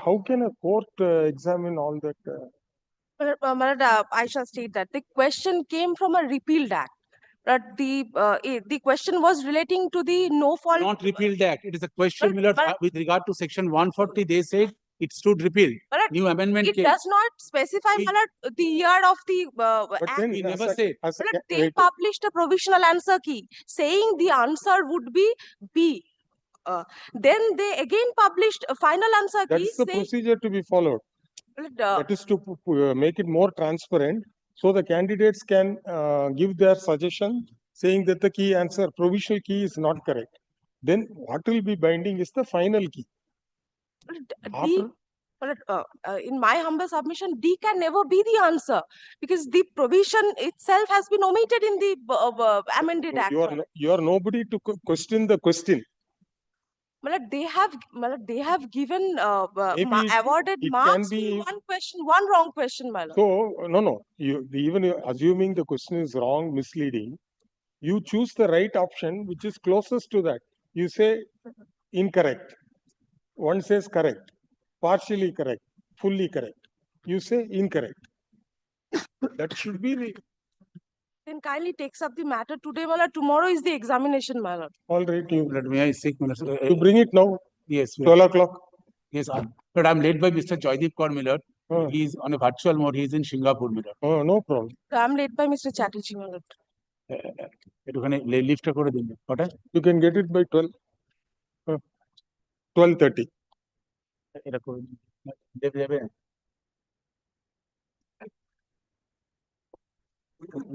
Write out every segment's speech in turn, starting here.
how can a court examine all that? I shall state that the question came from a repealed act. But the question was relating to the no fault. Not repealed act. It is a question, my lord, with regard to section 140. They said it stood repealed. New amendment It came. does not specify, my lord, the year of the But act. then We never said. My lord, they published a provisional answer key saying the answer would be B. Then they again published a final answer that key is the saying procedure to be followed. That is to make it more transparent, so the candidates can give their suggestion saying that the key answer, provisional key, is not correct. Then what will be binding is the final key. In my humble submission, D can never be the answer because the provision itself has been omitted in the amended act. You are nobody to question the question. They have given awarded it marks can be, in one question, one wrong question, my lord. So no. Even assuming the question is wrong, misleading, you choose the right option which is closest to that. You say incorrect. One says correct, partially correct, fully correct. You say incorrect. That should be the. Then kindly takes up the matter today, my lord. Tomorrow is the examination, my lord. All right, May I seek, my lord? You bring it now. Yes. 12 o'clock. Yes, but I'm led by Mr. Joydeep Kaur, my lord. He is on a virtual mode. He is in Singapore, my lord. Oh, no problem. I'm led by Mr. Chatterjee, my lord. Lift করে দিন কটা? You can get it by 12. 12:30. এটা করে দেবে যাবে।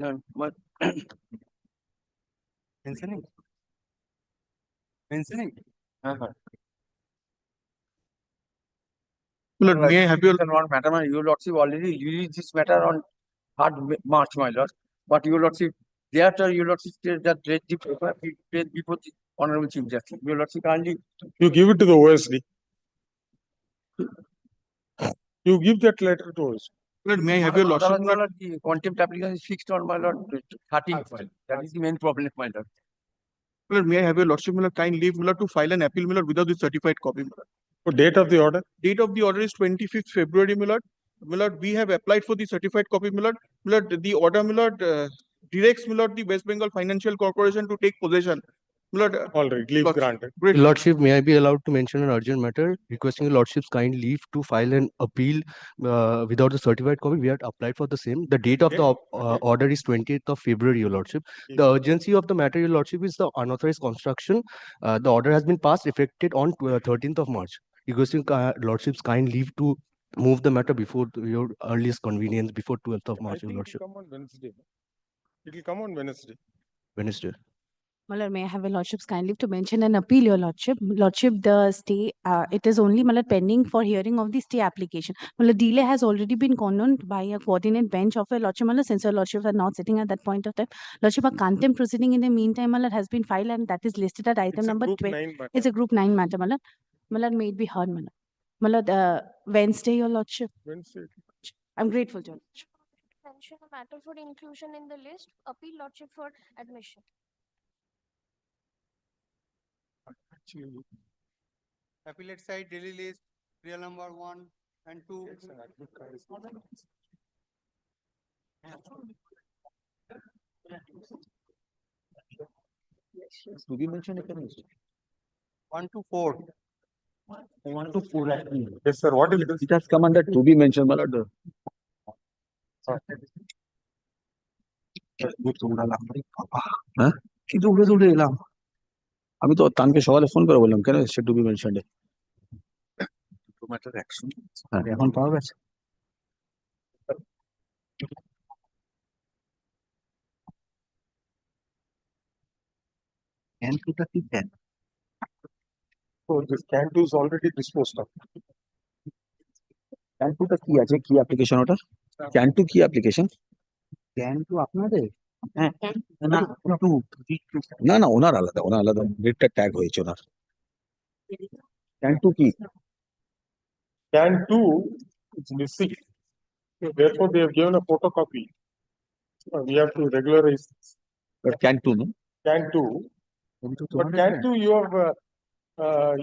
No, what? Mentioning. Lord, may I have your matter, your lordship already released this matter on 3rd March, my lord. But your lordship, thereafter, your lordship said that read the paper, read before the Honorable Chief Justice. Your lordship kindly. You give it to the OSD. You give that letter to us. Lord, may I have your lordship? The contempt application is fixed on, my lord, 13th file. That is the main problem, my lord. Lord, may I have your lordship, my lord, kind leave, my lord, to file an appeal, my lord, without the certified copy, my lord. So date of the order? Date of the order is 25th February, my lord. My lord, we have applied for the certified copy, my lord. My lord, the order, my lord, directs, my lord, the West Bengal Financial Corporation to take possession. My lord, all right, leave granted. Great. Lordship, may I be allowed to mention an urgent matter? Requesting your lordship's kind leave to file an appeal without the certified copy. We had applied for the same. The date of the order is 28th of February, your lordship. The urgency of the matter, your lordship, is the unauthorized construction. The order has been passed, effected on 13th of March. Requesting lordship's kind leave to move the matter before your earliest convenience, before 12th of March, your lordship. It will come on Wednesday. It will come on Wednesday. Wednesday. My lord, may I have a lordship's kind leave to mention an appeal, your lordship. Lordship, the stay, it is only, my lord, pending for hearing of the stay application. My lord, delay has already been condoned by a coordinate bench of a lordship, my lord, since your lordship are not sitting at that point of time. Lordship, a contempt proceeding in the meantime, my lord, has been filed, and that is listed at item number 12. It's a group 9 matter, my lord. My lord, may it be heard, my lord. My lord, Wednesday, your lordship. Wednesday. I'm grateful, your lordship. Mention a matter for inclusion in the list. Appeal lordship for admission. Appellate side daily list, real number 1 and 2. To be mentioned, 1 to 4. 1 to 4. Yes, sir. What is it? It has come under to be mentioned, my lord. কি দৌড়ে দৌড়ে এলাম আমি তো তানকে সকালে phone করে বললাম কেন সে to be mentioned matter action এখন পাওয়া গেছে ক্যানটুটা কি CAN So this CAN2 is already disposed of. ক্যানটুটা কি আছে কি অ্যাপ্লিকেশন ওটা ক্যানটু কি অ্যাপ্লিকেশন ক্যানটু আপনাদের হ্যাঁ না না ওনার আলাদা ডেটটা ট্যাগ হয়েছে ওনার ক্যানটু কি CAN2 is missing. So therefore, they have given a photocopy. We have to regularize this. But CAN2, no? CAN2. But CAN2, you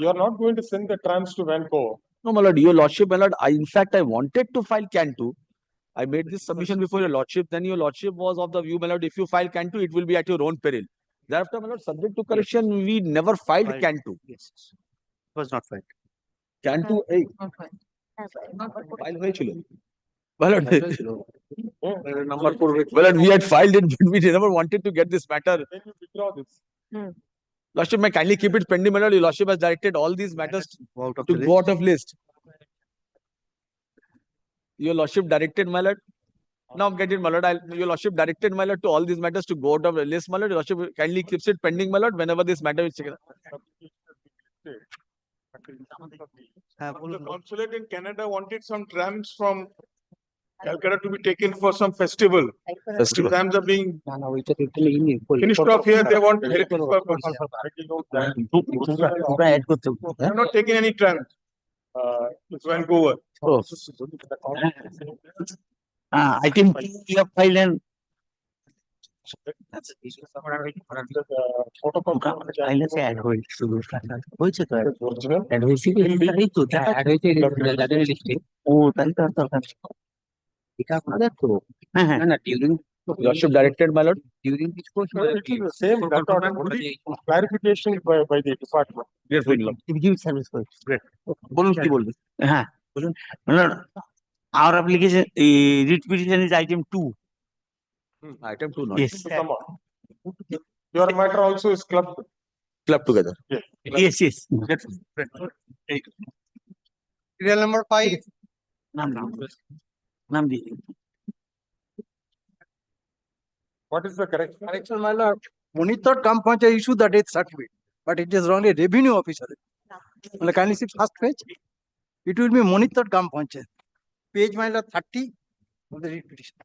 are not going to send the trams to Vancouver. No, my lord, your lordship, my lord, in fact, I wanted to file can-2. I made this submission before your lordship, then your lordship was of the view, my lord, if you file can-2, it will be at your own peril. Thereafter, my lord, subject to correction, we never filed can-2. Yes. Was not filed. Can-2, file হয়েছিল। My lord, well, we had filed it, but we never wanted to get this matter. When you withdraw this, Lordship, may kindly keep it pending, my lord. Your lordship has directed all these matters Out of to the go out of list. Your lordship directed, my lord. Now get it, my lord. Your lordship directed, my lord, to all these matters to go out of the list, my lord. Your lordship kindly keeps it pending, my lord, whenever this matter is taken. The consulate in Canada wanted some trams from Calcutta to be taken for some festival. Festival. Trams are being finished off here. They want heritage purpose. They have not taken any trams. It's Vancouver. Oh. Item you have filed and silence add হয়েছে তো add হয়েছে কি এই তো add হয়েছে যাদের লিস্টে ও তাহলে তো আর দরকার নেই এটা আপনাদের তো হ্যাঁ না during Lordship directed, my lord. during this course it is the same, that order, only clarification by the department. give service for great বলুন কি বলবেন হ্যাঁ বলুন our application writ petition is item 2. Item 2, not. Yes. So come on. Your matter also is clubbed. Club together. Yes, yes. Serial number 5. নাম দিয়ে What is the correct? Correction, my lord. Monitor Kam Panchayat issued the death certificate, but it is wrongly revenue officer. Kindly see first page. It will be monitored Kam Panchayat. Page, my lord, 30 of the writ petition.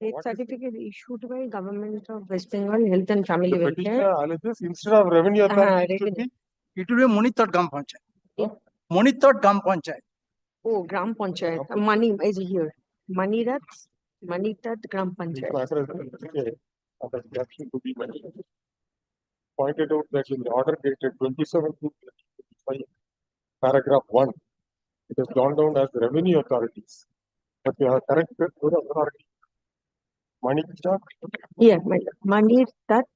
Death What is- certificate issued by Government of West Bengal Health and Family The Welfare. petitioner alleges instead of revenue authority, it should be It will be monitored Kam Panchayat. Yeah. Monitored Kam Panchayat. Oh, Gram Panchayat. Money is here. Money that Gram this Panchayat. matter is okay. Other caption to be mentioned. Pointed out that in the order dated 27/2/2025, paragraph 1, it has gone down as revenue authorities. But you have corrected to the authority. Money chart, Yeah, money that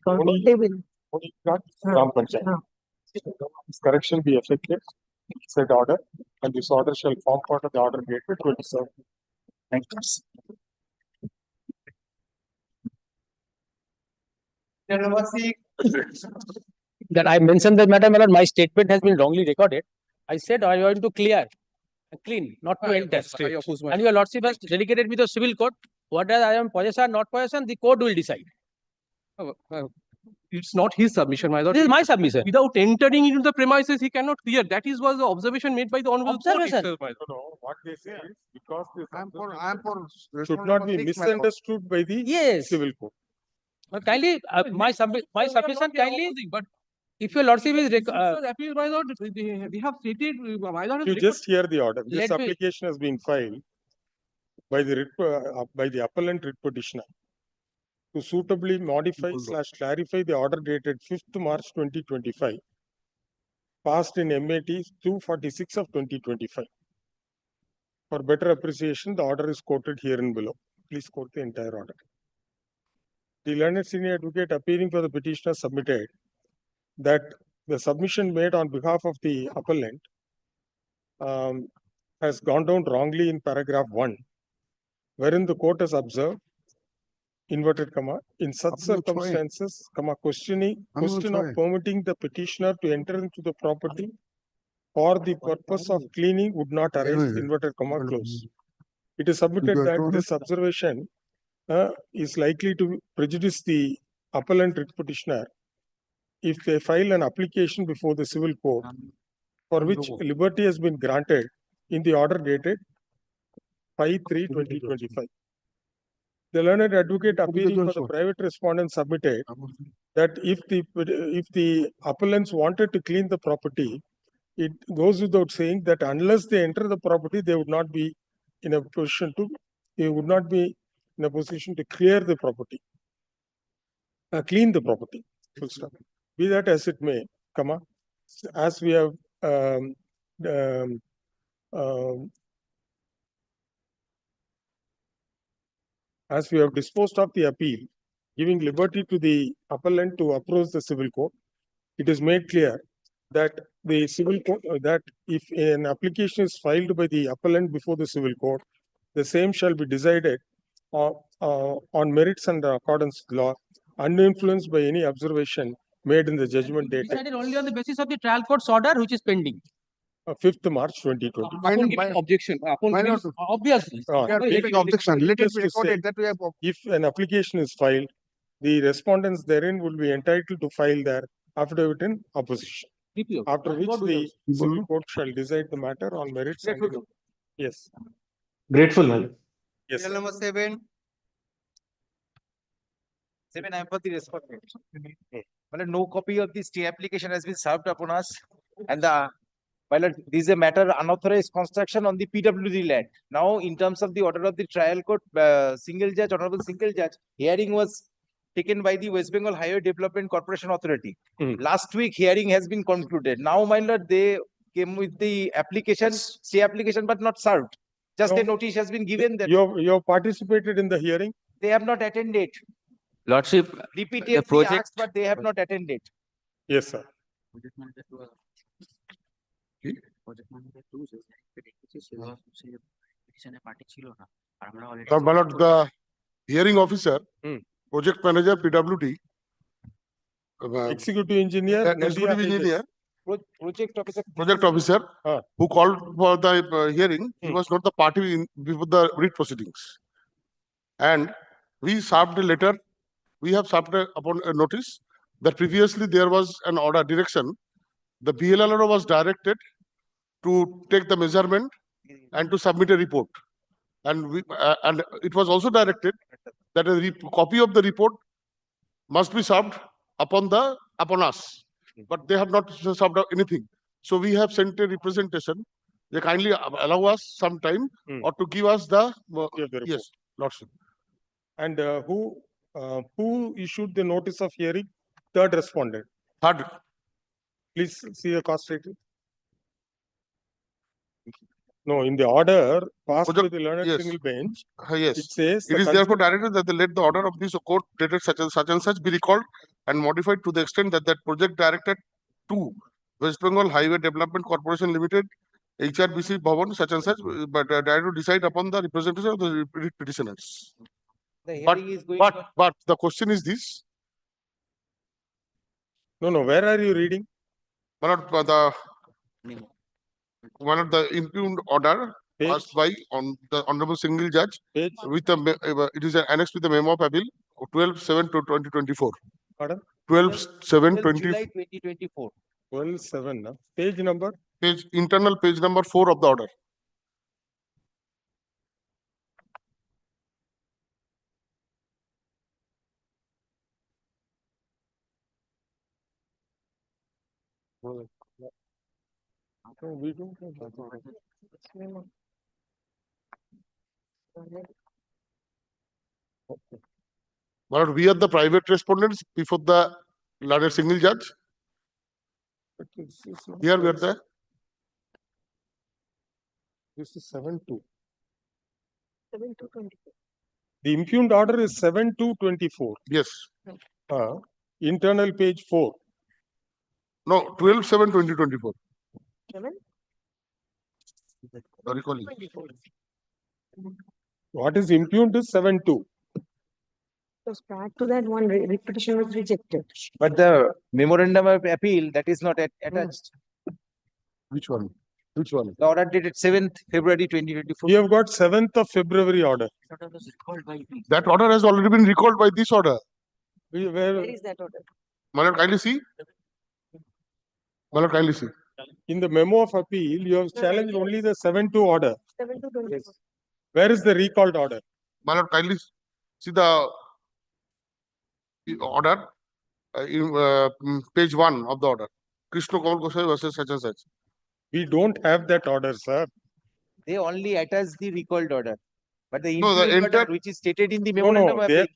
Money- they will. money chart, Gram Panchayat. This correction be effective, said order, and this order shall form part of the order dated 27. Thank you. That I mentioned that, madam, my lord, my statement has been wrongly recorded. I said I want to clear, clean, not to enter. And your lordship has delegated me to civil court. Whether I am possession, not possession, the court will decide. It's not his submission, my lord. This is my submission. Without entering into the premises, he cannot clear. That is was the observation made by the honorable court Observation. itself, my lord. No, what they say is because this I'm for should not be misunderstood by the Yes. civil court. Kindly, my submission kindly, But if your lordship is, appeal, my lord, they have stated, my lord. You just hear the order. This Let me- application has been filed by the appellant writ petitioner to suitably modify / clarify the order dated 5th March 2025, passed in MAT 246 of 2025. For better appreciation, the order is quoted here and below. Please quote the entire order. The learned senior advocate appearing for the petitioner submitted that the submission made on behalf of the appellant has gone down wrongly in paragraph 1, wherein the court has observed, inverted comma, in such circumstances, comma, question of permitting the petitioner to enter into the property for the purpose of cleaning would not arise, inverted comma, close. It is submitted that this observation is likely to prejudice the appellant writ petitioner if they file an application before the civil court for which liberty has been granted in the order dated 5/3/2025. The learned advocate appearing for the private respondent submitted that if the appellants wanted to clean the property, it goes without saying that unless they enter the property, they would not be in a position to, they would not be in a position to clear the property, clean the property. Full stop. Be that as it may, comma, as we have um, as we have disposed of the appeal, giving liberty to the appellant to approach the civil court, it is made clear that the civil court, that if an application is filed by the appellant before the civil court, the same shall be decided on merits and accordance with law, uninfluenced by any observation made in the judgment date. Decided only on the basis of the trial court's order, which is pending. 5th March 2020. Upon giving objection, Obviously. Taking objection, let it be Just to say, recorded that we have. if an application is filed, the respondents therein will be entitled to file their affidavit in opposition. After which the civil court shall decide the matter on merits. And, yes. Grateful, man. Yes. Bill number 7. 7, I am for the respondent. Well, no copy of the stay application has been served upon us, and this is a matter unauthorized construction on the PWD land. Now, in terms of the order of the trial court, honorable single judge, hearing was taken by the West Bengal Highway Development Corporation Authority. Last week, hearing has been concluded. Now, my lord, they came with the application, stay application, but not served. Just a notice has been given that You have participated in the hearing? they have not attended. Lordship, Repeatedly project- asked, but they have not attended. Yes, sir. My lord, the hearing officer, Hmm. project manager, PWD, Executive engineer, executive engineer, Project officer, who called for the hearing, he Hmm. was not the party before the writ proceedings. And we served a letter, we have served upon a notice that previously there was an order direction. The BLLRO was directed to take the measurement and to submit a report. And it was also directed that a copy of the report must be served upon us, but they have not served anything. So we have sent a representation. They kindly allow us some time or to give us the yes, lordship. And who issued the notice of hearing? Third respondent. Third. Please see the cost rating. No, in the order passed by the learned yes. single bench, Yes. it says It is therefore directed that they let the order of this court dated such and such be recalled and modified to the extent that project directed to West Bengal Highway Development Corporation Limited, HRBC Bhavan, such and such, but directed to decide upon the representation of the petitioners. The hearing is going on. But the question is this. No, where are you reading? One of the impugned order passed by on the honorable single judge Page. with it is annexed with the memo of appeal 12/7/2024. Pardon? 12/7/2024. July 2024. 12/7. No? Page number? Internal page number 4 of the order. No, we don't have that. But we are the private respondents before the learned single judge. Here we are the. This is 7/2. 7/2/24. The impugned order is 7/2/24. Yes. Internal page 4. No, 12/7/2024. 7? Recalling. What is impugned is 7/2. So prior to that, one petition was rejected. But the memorandum of appeal that is not attached. Which one? Which one? The order dated 7th February 2024. We have got 7th of February order. That order has already been recalled by this order. Where is that order? Malad, kindly see. Malad, kindly see. In the memo of appeal, you have challenged only the 7/2 order. 7/2/24. Where is the recalled order? Malad, kindly see the order in page 1 of the order. Krishna Kamal Gosai versus such and such. We don't have that order, sir. They only attach the recalled order. But the No, the impugned order, entire- which is stated in the No, memorandum no, of appeal.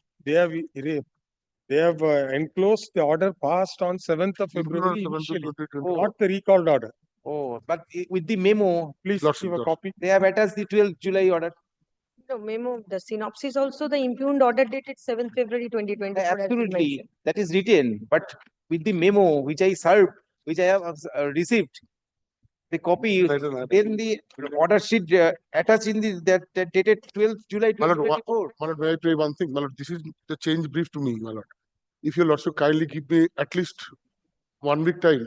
they have enclosed the order passed on 7th of February initially, not the recalled order. Oh, but with the memo, Please Lordship, give a Lordship. copy. they have attached the 12th July order. The memo, the synopsis also, the impugned order dated 7th February 2024. has been Absolutely, mentioned. that is written, but with the memo which I served, which I have received, the copy, then the order sheet attached in the that dated 12th July My lord, 2024. my lord, may I tell you one thing? My lord, this is the change brief to me, my lord. If your lordship kindly give me at least 1 week time,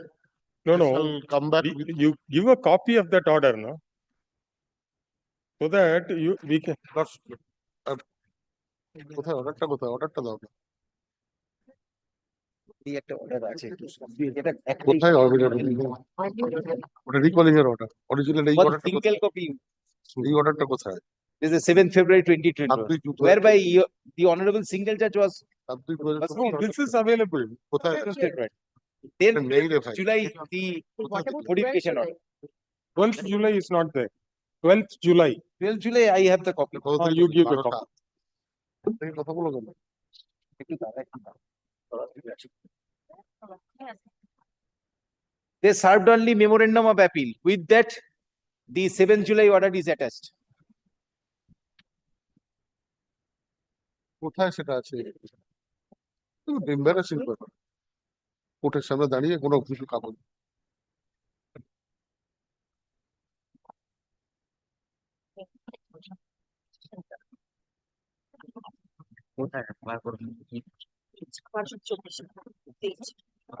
No, I no, shall come back with. you give a copy of that order, no? So that we can, কোথায় অর্ডারটা কোথায় অর্ডারটা দাও না। এই একটা order আছে, এটা কোথায় হবে ওটা রিকলিং এর অর্ডার অরিজিনাল এই one অর্ডারটা single copy. এই অর্ডারটা কোথায় This is 7th February 2020, whereby the Honorable Single Judge was this is available. কোথায় then নেই রে ভাই July the What about modification 12th order. 12th July is not there. 12th July, 12th July, I have the copy. you give the copy. কথা বলো কেন They served only memorandum of appeal. With that, the 7th July order is attached. কোথায় সেটা আছে embarrassing ব্যাপার কোর্টের সামনে দাঁড়িয়ে কোনো কিছু কাগজ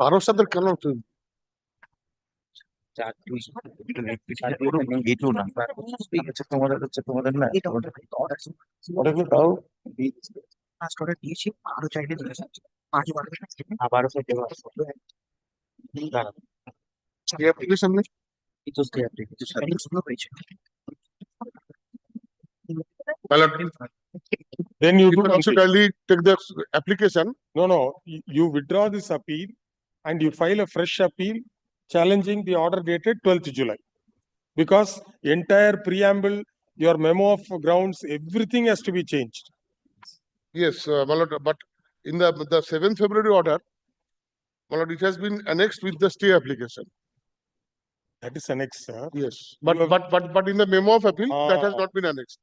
কারোর সাথে কেন তোমাদের না তাও আরো চাইলে আবারও অ্যাপ্লিকেশন নেই Then you do also kindly take the application. No, you withdraw this appeal and you file a fresh appeal challenging the order dated 12th July. Because entire preamble, your memo of grounds, everything has to be changed. Yes, my lord, but in the 7th February order, my lord, it has been annexed with the stay application. That is annexed, sir. Yes, but in the memo of appeal, that has not been annexed.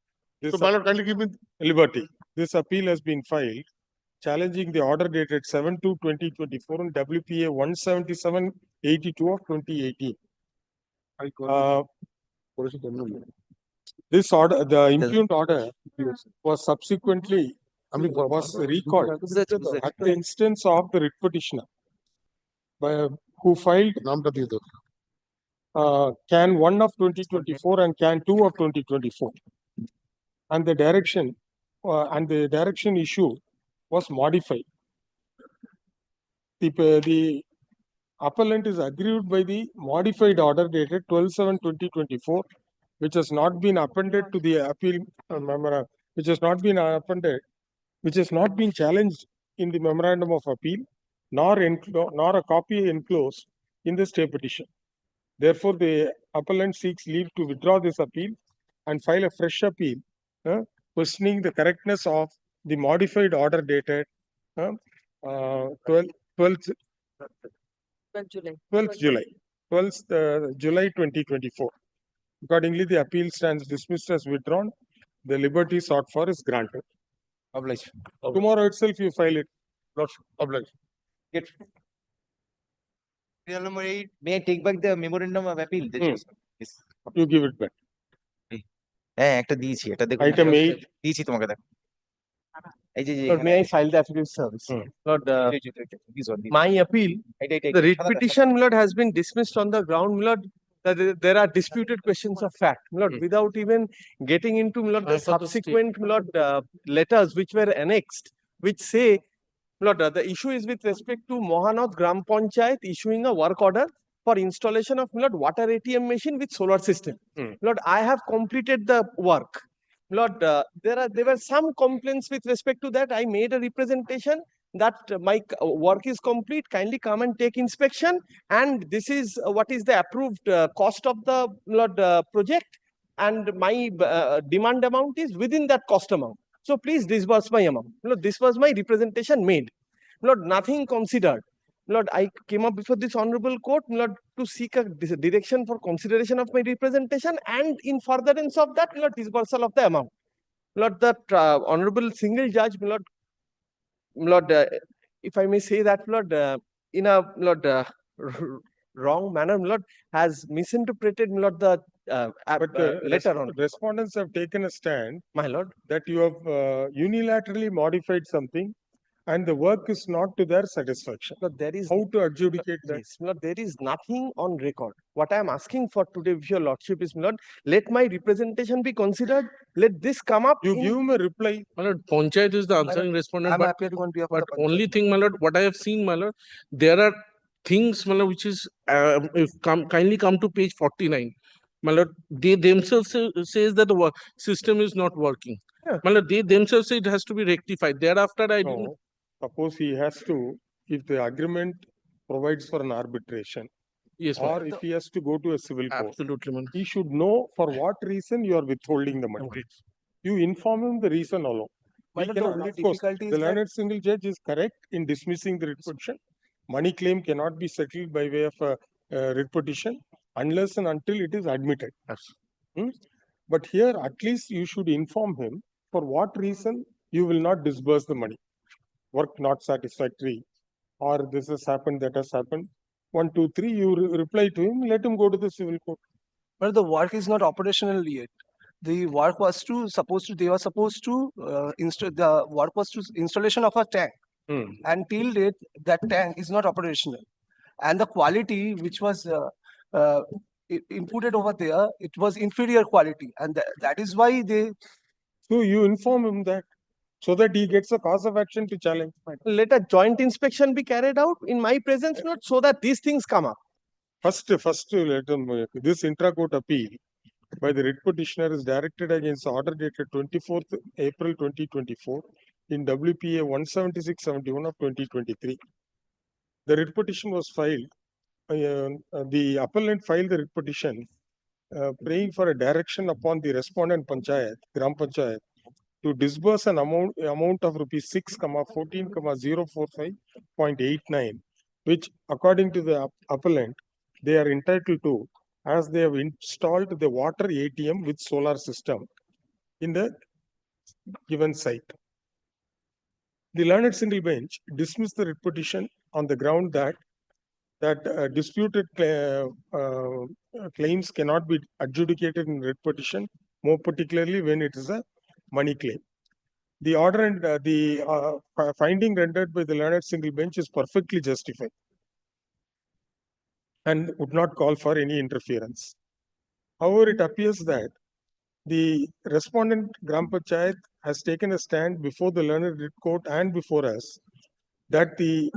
So, my lord, kindly give me liberty. This appeal has been filed challenging the order dated 7/2/2024 on WPA 177/82 of 2018. This order, the impugned order was subsequently was recalled at the instance of the writ petitioner who filed Can 1 of 2024 and Can 2 of 2024. And the direction issue was modified. The appellant is aggrieved by the modified order dated 12/7/2024, which has not been appended to the appeal memorandum, which has not been appended, which has not been challenged in the memorandum of appeal, nor a copy enclosed in the stay petition. Therefore, the appellant seeks leave to withdraw this appeal and file a fresh appeal, questioning the correctness of the modified order dated 12th July 2024. Accordingly, the appeal stands dismissed as withdrawn. The liberty sought for is granted. Obliged. Tomorrow itself you file it. obliged. Get. May I take back the memorandum of appeal? Yes. You give it back. হ্যাঁ একটা দিয়েছি এটা দেখুন Item 8. দিয়েছি তোমাকে দেখো এই যে Lord, may I file the affidavit service? Lord, my appeal, the writ petition, my lord, has been dismissed on the ground, my lord, that there are disputed questions of fact, my lord, without even getting into, my lord, the subsequent, my lord, letters which were annexed, which say, my lord, the issue is with respect to Mohanath Gram Panchayat issuing a work order for installation of, my lord, water ATM machine with solar system. Lord, I have completed the work. Lord, there were some complaints with respect to that. I made a representation that my work is complete. Kindly come and take inspection. And this is what is the approved cost of the project. and my demand amount is within that cost amount. So please disburse my amount. Lord, this was my representation made. Lord, nothing considered. Lord, I came up before this honorable court, Lord, to seek a direction for consideration of my representation, and in furtherance of that, Lord, disbursal of the amount. Lord, the honorable single judge, Lord, if I may say that, Lord, in a wrong manner, Lord, has misinterpreted, Lord, the letter on. Respondents have taken a stand, my lord, that you have unilaterally modified something and the work is not to their satisfaction. Lord, there is How to adjudicate that? yes, Lord, there is nothing on record. What I am asking for today, with your lordship, is, Lord, let my representation be considered. Let this come up. You give him a reply. My lord, Panchayat is the answering respondent, I'm but, happy to go on behalf of but the Panchayat. only thing, my lord, what I have seen, my lord, there are things, my lord, which is, kindly come to page 49. My lord, they themselves says that the system is not working. Yeah. My lord, they themselves say it has to be rectified. Thereafter, I didn't. No, suppose he has to, if the agreement provides for an arbitration, Yes, my or lord. if he has to go to a civil court, Absolutely, my lord. he should know for what reason you are withholding the money. Agreed. You inform him the reason alone. My He lord, the cannot, only of course, difficulty the is that learned single judge is correct in dismissing the writ petition. Money claim cannot be settled by way of a writ petition unless and until it is admitted. But here, at least you should inform him for what reason you will not disburse the money. Work not satisfactory, or this has happened, that has happened. 1, 2, 3, you reply to him, let him go to the civil court. but the work is not operational yet. The work was they were supposed to the work was to installation of a tank. And till date, that tank is not operational. And the quality which was inputted over there, it was inferior quality. And that is why they. So you inform him that, so that he gets a cause of action to challenge. Let a joint inspection be carried out in my presence, Lord, so that these things come up. First, let them, this intra-court appeal by the writ petitioner is directed against order dated 24th April 2024 in WPA 176/71 of 2023. The writ petition was filed. The appellant filed the writ petition praying for a direction upon the respondent Panchayat, Gram Panchayat, to disburse an amount of rupees 6,14,045.89, which according to the appellant, they are entitled to, as they have installed the water ATM with solar system in the given site. The learned single bench dismissed the writ petition on the ground that disputed claims cannot be adjudicated in writ petition, more particularly when it is a money claim. The order and the finding rendered by the learned single bench is perfectly justified and would not call for any interference. However, it appears that the respondent Gram Panchayat has taken a stand before the learned writ court and before us that the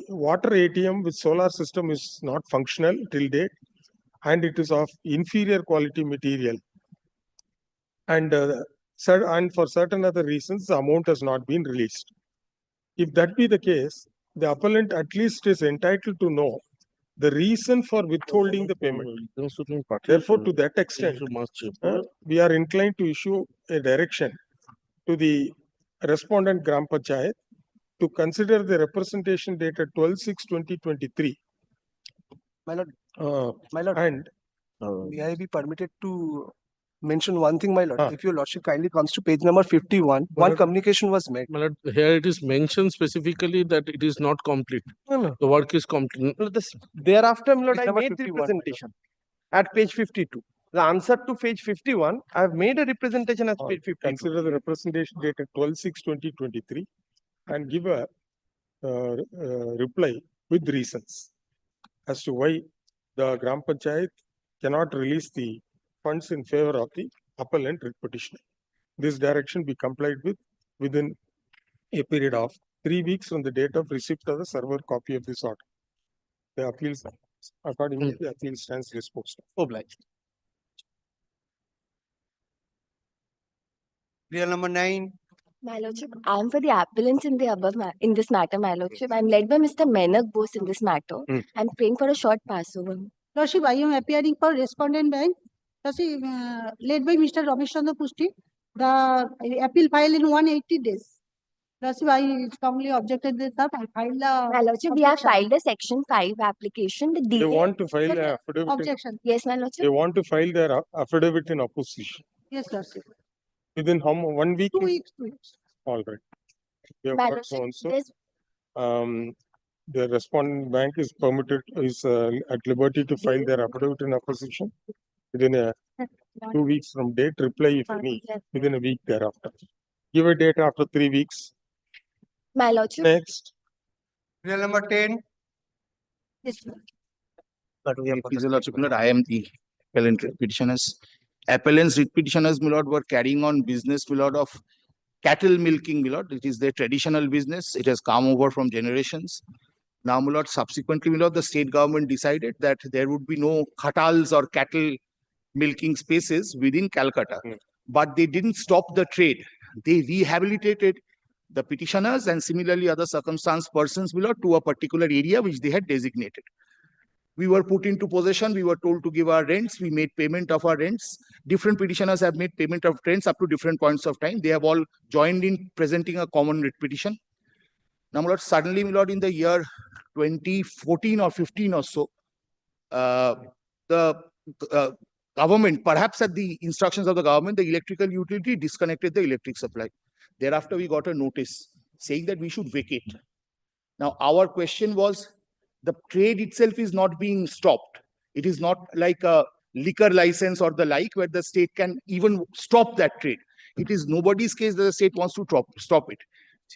water ATM with solar system is not functional till date, and it is of inferior quality material. And for certain other reasons, the amount has not been released. If that be the case, the appellant at least is entitled to know the reason for withholding the payment. Therefore, to that extent, we are inclined to issue a direction to the respondent Gram Panchayat to consider the representation dated 12/6/2023. My lord, and may I be permitted to mention one thing, my lord? If your lordship kindly comes to page number 51, one communication was made. My lord, here it is mentioned specifically that it is not complete. No. The work is complete. Thereafter, my lord, Page I number made the 51, representation at page 52. The answer to page 51, I have made a representation as page 52. Consider the representation dated 12/6/2023 and give a reply with reasons as to why the Gram Panchayat cannot release the funds in favor of the appellant writ petitioner. This direction be complied with within a period of 3 weeks from the date of receipt of the server copy of this order. The appeals, accordingly, the appeal stands disposed of. Obliged. Real number 9. My lordship, I am for the appellants in the in this matter, my lordship. I am led by Mr. Menak Bose in this matter. I am praying for a short passover. Lordship, I am appearing for respondent bank Led by Mr. Ramesh Chandra Pusti, the appeal file in 180 days. That's why I strongly objected this up. I filed My Lordship, we have filed a Section 5 application. The They delay. want to file an affidavit. in- objection. Yes, my They Lordship. want to file their affidavit in opposition. Yes, Lordship. Within how 1 week? 2 weeks, 2 weeks. All right. They have My got so Lordship, and so. there's The respondent bank is at liberty to file their affidavit in opposition within 2 weeks from date, reply if any, within a week thereafter. Give a date after 3 weeks. my Lordship. Next. Real number 10. Yes, Lord. But we have I am the appellant petitioners. Appellants petitioners, my lord, were carrying on business, my lord, of cattle milking, my lord. It is their traditional business. It has come over from generations. Now, my lord, subsequently, my lord, the state government decided that there would be no khatals or cattle milking spaces within Calcutta. But they didn't stop the trade. They rehabilitated the petitioners and similarly other circumstance persons, my lord, to a particular area which they had designated. We were put into possession. We were told to give our rents. We made payment of our rents. Different petitioners have made payment of rents up to different points of time. They have all joined in presenting a common writ petition. Now, my lord, suddenly, my lord, in the year 2014 or 15 or so, the government, perhaps at the instructions of the government, the electrical utility disconnected the electric supply. Thereafter, we got a notice saying that we should vacate. Now, our question was, the trade itself is not being stopped. It is not like a liquor license or the like where the state can even stop that trade. It is nobody's case that the state wants to stop it.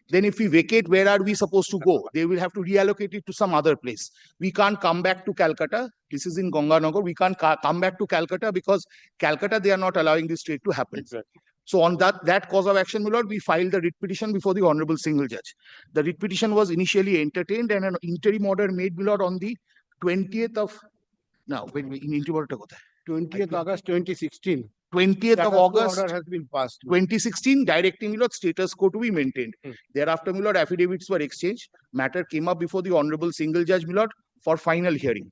Then if we vacate, where are we supposed to go? They will have to reallocate it to some other place. We can't come back to Calcutta. This is in Ganganagar. We can't come back to Calcutta because Calcutta, they are not allowing this trade to happen. Exactly. So on that cause of action, my lord, we filed the writ petition before the Honorable Single Judge. The writ petition was initially entertained and an interim order made, my lord, on the 20th of, now, when we, in interim order, 20th August 2016. 20th of August Order has been passed. 2016, directing, my lord, status quo to be maintained. Thereafter, my lord, affidavits were exchanged. Matter came up before the Honorable Single Judge, my lord, for final hearing.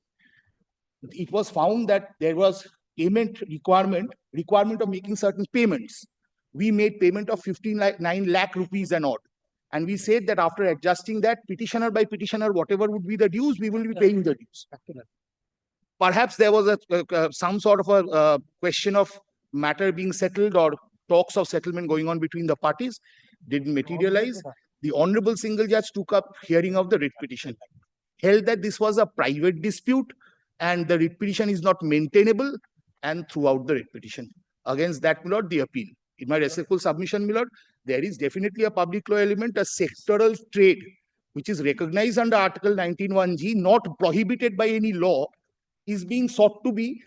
It was found that there was payment requirement of making certain payments. We made payment of 9 lakh rupees and odd. And we said that after adjusting that, petitioner by petitioner, whatever would be the dues, we will be paying the dues. Perhaps there was some sort of a question of matter being settled or talks of settlement going on between the parties. Didn't materialize. The Honorable Single Judge took up hearing of the writ petition, held that this was a private dispute and the writ petition is not maintainable, and throughout the writ petition. Against that, my lord, the appeal. In my respectful submission, my lord, there is definitely a public law element, a sectoral trade, which is recognized under Article 19(1)(g), not prohibited by any law, is being sought to be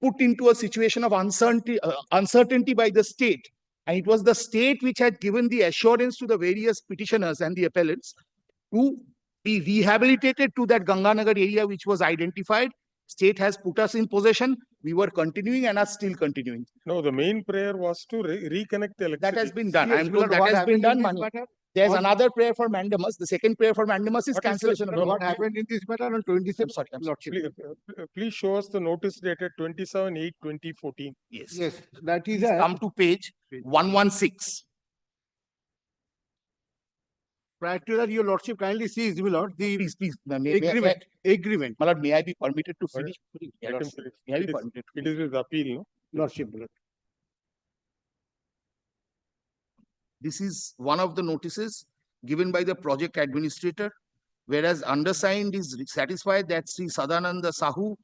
put into a situation of uncertainty by the state. And it was the state which had given the assurance to the various petitioners and the appellants to be rehabilitated to that Ganganagar area which was identified. State has put us in possession. We were continuing and are still continuing. No, the main prayer was to reconnect the electricity. That has been done. Yes, I am told that has been done. There's another prayer for mandamus. The second prayer for mandamus is cancellation. What happened in this matter on 27th? Sorry, Lordship. Please show us the notice dated 27/8/2014. Yes. Yes, that is Please come to page 116. prior to that, your lordship kindly sees, my lord, the Please, agreement. my lord, may I be permitted to finish? Let him finish. May I be It is- permitted? It is his appeal, no? Lordship, my lord. This is one of the notices given by the project administrator, whereas undersigned is satisfied that Sri Sadananda Sahu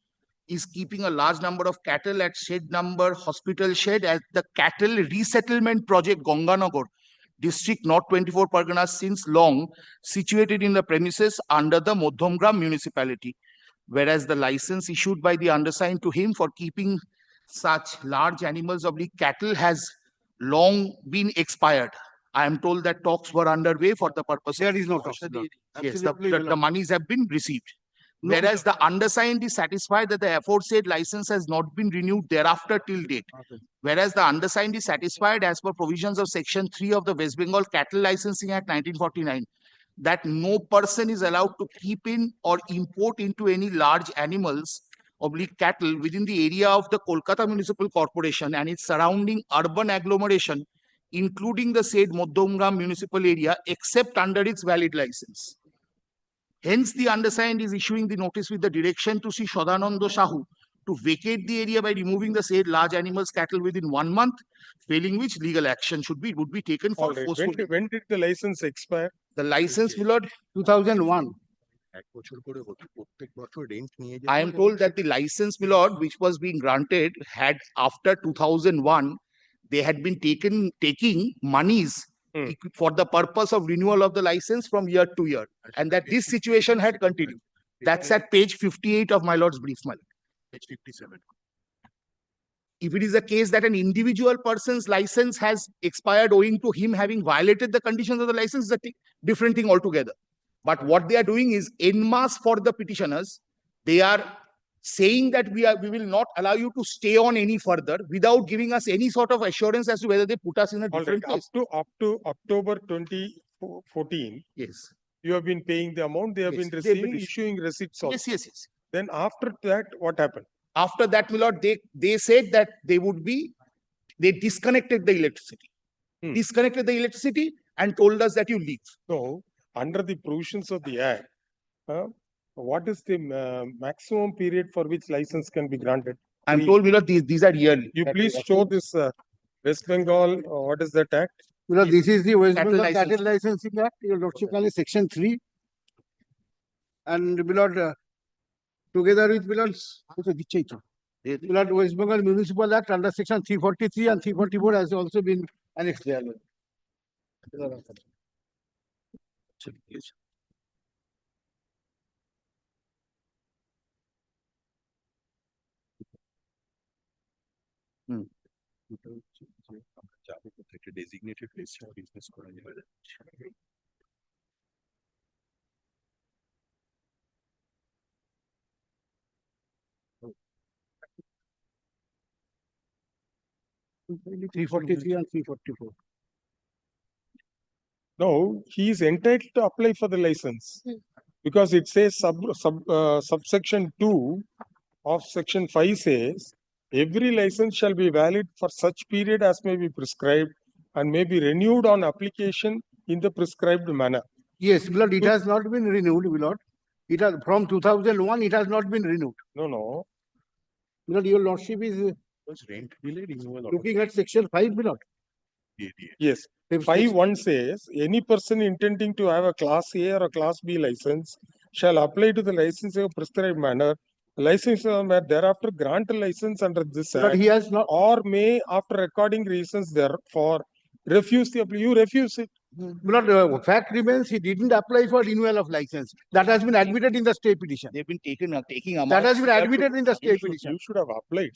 is keeping a large number of cattle at shed number hospital shed at the cattle resettlement project Ganganagar, district North 24 Parganas since long, situated in the premises under the Modhamgram municipality. Whereas the license issued by the undersigned to him for keeping such large animals of the cattle has long been expired. I am told that talks were underway for the purpose. There is no talks. Yes, the monies have been received. Whereas the undersigned is satisfied that the aforesaid license has not been renewed thereafter till date. Whereas the undersigned is satisfied as per provisions of Section 3 of the West Bengal Cattle Licensing Act 1949 that no person is allowed to keep in or import into any large animals cattle within the area of the Kolkata Municipal Corporation and its surrounding urban agglomeration, including the said Moddamgram municipal area, except under its valid license. Hence, the undersigned is issuing the notice with the direction to Sri Sadananda Sahu to vacate the area by removing the said large animals cattle within 1 month, failing which legal action would be taken for forceful. When did the license expire? The license, my lord, 2001. I am told that the license, my lord, which was being granted, had after 2001, they had been taking monies for the purpose of renewal of the license from year to year, and that this situation had continued. That's at page 58 of my lord's brief, my lord. Page 57. If it is a case that an individual person's license has expired owing to him having violated the conditions of the license, it's a different thing altogether. But what they are doing is en masse for the petitioners. They are saying that we will not allow you to stay on any further without giving us any sort of assurance as to whether they put us in a different place. Up to October 2014. Yes. You have been paying the amount. They have been receiving, issuing receipts also. Yes. Then after that, what happened? After that, my lord, they said that they disconnected the electricity. Disconnected the electricity and told us that you leave. So, under the provisions of the Act, what is the maximum period for which license can be granted? I'm told, my lord, these are yearly. You please show this West Bengal, what is that Act? This is the West Cattle Bengal License. Cattle Licensing Act, your lordship, section 3. And below, together with below, West Bengal Municipal Act under section 343 and 344 has also been annexed there. Designated place business Three 343 and 344. No, he is entitled to apply for the license because it says subsection 2 of section 5 says every license shall be valid for such period as may be prescribed and may be renewed on application in the prescribed manner. Yes, Lord, it has not been renewed, Lord. It has from 2001. It has not been renewed. No. Lord, your lordship is looking at section 5, Lord. Yes. 5(1) says any person intending to have a class A or a class B license shall apply to the licensee of prescribed manner. Licensor may thereafter grant a license under this But act he has not. or may, after recording reasons therefore, refuse the appeal. You refuse it. Lord, fact remains he didn't apply for renewal of license. That has been admitted in the state petition. They've been taking amount. That has been admitted in the state petition. You should have applied.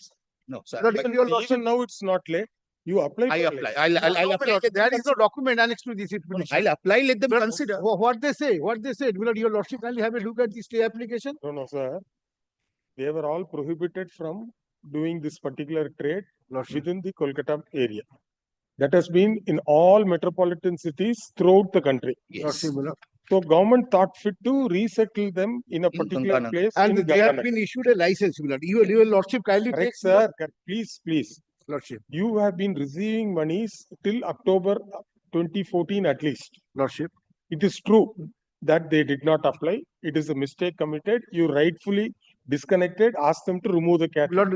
No, sir. Lord, Even, your lordship, even now it's not late. You apply. I for apply. license. I'll apply. there is no document annexed to this petition. I'll apply. Let them Lord, consider. what they say. Lord, your lordship, kindly have a look at the stay application. No, sir. They were all prohibited from doing this particular trade within the Kolkata area. That has been in all metropolitan cities throughout the country. Yes. So government thought fit to resettle them in a particular Ganganagar. place. And in they have Ganganagar. been issued a license, Lord. Your lordship kindly Correct, take. sir. Please. Lordship. You have been receiving monies till October 2014 at least. Lordship. It is true that they did not apply. It is a mistake committed. You rightfully disconnected. Ask them to remove the cattle.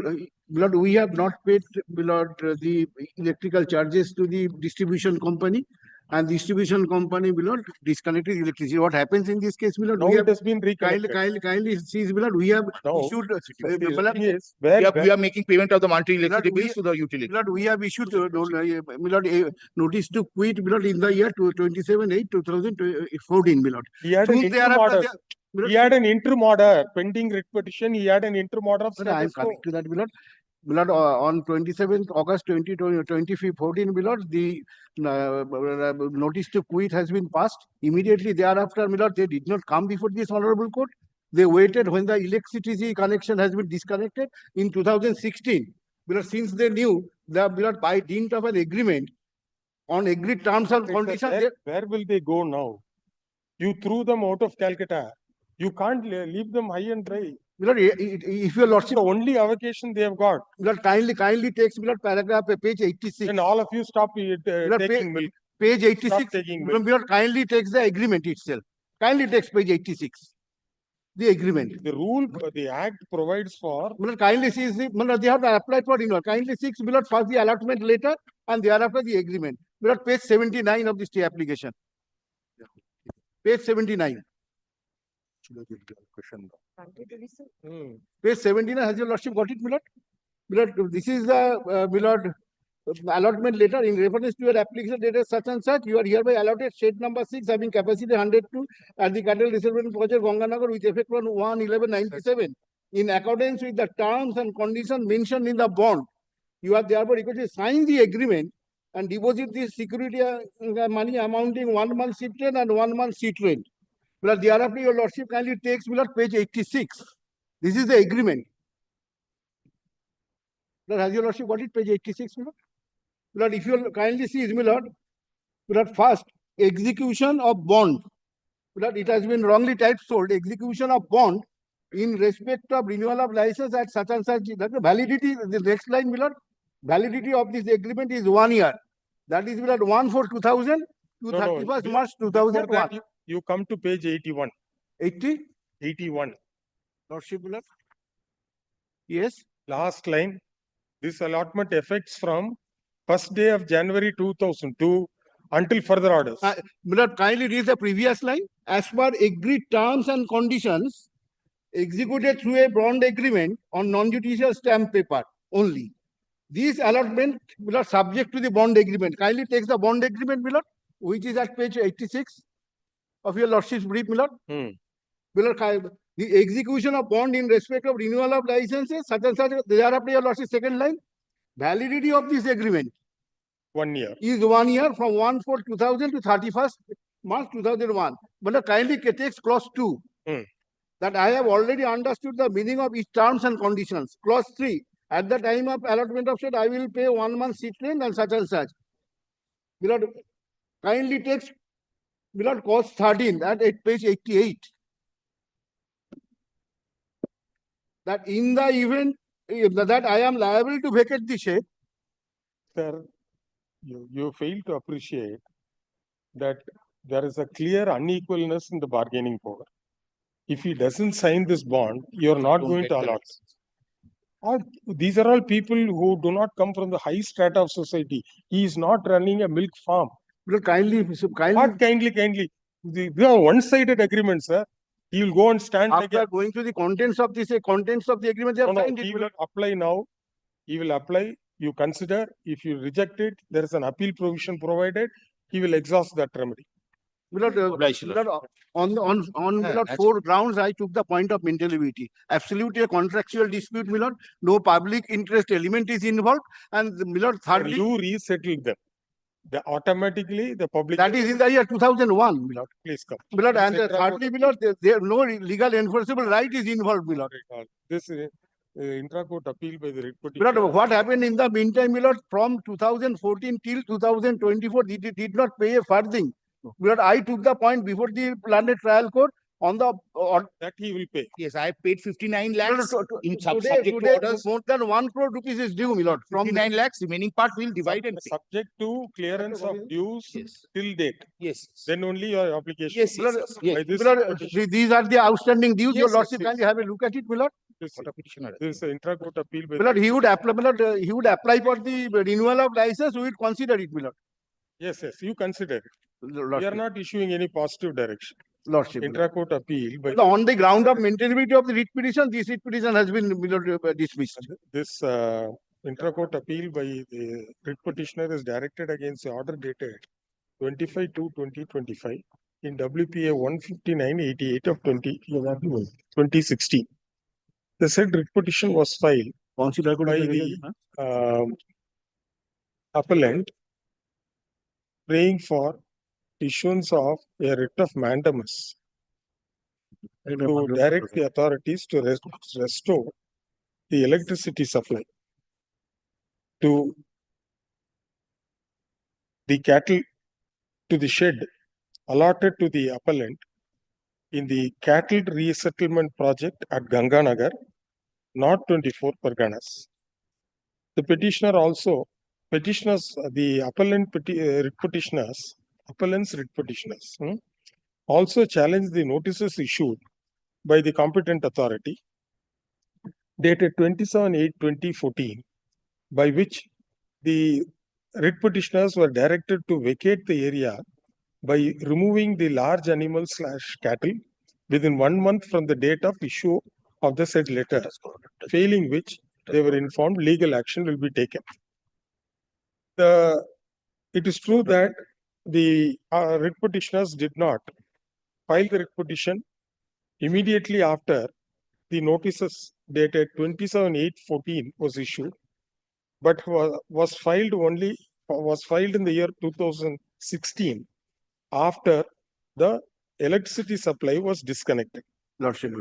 Lord, we have not paid, Lord, the electrical charges to the distribution company, and distribution company, Lord, disconnected electricity. What happens in this case, Lord? Now it has been reconnected. Kindly see, Lord, we have issued. Yes, We are making payment of the monthly electricity bills to the utility. Lord, we have issued notice to quit, Lord, in the year 27/8/2014, Lord. He had an interim order. He had an interim order pending writ petition. He had an interim order of I am status quo. coming to that, Lord, on 27th August 2014, Lord, the notice to quit has been passed. Immediately thereafter, Lord, they did not come before this honorable court. They waited when the electricity connection has been disconnected in 2016. Lord, since they knew that, Lord, by dint of an agreement on agreed terms and conditions. Where will they go now? You threw them out of Calcutta. You can't leave them high and dry. Milord, if your lordship, The only avocation they have got. Milord, kindly takes Milord paragraph page 86. Then all of you stop taking milk. Page 86. Stop taking milk. Milord, kindly takes the agreement itself. Kindly takes page 86. The agreement. The rule, the act provides for. Milord, kindly sees the, Milord, they have applied for renewal. Kindly seeks, Milord, first the allotment letter and thereafter the agreement. Milord, page 79 of the stay application. Page 79. Page 79, has your lordship got it, Milord? Milord, this is the, Milord, allotment letter in reference to your application data such and such. You are hereby allotted shed number 6 having capacity 102 at the cattle resettlement project Ganganagar with effect on 1/11/97. In accordance with the terms and conditions mentioned in the bond, you are therefore required to sign the agreement and deposit the security money amounting 1 month seat rent and 1 month seat rent. But thereafter, your lordship kindly takes page 86. This is the agreement. Milord, has your lordship got it? Page 86, Milord? Milord, if you kindly see, Milord, first, execution of bond. Milord, it has been wrongly typed sold. Execution of bond in respect of renewal of license at such and such. That the validity, the next line, Milord, validity of this agreement is 1 year. That is, Milord, 1/4/2000 to 31st March 2001. You come to page 81. 80? 81. Lordship, Milord? Yes. Last line. This allotment affects from 1st day of January 2002 until further orders. Milord, kindly read the previous line. As per agreed terms and conditions, executed through a bond agreement on non-judicial stamp paper only. This allotment, Milord, subject to the bond agreement. Kindly takes the bond agreement, Milord, which is at page 86 of your lordship's brief, Milord. Milord, the execution of bond in respect of renewal of licenses, such and such, thereafter your lordship's second line. Validity of this agreement 1 year. Is 1 year from 1/4/2000 to 31st March 2001. But kindly takes clause 2. That I have already understood the meaning of its terms and conditions. Clause 3. At the time of allotment of shed, I will pay 1 month seat rent and such and such. Milord, kindly takes, Milord, clause 13 at page 88. That in the event that I am liable to vacate the shed. Sir, you fail to appreciate that there is a clear unequalness in the bargaining power. If he doesn't sign this bond, you're not going to allot. These are all people who do not come from the high strata of society. He is not running a milk farm. Kindly. What kindly? These are one-sided agreements, sir. He will go and stand after going through the contents of this, contents of the agreement. They have signed it. He will apply now. He will apply. You consider. If you reject it, there is an appeal provision provided. He will exhaust that remedy. Milord, on 4 grounds, I took the point of mental ability. Absolutely a contractual dispute, Milord. No public interest element is involved. And Milord, thirdly, you resettled them. Automatically, the public. That is in the year 2001, Milord. Please come. Milord, and thirdly, Milord, there no legal enforceable right is involved, Milord. This intra-court appeal by the writ petitioner. Milord, what happened in the meantime, Milord, from 2014 till 2024, did not pay a farthing. Milord, I took the point before the planned trial court on the that he will pay. Yes, I paid 59 lakhs in today, more than 1 crore rupees is due, Milord. From 59 lakhs, remaining part will divide and pay. Subject to clearance of dues till date. Yes. Then only your application. Yes. Milord, these are the outstanding dues. Your lordship, can you have a look at it, Milord? This is an intra-court appeal. Milord, he would apply. Milord, he would apply for the renewal of license. We would consider it, Milord. Yes, you consider it. We are not issuing any positive direction. Lordship. Intra-court appeal. On the ground of maintainability of the writ petition, this writ petition has been dismissed. This intra-court appeal by the writ petitioner is directed against the order dated 25/2/2025 in WPA 159/88 of 2016. The said writ petition was filed by the appellant praying for issuance of a writ of mandamus to direct the authorities to restore the electricity supply to the cattle, to the shed allotted to the appellant in the cattle resettlement project at Ganganagar, North 24 Parganas. The the appellants writ petitioners, also challenged the notices issued by the competent authority dated 27/8/2014, by which the writ petitioners were directed to vacate the area by removing the large animals / cattle within 1 month from the date of issue of the said letter, failing which they were informed legal action will be taken. It is true that the writ petitioners did not file the writ petition immediately after the notices dated 27/8/14 was issued, but was filed in the year 2016 after the electricity supply was disconnected. Lordship.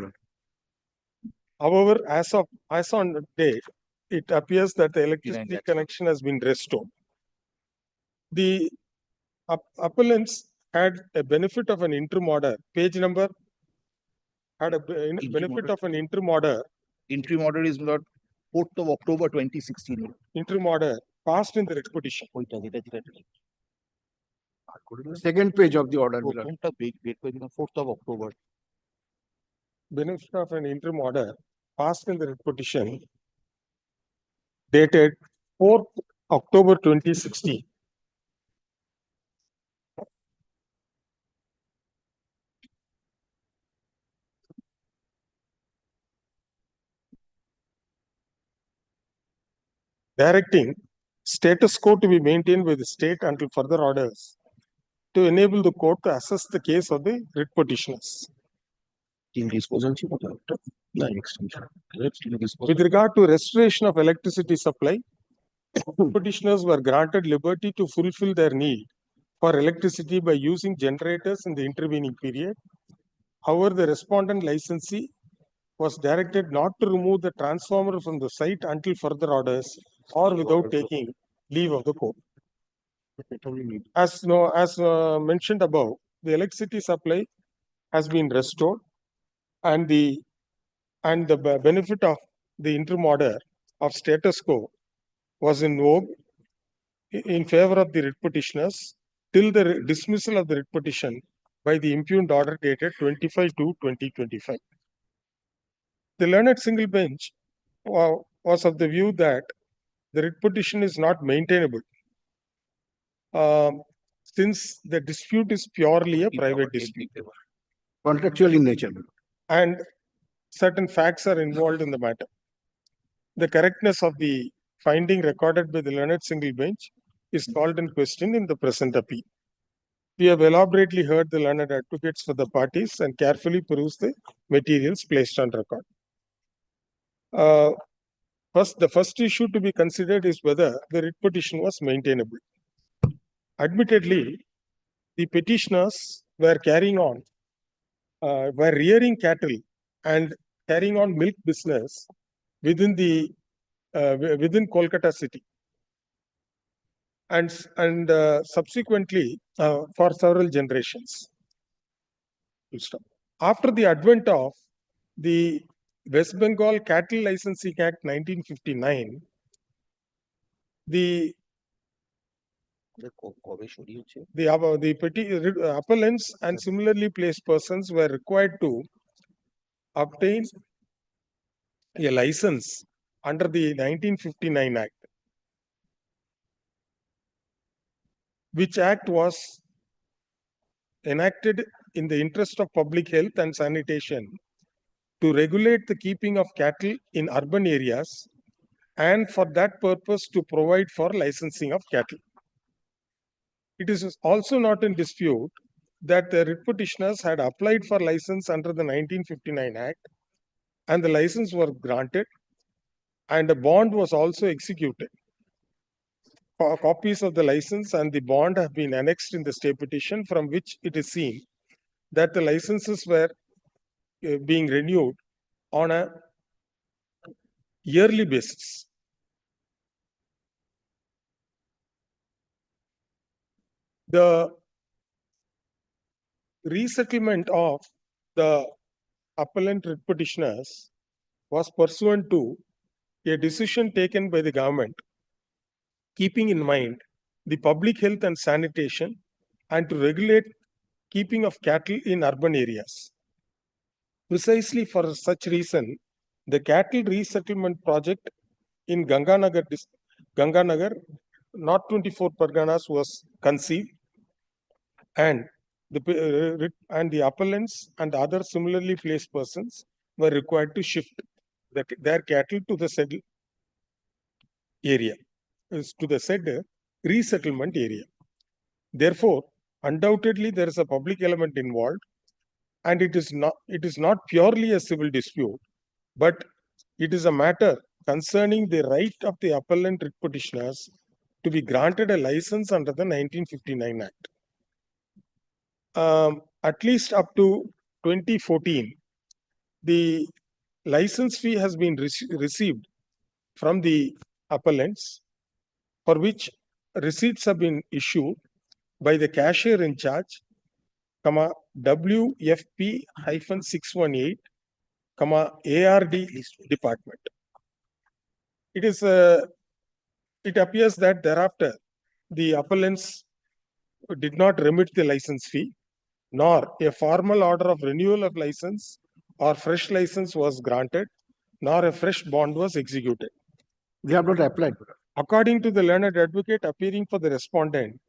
However, as on the date, it appears that the electricity connection has been restored. The appellants had a benefit of an interim order. Page number had a benefit of an interim order. Interim order is not 4th of October 2016. Interim order passed in the writ petition. Second page of the order. 4th of October. Benefit of an interim order passed in the writ petition dated 4th October 2016. Directing status quo to be maintained by the state until further orders to enable the court to assess the case of the writ petitioners. With regard to restoration of electricity supply, petitioners were granted liberty to fulfill their need for electricity by using generators in the intervening period. However, the respondent licensee was directed not to remove the transformer from the site until further orders or without taking leave of the court. As mentioned above, the electricity supply has been restored, and the benefit of the interim order of status quo was in vogue in favor of the writ petitioners till the dismissal of the writ petition by the impugned order dated 25/2/2025. The learned single bench was of the view that the writ petition is not maintainable since the dispute is purely a private dispute. Contractual in nature. And certain facts are involved in the matter. The correctness of the finding recorded by the learned single bench is called in question in the present appeal. We have elaborately heard the learned advocates for the parties and carefully perused the materials placed on record. The first issue to be considered is whether the writ petition was maintainable. Admittedly, the petitioners were rearing cattle and carrying on milk business within Kolkata city, and subsequently for several generations. After the advent of the West Bengal Cattle Licensing Act 1959, the appellants and similarly placed persons were required to obtain a license under the 1959 Act, which Act was enacted in the interest of public health and sanitation to regulate the keeping of cattle in urban areas, and for that purpose to provide for licensing of cattle. It is also not in dispute that the writ petitioners had applied for license under the 1959 Act, and the license was granted, and a bond was also executed. Copies of the license and the bond have been annexed in the stay petition, from which it is seen that the licenses were being renewed on a yearly basis. The resettlement of the appellant writ petitioners was pursuant to a decision taken by the government, keeping in mind the public health and sanitation and to regulate keeping of cattle in urban areas. Precisely for such reason, the cattle resettlement project in Ganganagar, North 24 Parganas was conceived, and the appellants and other similarly placed persons were required to shift their cattle to the said area, to the said resettlement area. Therefore, undoubtedly there is a public element involved, and it is not purely a civil dispute, but it is a matter concerning the right of the appellant writ petitioners to be granted a license under the 1959 Act. At least up to 2014, the license fee has been received from the appellants, for which receipts have been issued by the cashier in charge, WFP-618, ARD department. It appears that thereafter the appellants did not remit the license fee, nor a formal order of renewal of license or fresh license was granted, nor a fresh bond was executed. They have not applied. According to the learned advocate appearing for the respondent,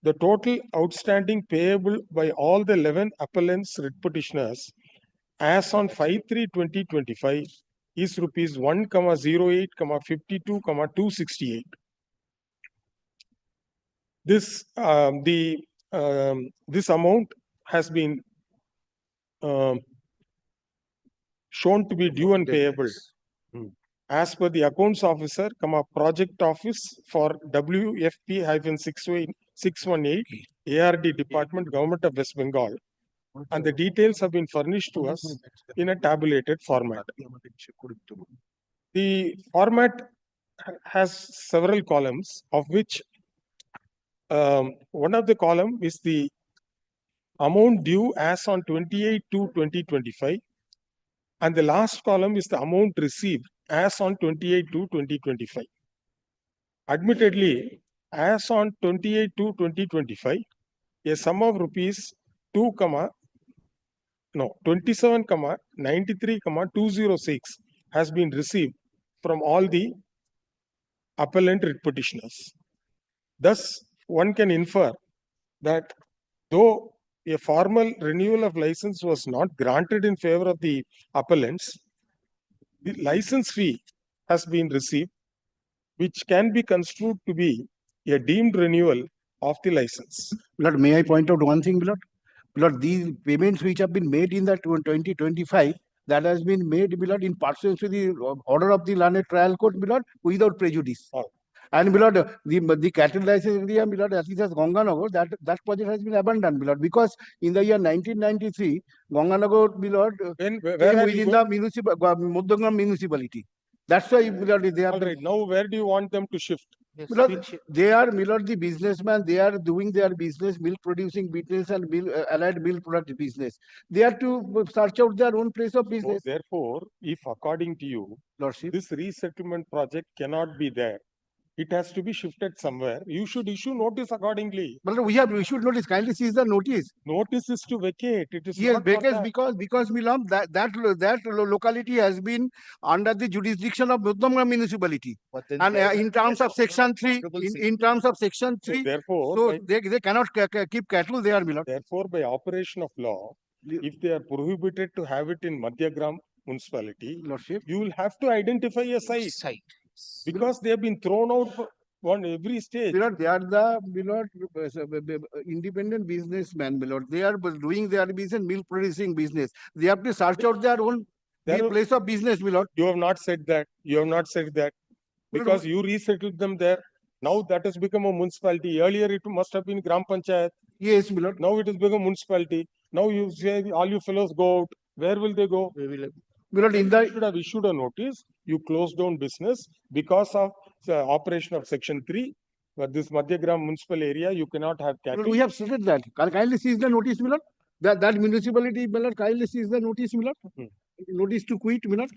the total outstanding payable by all the 11 appellants writ petitioners as on 5/3/2025 is rupees 1,08,52,268. This this amount has been shown to be due and payable as per the accounts officer, project office for WFP-618 ARD department, Government of West Bengal, and the details have been furnished to us in a tabulated format. The format has several columns, of which one of the column is the amount due as on 28/2/2025, and the last column is the amount received as on 28/2/2025. Admittedly, as on 28/2/2025, a sum of rupees 27,93,206 has been received from all the appellant writ petitioners. Thus, one can infer that though a formal renewal of license was not granted in favor of the appellants, the license fee has been received, which can be construed to be a deemed renewal of the license. Lord, may I point out one thing, Lord? Lord, these payments which have been made in the 2025, that has been made, Lord, in pursuance to the order of the learned trial court, Lord, without prejudice. And Lord, the cattle license area, Lord, as it has Ganganagar, that project has been abandoned, Lord, because in the year 1993, Ganganagar, Lord, came within the Muddangam municipality. That's why, Lord, they have. All right, now where do you want them to shift? Lord, they are, Lord, the businessmen. They are doing their business, milk producing business and allied milk product business. They are to search out their own place of business. So therefore, if according to you, Lordship, this resettlement project cannot be there, it has to be shifted somewhere. You should issue notice accordingly. But we have issued notice. Kindly seize the notice. Notice is to vacate. It is yes, not because Milam, that locality has been under the jurisdiction of Muddangam municipality. And in terms of section 3, in terms of section 3, therefore, so they cannot keep cattle there, Milam. Therefore, by operation of law, if they are prohibited to have it in Madhyagram municipality, Lordship, you will have to identify a site. Because they have been thrown out on every stage. They are the independent businessmen. They are doing their business, milk producing business. They have to search out their own place of business. You have not said that. You have not said that. Because you resettled them there. Now that has become a municipality. Earlier it must have been Gram Panchayat. Yes, Milord. Now it has become municipality. Now you say all you fellows go out. Where will they go? Milord, you should have issued a notice. You closed down business because of the operation of section 3. But this Madhyagram municipal area, you cannot have cattle. We have stated that. Kindly seize the notice, Milord. That municipality, my lord, kindly sees the notice, my lord. Notice to quit, my lord.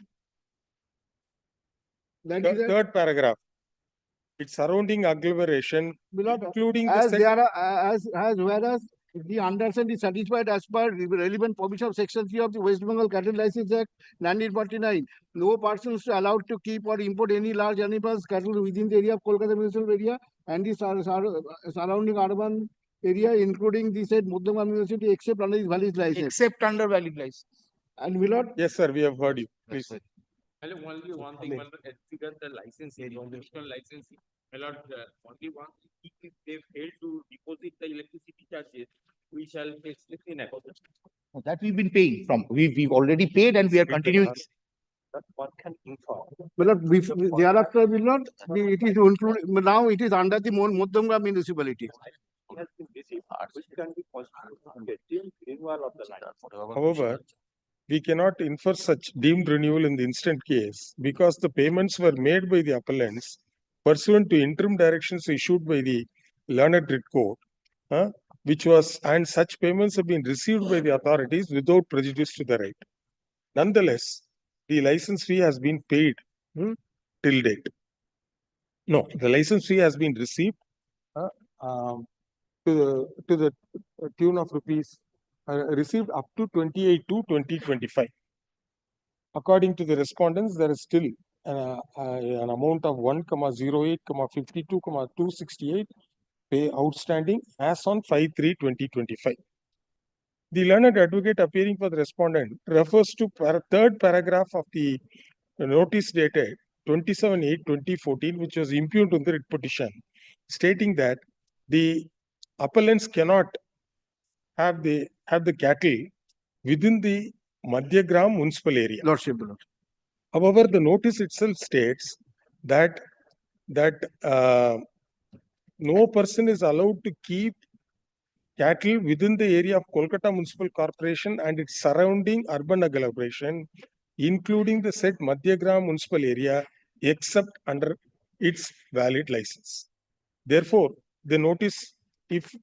That is Third paragraph. It's surrounding agglomeration, including the as set. there are, as whereas the undersigned is satisfied as per the relevant provision of section 3 of the West Bengal Cattle License Act 1949. No persons allowed to keep or import any large animals, cattle within the area of Kolkata municipal area and the surrounding urban area, including the said Muddamgram municipality, except under his valid license. Except under valid license. And will not. Yes, sir, we have heard you. Please. Only one thing, my lord, as regards the licensing, the additional licensing, my lord, only one thing, if they fail to deposit the electricity charges, we shall take steps in accordance. That we've been paying from. We've already paid and we are continuing. That one can inform. Well, thereafter will not. It is included. Now it is under the Muddamgram municipality. Has been received, which can be possible renewal of the license. However, we cannot infer such deemed renewal in the instant case because the payments were made by the appellants pursuant to interim directions issued by the learned writ court, which was, and such payments have been received by the authorities without prejudice to the right. Nonetheless, the license fee has been paid till date. No, the license fee has been received to the tune of rupees received up to 28/2/2025. According to the respondents, there is still an amount of 1,08,52,268 pay outstanding as on 5/3/2025. The learned advocate appearing for the respondent refers to third paragraph of the notice dated 27/8/2014, which was impugned on the writ petition, stating that the appellants cannot have the cattle within the Madhyagram municipal area. Lordship. However, the notice itself states that no person is allowed to keep cattle within the area of Kolkata Municipal Corporation and its surrounding urban agglomeration, including the said Madhyagram municipal area, except under its valid license. Therefore, the notice, if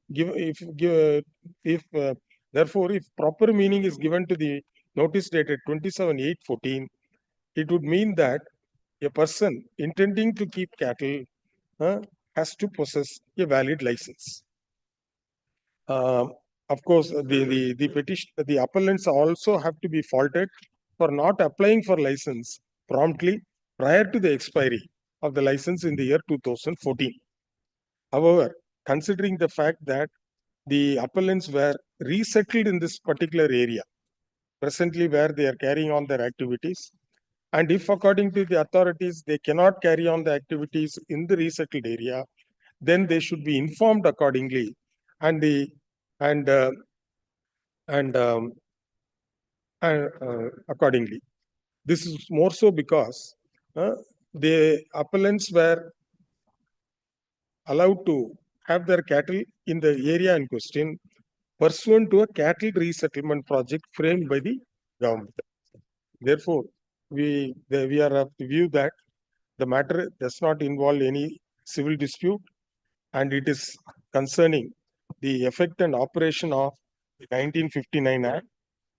proper meaning is given to the notice dated 27/8/14, it would mean that a person intending to keep cattle has to possess a valid license. Of course, the appellants also have to be faulted for not applying for license promptly prior to the expiry of the license in the year 2014. However, considering the fact that the appellants were resettled in this particular area, presently where they are carrying on their activities, and if according to the authorities they cannot carry on the activities in the resettled area, then they should be informed accordingly, accordingly. This is more so because the appellants were allowed to have their cattle in the area in question pursuant to a cattle resettlement project framed by the government. Therefore, we are of the view that the matter does not involve any civil dispute and it is concerning the effect and operation of the 1959 Act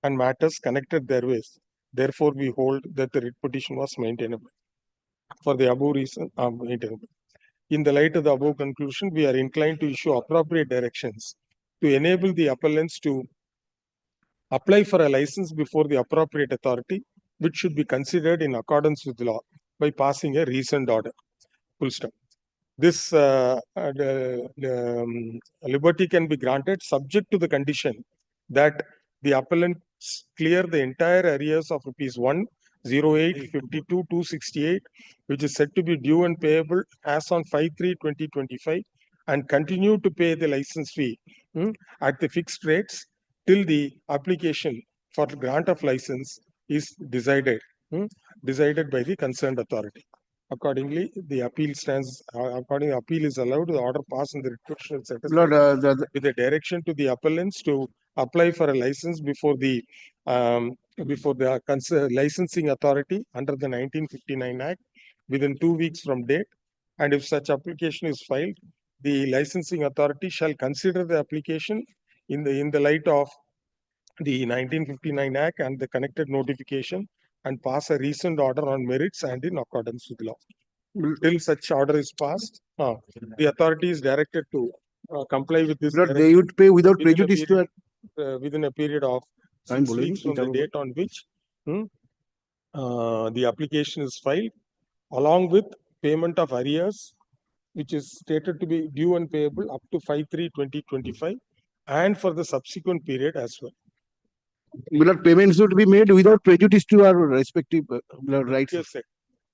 and matters connected therewith. Therefore, we hold that the writ petition was maintainable. For the above reason, maintainable. In the light of the above conclusion, we are inclined to issue appropriate directions to enable the appellants to apply for a license before the appropriate authority, which should be considered in accordance with law by passing a recent order. Full stop. This liberty can be granted subject to the condition that the appellants clear the entire arrears of rupees 1,08,52,268, which is said to be due and payable as on 5/3/2025, and continue to pay the license fee at the fixed rates till the application for grant of license is decided by the concerned authority. Accordingly, the appeal stands. Accordingly, appeal is allowed. The order passed in the writ petition with the direction to the appellants to apply for a license before the licensing authority under the 1959 Act within 2 weeks from date. And if such application is filed, the licensing authority shall consider the application in the light of the 1959 Act and the connected notification and pass a recent order on merits and in accordance with law. Till such order is passed, the authority is directed to comply with this. But they would pay without prejudice to within a period of 6 weeks from the date on which the application is filed, along with payment of arrears, which is stated to be due and payable up to 5/3/2025, and for the subsequent period as well. Blood payments would be made without prejudice to our respective rights. Yes, sir.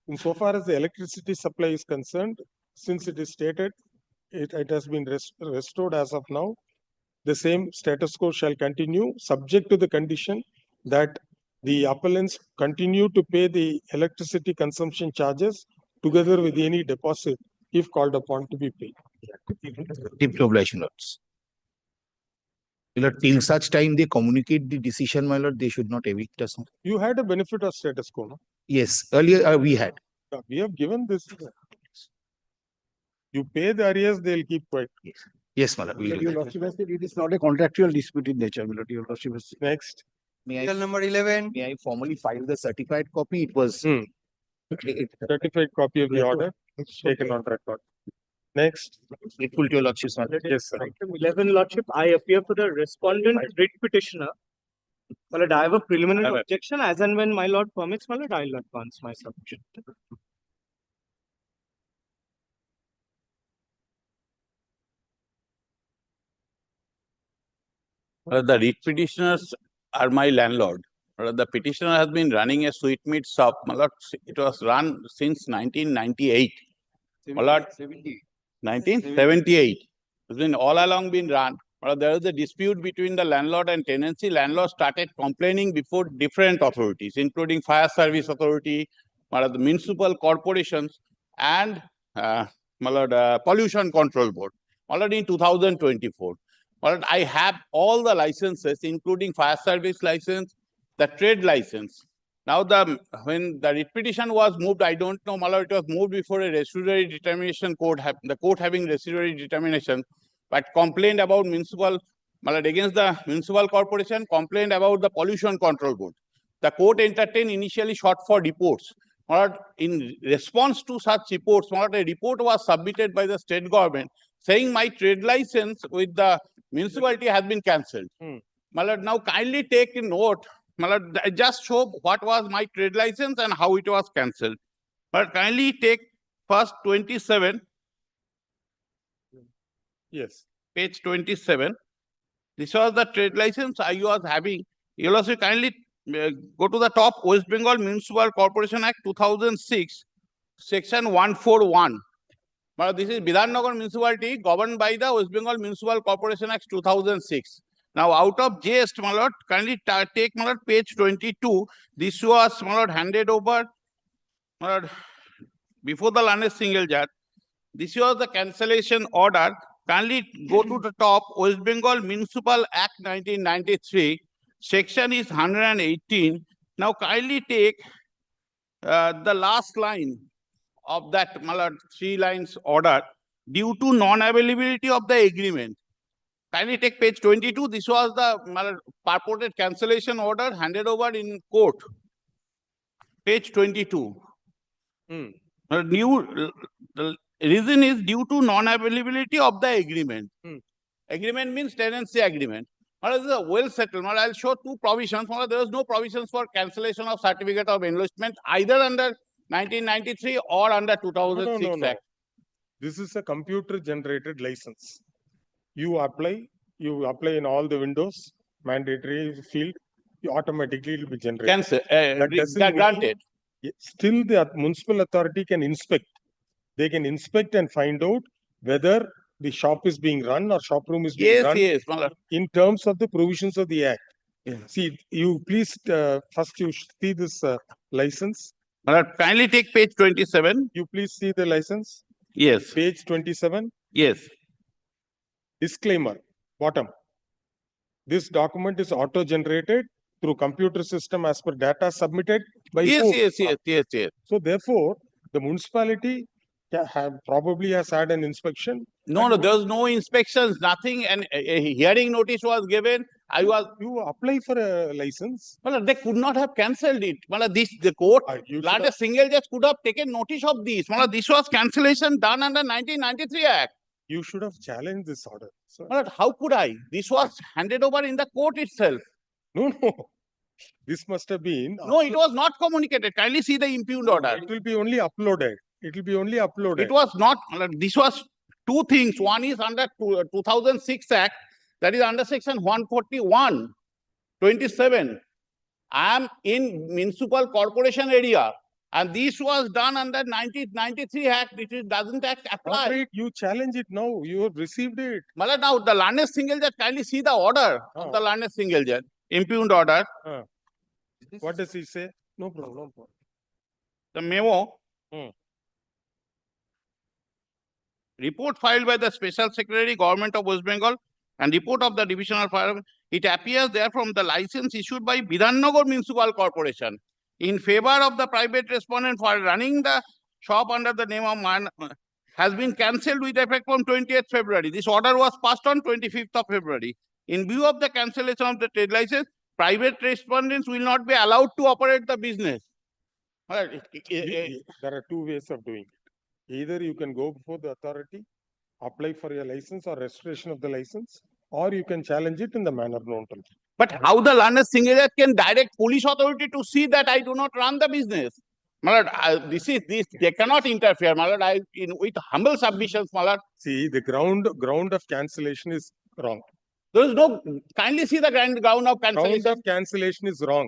Insofar as the electricity supply is concerned, since it is stated, it has been restored as of now. The same status quo shall continue, subject to the condition that the appellants continue to pay the electricity consumption charges together with any deposit if called upon to be paid. Tip to obligation, lords. My lord, till such time they communicate the decision, my lord, they should not evict us. You had a benefit of status quo, no? Yes, earlier we had. We have given this. You pay the arrears, they'll keep quiet. Yes, my lord. we will do Your that. lordship has said it is not a contractual dispute in nature, my lord. Your lordship has said. Next. May I, number 11. may I formally file the certified copy? It was. Certified copy of the order taken on record. Next. Grateful to your lordship, my lord. Yes, sir. Item 11, Lordship, I appear for the respondent writ petitioner. My lord, I have a preliminary objection. As and when my lord permits, my lord, I'll advance my submission. The writ petitioners are my landlord. The petitioner has been running a sweetmeat shop. It was run since 1998. 1978. It's been all along been run. There is a dispute between the landlord and tenancy. Landlord started complaining before different authorities, including fire service authority, the municipal corporations, and pollution control board. Already in 2024. I have all the licenses, including fire service license, the trade license. Now, when the writ petition was moved, I don't know, it was moved before a residuary determination court, the court having residuary determination, but complained about municipal, against the municipal corporation, complained about the pollution control board. The court entertained initially sought for reports. In response to such reports, a report was submitted by the state government saying my trade license with the municipality has been cancelled. Now kindly take a note. Just show what was my trade license and how it was cancelled. But kindly take first 27. Yes. Page 27. This was the trade license I was having. You'll also kindly go to the top, West Bengal Municipal Corporation Act 2006, section 141. But this is Bidhannagar Municipality governed by the West Bengal Municipal Corporation Act 2006. Now, out of JST, my lord, kindly take, my lord, page 22. This was, my lord, handed over, my lord, before the learned single judge. This was the cancellation order. Kindly go to the top, West Bengal Municipal Act 1993. Section is 118. Now, kindly take the last line of that, my lord, 3 lines order, due to non-availability of the agreement. Kindly take page 22. This was the purported cancellation order handed over in court. Page 22. The reason is due to non-availability of the agreement. Agreement means tenancy agreement. This is a well settled. I'll show 2 provisions. There is no provisions for cancellation of certificate of enlistment either under 1993 or under 2006 Act. This is a computer generated license. You apply in all the windows, mandatory field, you automatically it will be generated. Cancel, granted. Still, the municipal authority can inspect. They can inspect and find out whether the shop is being run or shop room is being run in terms of the provisions of the Act. See, you please first you see this license. Kindly take page 27. You please see the license. Yes. Page 27. Yes. Disclaimer, bottom. This document is auto-generated through computer system as per data submitted by whom? Yes. So therefore, the municipality probably has had an inspection. No, there was no inspections, nothing, and a hearing notice was given. I was. You apply for a license. Well, they could not have cancelled it. Well, the court, largest single judge could have taken notice of this. Well, this was cancellation done under 1993 Act. You should have challenged this order. So, Well, how could I? This was handed over in the court itself. no. This must have been. No, it was not communicated. Kindly see the impugned order. It will be only uploaded. It will be only uploaded. It was not. This was two things. One is under 2006 Act, that is under section 141, 27. I am in municipal corporation area, and this was done under 1993 Act, which doesn't act apply. Right, you challenge it now. You have received it. Malad, now the learned single judge, kindly see the order of the learned single judge, impugned order. What does he say? No problem. No problem. The memo. Report filed by the Special Secretary, Government of West Bengal, and report of the Divisional Fire. It appears there from the license issued by Bidhannagar Municipal Corporation in favor of the private respondent for running the shop under the name of has been cancelled with effect from 20th February. This order was passed on 25th of February. In view of the cancellation of the trade license, private respondents will not be allowed to operate the business. There are two ways of doing it. Either you can go before the authority, apply for your license or restoration of the license, or you can challenge it in the manner known to you. But how the learned single judge can direct police authority to see that I do not run the business? Malad, they cannot interfere. Malad, with humble submissions, Malad. See, the ground of cancellation is wrong. There is no, kindly see the ground of cancellation. Ground of cancellation is wrong.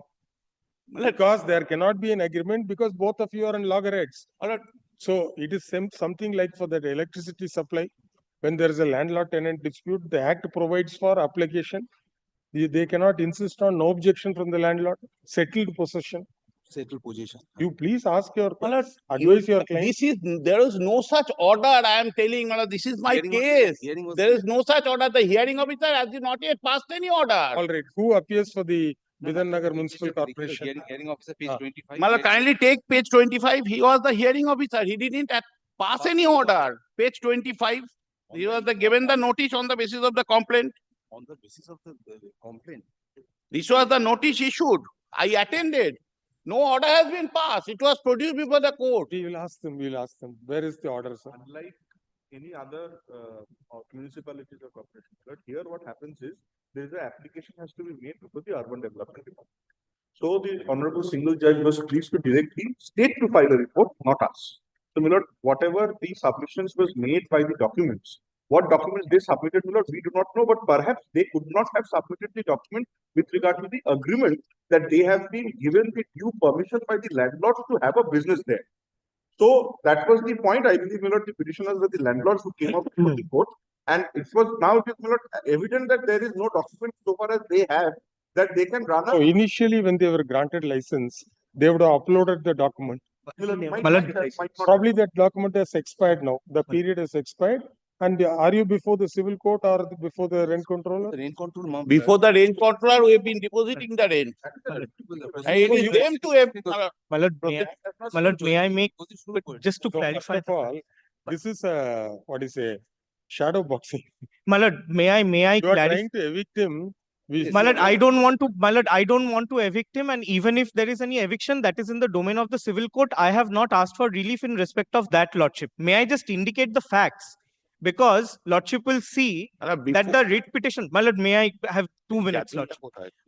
Because there cannot be an agreement because both of you are in loggerheads. So it is something like for the electricity supply, when there is a landlord-tenant dispute, the Act provides for application. They cannot insist on no objection from the landlord, settled possession. Settled possession. You please ask your advise your client. There is no such order. I am telling, this is my case. There is no such order. The hearing officer has not yet passed any order. All right. Who appears for the Bidhannagar Municipal Corporation? Hearing officer, page 25. Malad, kindly take page 25. He was the hearing officer. He didn't pass any order. Page 25. He was given the notice on the basis of the complaint. On the basis of the complaint. This was the notice issued. I attended. No order has been passed. It was produced before the court. We will ask them. We will ask them. Where is the order, sir? Unlike any other municipalities or corporations, but here what happens is there is an application has to be made before the urban development department. So the honorable single judge was pleased to direct the state to file a report, not us. So, my lord, whatever the submissions was made by the documents, what documents they submitted, my lord, we do not know, but perhaps they could not have submitted the document with regard to the agreement that they have been given the due permission by the landlords to have a business there. So that was the point. I believe, my lord, the petitioners were the landlords who came up with the court, and it was now, my lord, evident that there is no document so far as they have that they can run. So initially, when they were granted license, they would have uploaded the document. Probably that document has expired now. The period has expired. And are you before the civil court or before the rent controller? The rent controller. Before the rent controller, we have been depositing the rent. And it is them to have. Malad, may I make, just to clarify. First of all, this is a, what is a shadow boxing. Malad, may I You are clarify? trying to evict him. Malad, I don't want to evict him, and even if there is any eviction, that is in the domain of the civil court. I have not asked for relief in respect of that, Lordship. May I just indicate the facts? Because Lordship will see that the writ petition, Malad, may I have 2 minutes, Lordship?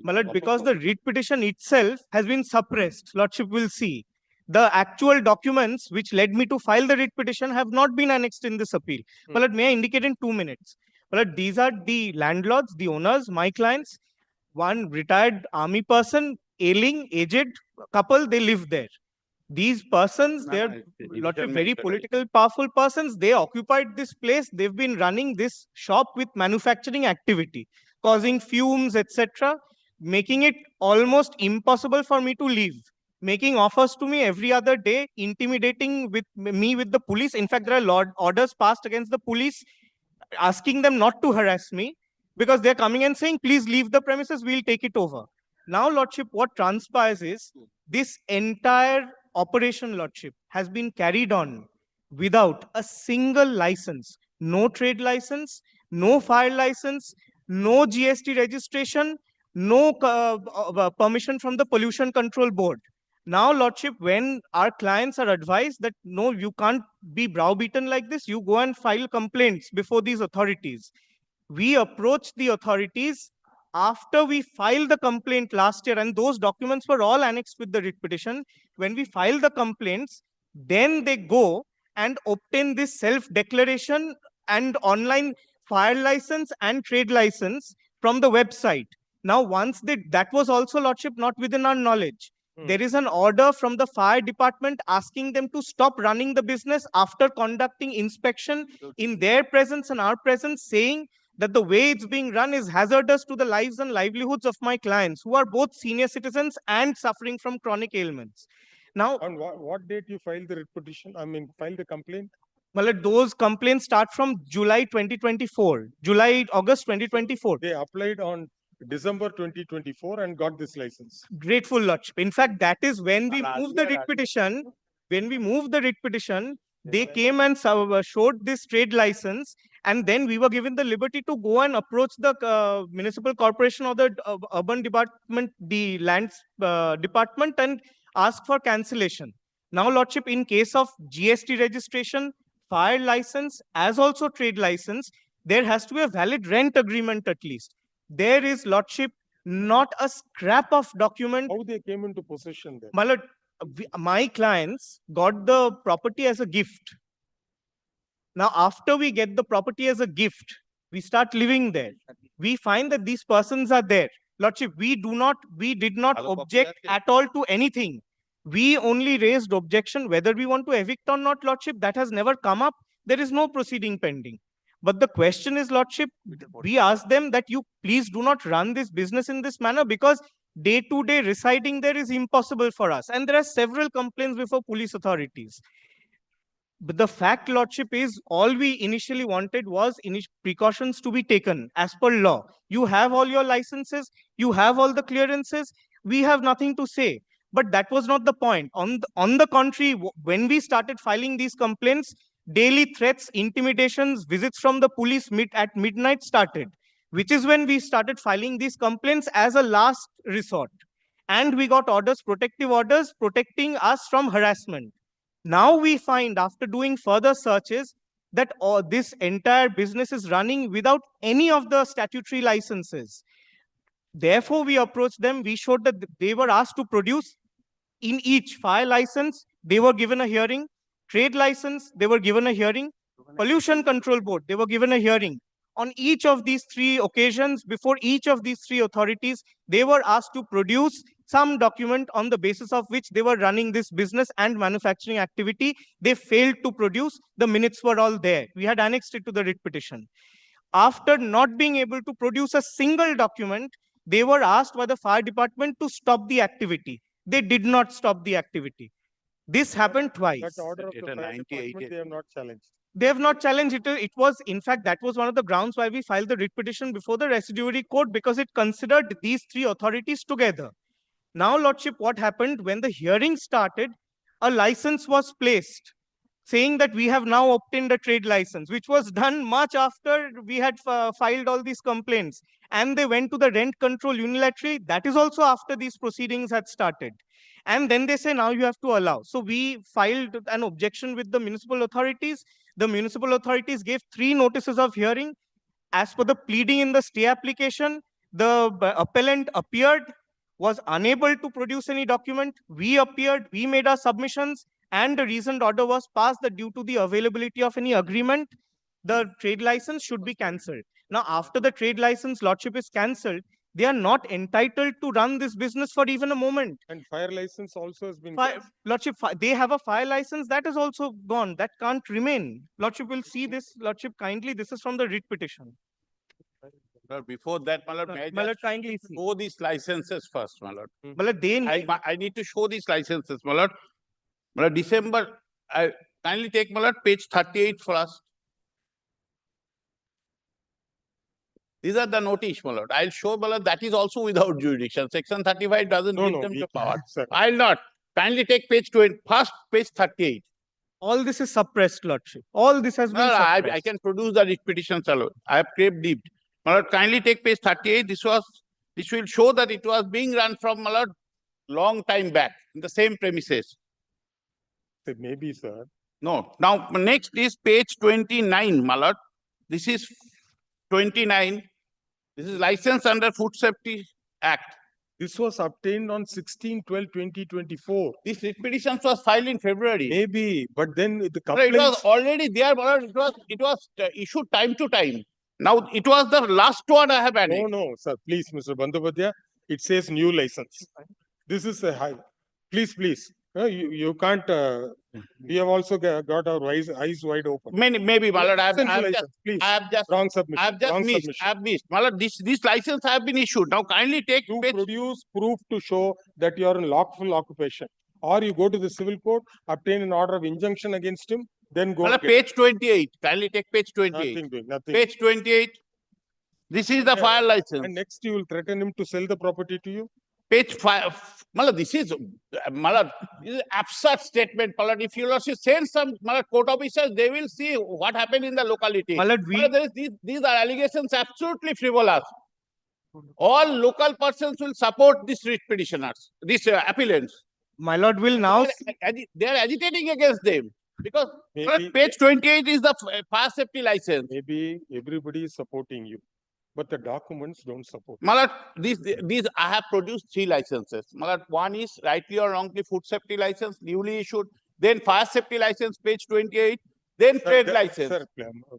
Malad, because the writ petition itself has been suppressed, Lordship will see. The actual documents which led me to file the writ petition have not been annexed in this appeal. Malad, may I indicate in 2 minutes? Malad, these are the landlords, the owners, my clients, one retired army person, ailing, aged couple, they live there. These persons, they're very political, powerful persons. They occupied this place. They've been running this shop with manufacturing activity, causing fumes, etc., making it almost impossible for me to leave, making offers to me every other day, intimidating me with the police. In fact, there are orders passed against the police, asking them not to harass me because they're coming and saying, please leave the premises, we'll take it over. Now, Lordship, what transpires is this entire operation, Lordship, has been carried on without a single license, no trade license, no fire license, no GST registration, no permission from the Pollution Control Board. Now, Lordship, when our clients are advised that no, you can't be browbeaten like this, you go and file complaints before these authorities. We approached the authorities after we filed the complaint last year, and those documents were all annexed with the writ petition. When we filed the complaints, then they go and obtain this self-declaration and online fire license and trade license from the website. Now, once that was also, Lordship, not within our knowledge. There is an order from the fire department asking them to stop running the business after conducting inspection in their presence and our presence, saying that the way it's being run is hazardous to the lives and livelihoods of my clients, who are both senior citizens and suffering from chronic ailments. Now, on what date you filed the writ petition? I mean, filed the complaint? Well, those complaints start from July 2024, August 2024. They applied on December 2024 and got this license. Grateful, Lordship. In fact, that is when we moved the writ petition. When we moved the writ petition, they came and showed this trade license, and then we were given the liberty to go and approach the municipal corporation or the urban department, the lands department, and ask for cancellation. Now, Lordship, in case of GST registration, fire license, as also trade license, there has to be a valid rent agreement at least. There is, Lordship, not a scrap of document. How they came into possession then? My Lord, my clients got the property as a gift. Now, after we get the property as a gift, we start living there. We find that these persons are there. Lordship, we did not object at all to anything. We only raised objection whether we want to evict or not, Lordship. That has never come up. There is no proceeding pending. But the question is, Lordship, we ask them that you please do not run this business in this manner, because day-to-day residing there is impossible for us. And there are several complaints before police authorities. But the fact, Lordship, is all we initially wanted was precautions to be taken as per law. You have all your licenses, you have all the clearances, we have nothing to say. But that was not the point. On the contrary, when we started filing these complaints, daily threats, intimidations, visits from the police at midnight started, which is when we started filing these complaints as a last resort. And we got orders, protective orders, protecting us from harassment. Now we find, after doing further searches, that this entire business is running without any of the statutory licenses. Therefore, we approached them. We showed that they were asked to produce in each fire license. They were given a hearing. Trade license, they were given a hearing. Pollution Control Board, they were given a hearing. On each of these three occasions, before each of these three authorities, they were asked to produce some document on the basis of which they were running this business and manufacturing activity. They failed to produce. The minutes were all there. We had annexed it to the writ petition. After not being able to produce a single document, they were asked by the fire department to stop the activity. They did not stop the activity. This happened twice. That order of the fire department, they have not challenged. They have not challenged it. It was, in fact, that was one of the grounds why we filed the writ petition before the residuary court, because it considered these three authorities together. Now, Lordship, what happened when the hearing started, a license was placed saying that we have now obtained a trade license, which was done much after we had filed all these complaints. And they went to the rent control unilaterally. That is also after these proceedings had started. And then they say, now you have to allow. So we filed an objection with the municipal authorities. The municipal authorities gave 3 notices of hearing. As per the pleading in the stay application, the appellant appeared, was unable to produce any document. We appeared, we made our submissions, and the reasoned order was passed that due to the availability of any agreement, the trade license should be cancelled. Now, after the trade license, Lordship, is cancelled, they are not entitled to run this business for even a moment. And fire license also has been. Lordship, they have a fire license that is also gone. That can't remain. Lordship will see this. Lordship, kindly, this is from the writ petition. But before that, my lord, may I just kindly show these licenses first, my lord. My lord, I need to show these licenses, my lord. My lord, December, I kindly take, my lord, page 38 for us. These are the notice, my lord. I'll show, my lord, that is also without jurisdiction. Section 35 doesn't give them the power. I'll not. Kindly take page 20, first page 38. All this is suppressed, Lordship. All this has been suppressed. I can produce the writ petitions alone. I have craved deep. My lord, kindly take page 38. This was This will show that it was being run from a long time back in the same premises. Maybe, sir. No. Now, next is page 29, my lord. This is 29. This is license under Food Safety Act. This was obtained on 16/12/2024. This petition was filed in February. Maybe, but then the It complaints. was already there, my lord. It was issued time to time. Now, it was the last one I have added. No, sir. Please, Mr. Bandyopadhyay, it says new license. This is a high. Please. You can't. We have also got our eyes wide open. Maybe, my lord. I have just wrong submission. I have missed. My lord, this license have been issued. Now, kindly take You produce proof to show that you are in lawful occupation, or you go to the civil court, obtain an order of injunction against him, then go. My lord, page 28. Kindly take page 28. Nothing. Page 28. This is the fire license. And next, you will threaten him to sell the property to you. Page 5. Malad, this is absurd statement. Malad, if you send some court officers, they will see what happened in the locality. Malad, these are allegations absolutely frivolous. All local persons will support these writ petitioners, these appellants. My lord will now. They are agitating against them because page 28 is the fire safety license. Maybe everybody is supporting you, but the documents don't support. Malad, these I have produced 3 licenses. Malad, one is rightly or wrongly food safety license, newly issued. Then fire safety license, page 28. Then trade license. Sir,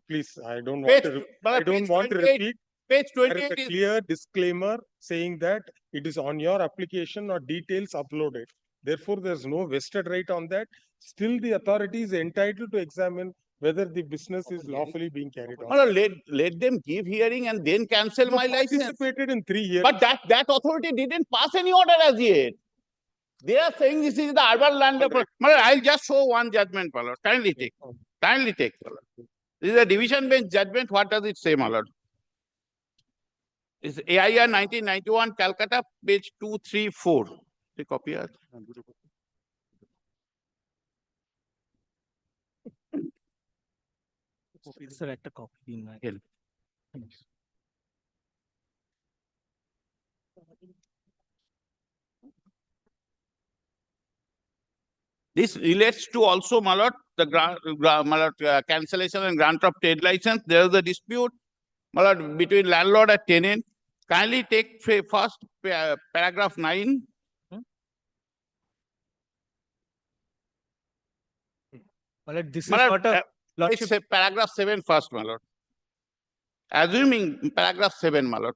please, I don't want to. I don't want to repeat. Page There 28 is a is clear disclaimer saying that it is on your application or details uploaded. Therefore, there's no vested right on that. Still, the authority is entitled to examine whether the business is lawfully being carried on. Malad, let them give hearing and then cancel my license. Participated in 3 years. But that authority didn't pass any order as yet. They are saying this is the urban land. Malad, I'll just show one judgment, Malad. Kindly take. Kindly take, Malad. This is a division bench judgment. What does it say, Malad? It's AIR 1991, Calcutta, page 234. The copy. Sir, at the copy. This relates to also, Malad, the cancellation and grant of trade license. There is a dispute, Malad, between landlord and tenant. Kindly take first paragraph 9. Malad, this is not a it's a paragraph 7 first, Malad. Assuming paragraph 7, Malad.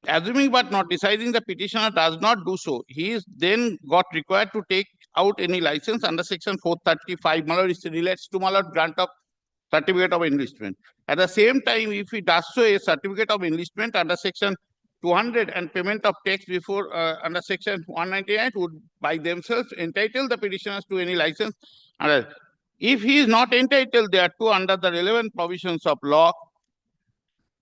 Assuming but not deciding the petitioner does not do so, he is then got required to take out any license under section 435. Malad, it relates to Malad grant of certificate of enlistment. At the same time, if he does so, a certificate of enlistment under section 200 and payment of tax before under section 199 would by themselves entitle the petitioners to any license. If he is not entitled thereto under the relevant provisions of law,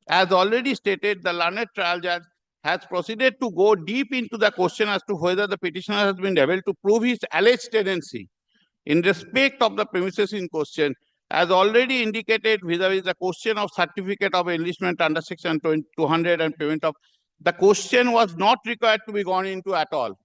as already stated, the learned trial judge has proceeded to go deep into the question as to whether the petitioner has been able to prove his alleged tenancy in respect of the premises in question. As already indicated vis-a-vis the question of certificate of enlistment under section 200 and payment of, the question was not required to be gone into at all.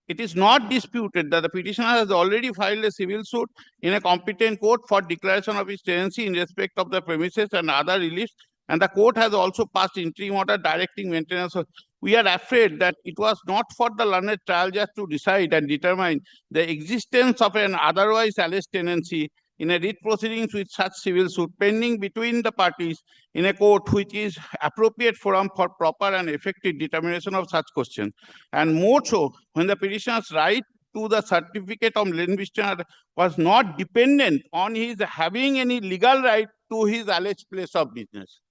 It is not disputed that the petitioner has already filed a civil suit in a competent court for declaration of his tenancy in respect of the premises and other reliefs, and the court has also passed interim order directing maintenance. We are afraid that it was not for the learned trial judge to decide and determine the existence of an otherwise alleged tenancy in a writ proceedings with such civil suit pending between the parties in a court which is appropriate forum for proper and effective determination of such question. And more so, when the petitioner's right to the certificate of enlistment was not dependent on his having any legal right to his alleged place of business.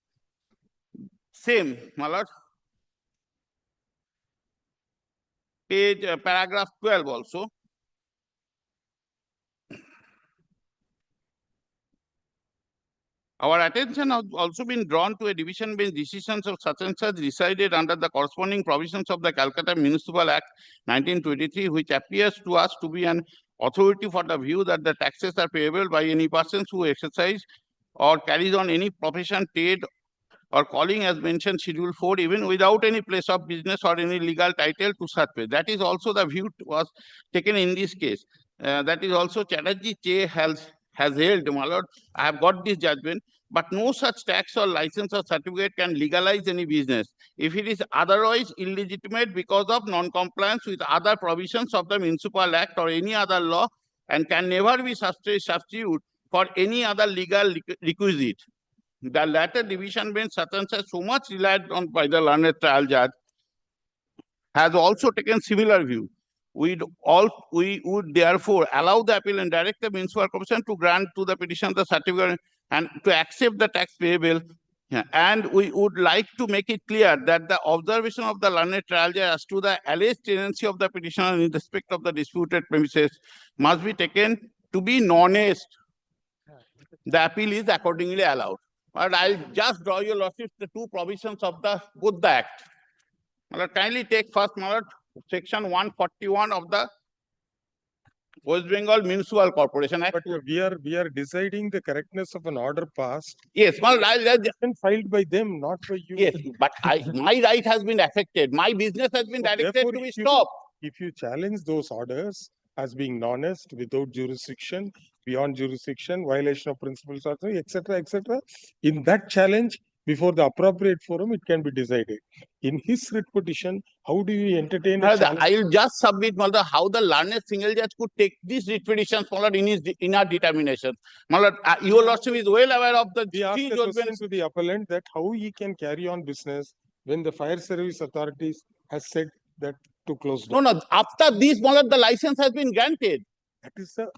Same, my lord. Page, paragraph 12 also. Our attention has also been drawn to a division bench decisions of such and such decided under the corresponding provisions of the Calcutta Municipal Act 1923, which appears to us to be an authority for the view that the taxes are payable by any persons who exercise or carries on any profession, trade, or calling as mentioned Schedule 4 even without any place of business or any legal title to such place. That is also the view was taken in this case. That is also Chatterjee Che has held, my lord, I have got this judgment, but no such tax or license or certificate can legalize any business if it is otherwise illegitimate because of non-compliance with other provisions of the Municipal Act or any other law, and can never be substitute for any other legal requisite. The latter division bench sentences so much relied on by the learned trial judge has also taken similar view. We would therefore allow the appeal and direct the Municipal Commission to grant to the petitioner the certificate and to accept the tax payable. And we would like to make it clear that the observation of the learned trial judge as to the alleged tenancy of the petitioner in respect of the disputed premises must be taken to be non-est. The appeal is accordingly allowed. But I'll just draw your lordship the two provisions of the both the act. Kindly take first, my lord, section 141 of the West Bengal Municipal Corporation Act. But we are deciding the correctness of an order passed. Yes, well, filed by them, not by you. Yes, but my right has been affected. My business has been directed Therefore, to be if you- stopped. If you challenge those orders as being non-est, without jurisdiction, beyond jurisdiction, violation of principles, etc., etc., in that challenge, before the appropriate forum, it can be decided. In his writ petition, how do you entertain a challenge? I will just submit, Malda, how the learned single judge could take these writ petitions, Malda, in our determination. Malda, your lordship is well aware of the We asked three the question judgments. to the appellant that how he can carry on business when the fire service authorities has said that to close down. No, after this, Malda, the license has been granted. That is the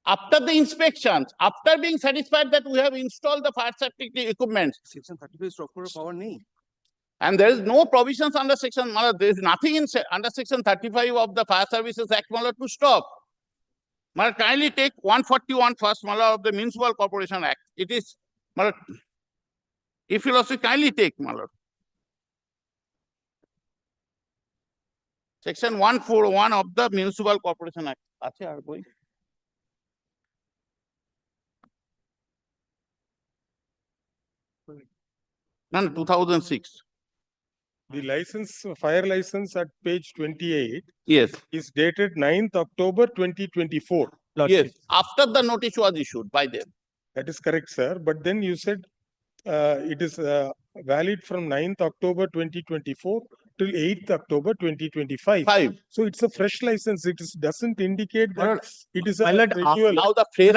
After the inspections, after being satisfied that we have installed the fire safety equipment. Section 35 is proper power nahi. And there is no provisions under section, there is nothing in under section 35 of the Fire Services Act, to stop. Kindly take 141 first, of the Municipal Corporation Act. It is, if you also kindly take, section 141 of the Municipal Corporation Act. No, 2006. The license, fire license at page 28 Yes. is dated 9th October 2024. Yes, after the notice was issued by them. That is correct, sir. But then you said it is valid from 9th October 2024 till 8th October 2025. So it's a fresh license. It doesn't indicate that it is a renewal.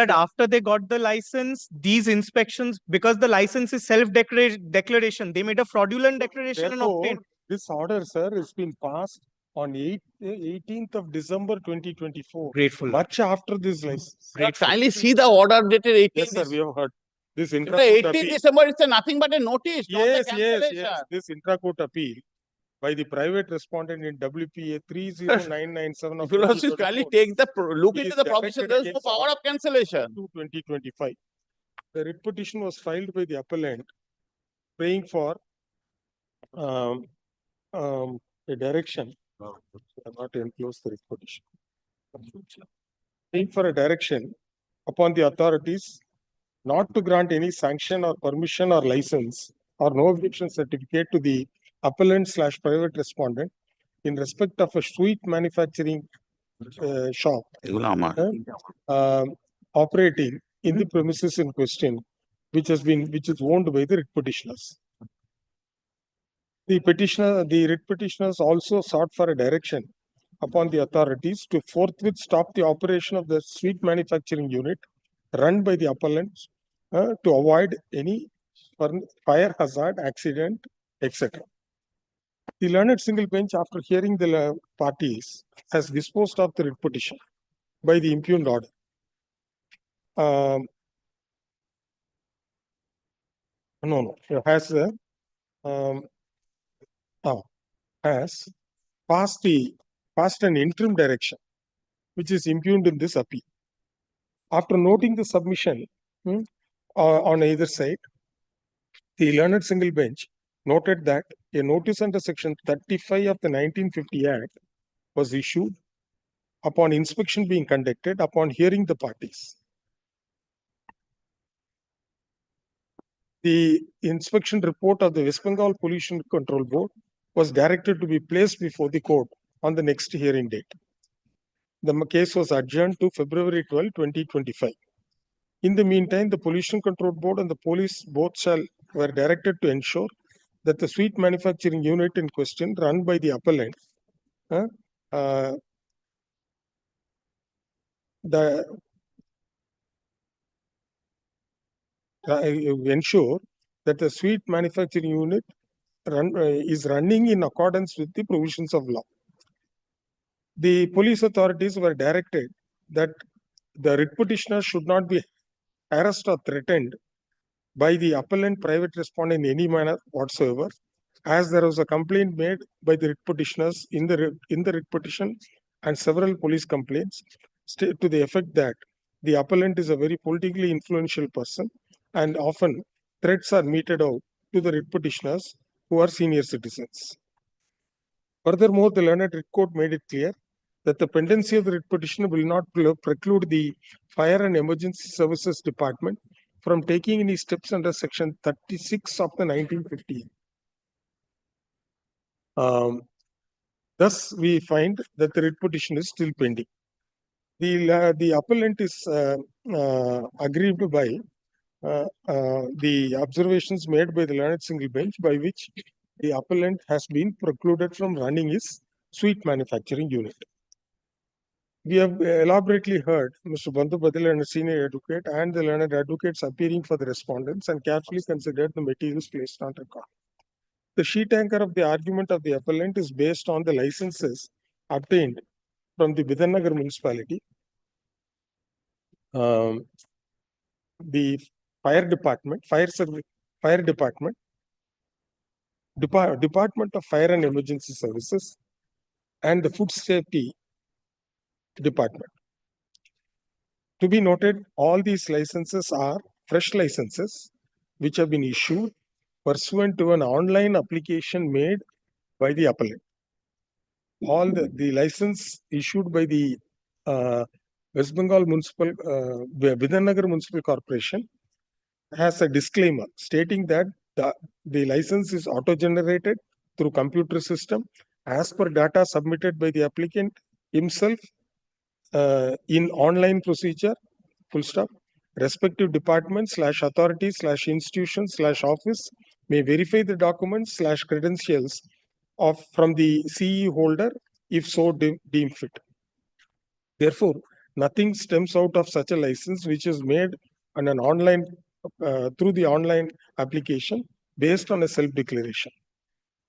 After they got the license, these inspections, because the license is self-declaration, they made a fraudulent declaration and Therefore, obtained. this order, sir, has been passed on 18th of December 2024. Grateful. Much after this license. Kindly see the order dated 18th. Yes, sir, we have heard. This The intra-court 18th appeal. December is nothing but a notice, Yes, not a yes, cancellation. yes. This intra-court appeal by the private respondent in WPA 30997 of If you also kindly 2024 take the look is into the provision, directed there is no against power of cancellation. 2025. The writ petition was filed by the appellant praying for a direction. I have not enclosed the writ petition. Praying for a direction upon the authorities not to grant any sanction or permission or license or no objection certificate to the appellant/private respondent in respect of a sweet manufacturing shop operating in the premises in question, which is owned by the writ petitioners. The writ petitioners also sought for a direction upon the authorities to forthwith stop the operation of the sweet manufacturing unit run by the appellants to avoid any fire hazard, accident, etc. The learned single bench, after hearing the parties, has disposed of the writ petition by the impugned order. Has passed an interim direction, which is impugned in this appeal. After noting the submission on either side, the learned single bench noted that a notice under section 35 of the 1950 Act was issued upon inspection being conducted upon hearing the parties. the inspection report of the West Bengal Pollution Control Board was directed to be placed before the court on the next hearing date. The case was adjourned to February 12, 2025. In the meantime, the Pollution Control Board and the police both were directed to ensure that the sweet manufacturing unit in question, run by the appellant, ensure that the sweet manufacturing unit is running in accordance with the provisions of law. The police authorities were directed that the writ petitioner should not be harassed or threatened by the appellant private respondent in any manner whatsoever, as there was a complaint made by the writ petitioners in the writ petition and several police complaints to the effect that the appellant is a very politically influential person and often threats are meted out to the writ petitioners who are senior citizens. Furthermore, the learned writ court made it clear that the pendency of the writ petition will not preclude the Fire and Emergency Services Department from taking any steps under Section 36 of the 1950. Thus, we find that the writ petition is still pending. The appellant is aggrieved by the observations made by the learned single bench, by which the appellant has been precluded from running his sweet manufacturing unit. We have elaborately heard Mr. Bandhu Badal and a senior advocate and the learned advocates appearing for the respondents and carefully considered the materials placed on record. The sheet anchor of the argument of the appellant is based on the licenses obtained from the Bidhannagar municipality, the fire department, Department of Fire and Emergency Services, and the Food Safety Department. To be noted, all these licenses are fresh licenses which have been issued pursuant to an online application made by the appellant. All the license issued by the West Bengal Municipal, Bidhannagar Municipal Corporation has a disclaimer stating that the license is auto-generated through computer system as per data submitted by the applicant himself in online procedure, full stop. Respective department / authority / institution / office may verify the documents / credentials from the CE holder if so deemed fit. Therefore, nothing stems out of such a license which is made on an online through the online application based on a self-declaration.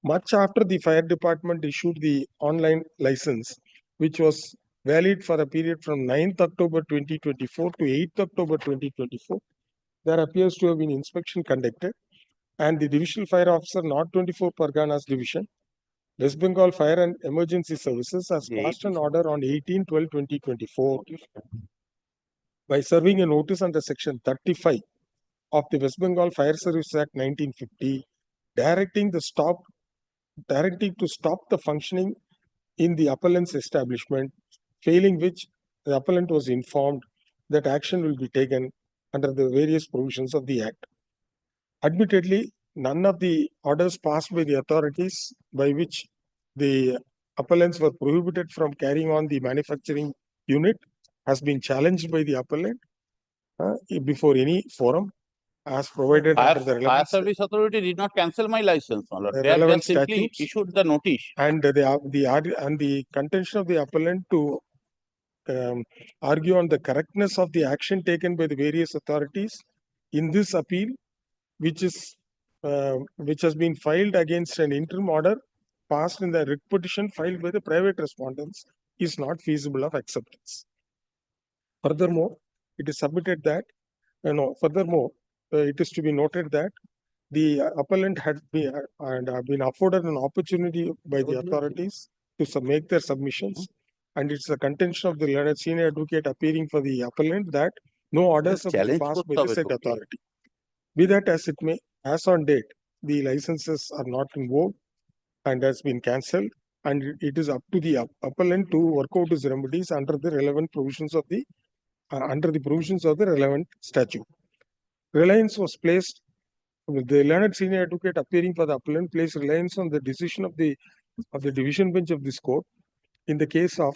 Much after the fire department issued the online license, which was valid for a period from 9th October 2024 to 8th October 2024, there appears to have been inspection conducted, and the Divisional Fire Officer, North 24 Parganas Division, West Bengal Fire and Emergency Services, has passed an order on 18/12/2024 by serving a notice under Section 35 of the West Bengal Fire Service Act 1950, directing to stop the functioning in the appellant's establishment, failing which the appellant was informed that action will be taken under the various provisions of the Act. Admittedly, none of the orders passed by the authorities by which the appellants were prohibited from carrying on the manufacturing unit has been challenged by the appellant before any forum as provided under the Fire Service Authority did not cancel my license, my lord. They have just simply issued the notice. And the contention of the appellant to argue on the correctness of the action taken by the various authorities in this appeal, which has been filed against an interim order passed in the writ petition filed by the private respondents, is not feasible of acceptance. Furthermore, it is submitted that it is to be noted that the appellant had been afforded an opportunity by the authorities to make their submissions, and it's the contention of the learned senior advocate appearing for the appellant that no orders have been passed by the said authority. Be that as it may, as on date, the licenses are not invoked and has been cancelled, and it is up to the appellant to work out his remedies under the relevant provisions of the relevant statute. Reliance was placed The learned senior advocate appearing for the appellant placed reliance on the decision of the division bench of this court in the case of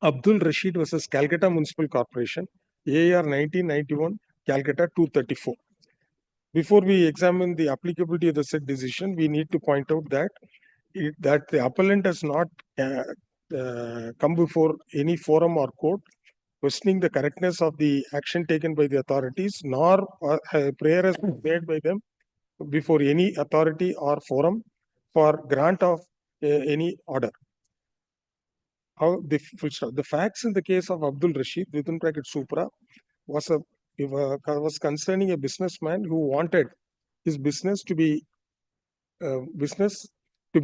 Abdul Rashid versus Calcutta Municipal Corporation, AR 1991, Calcutta 234. Before we examine the applicability of the said decision, we need to point out that the appellant has not come before any forum or court questioning the correctness of the action taken by the authorities, nor prayer has been made by them before any authority or forum for grant of any order. How the facts in the case of Abdul Rashid within bracket Supra was concerning a businessman who wanted his business to be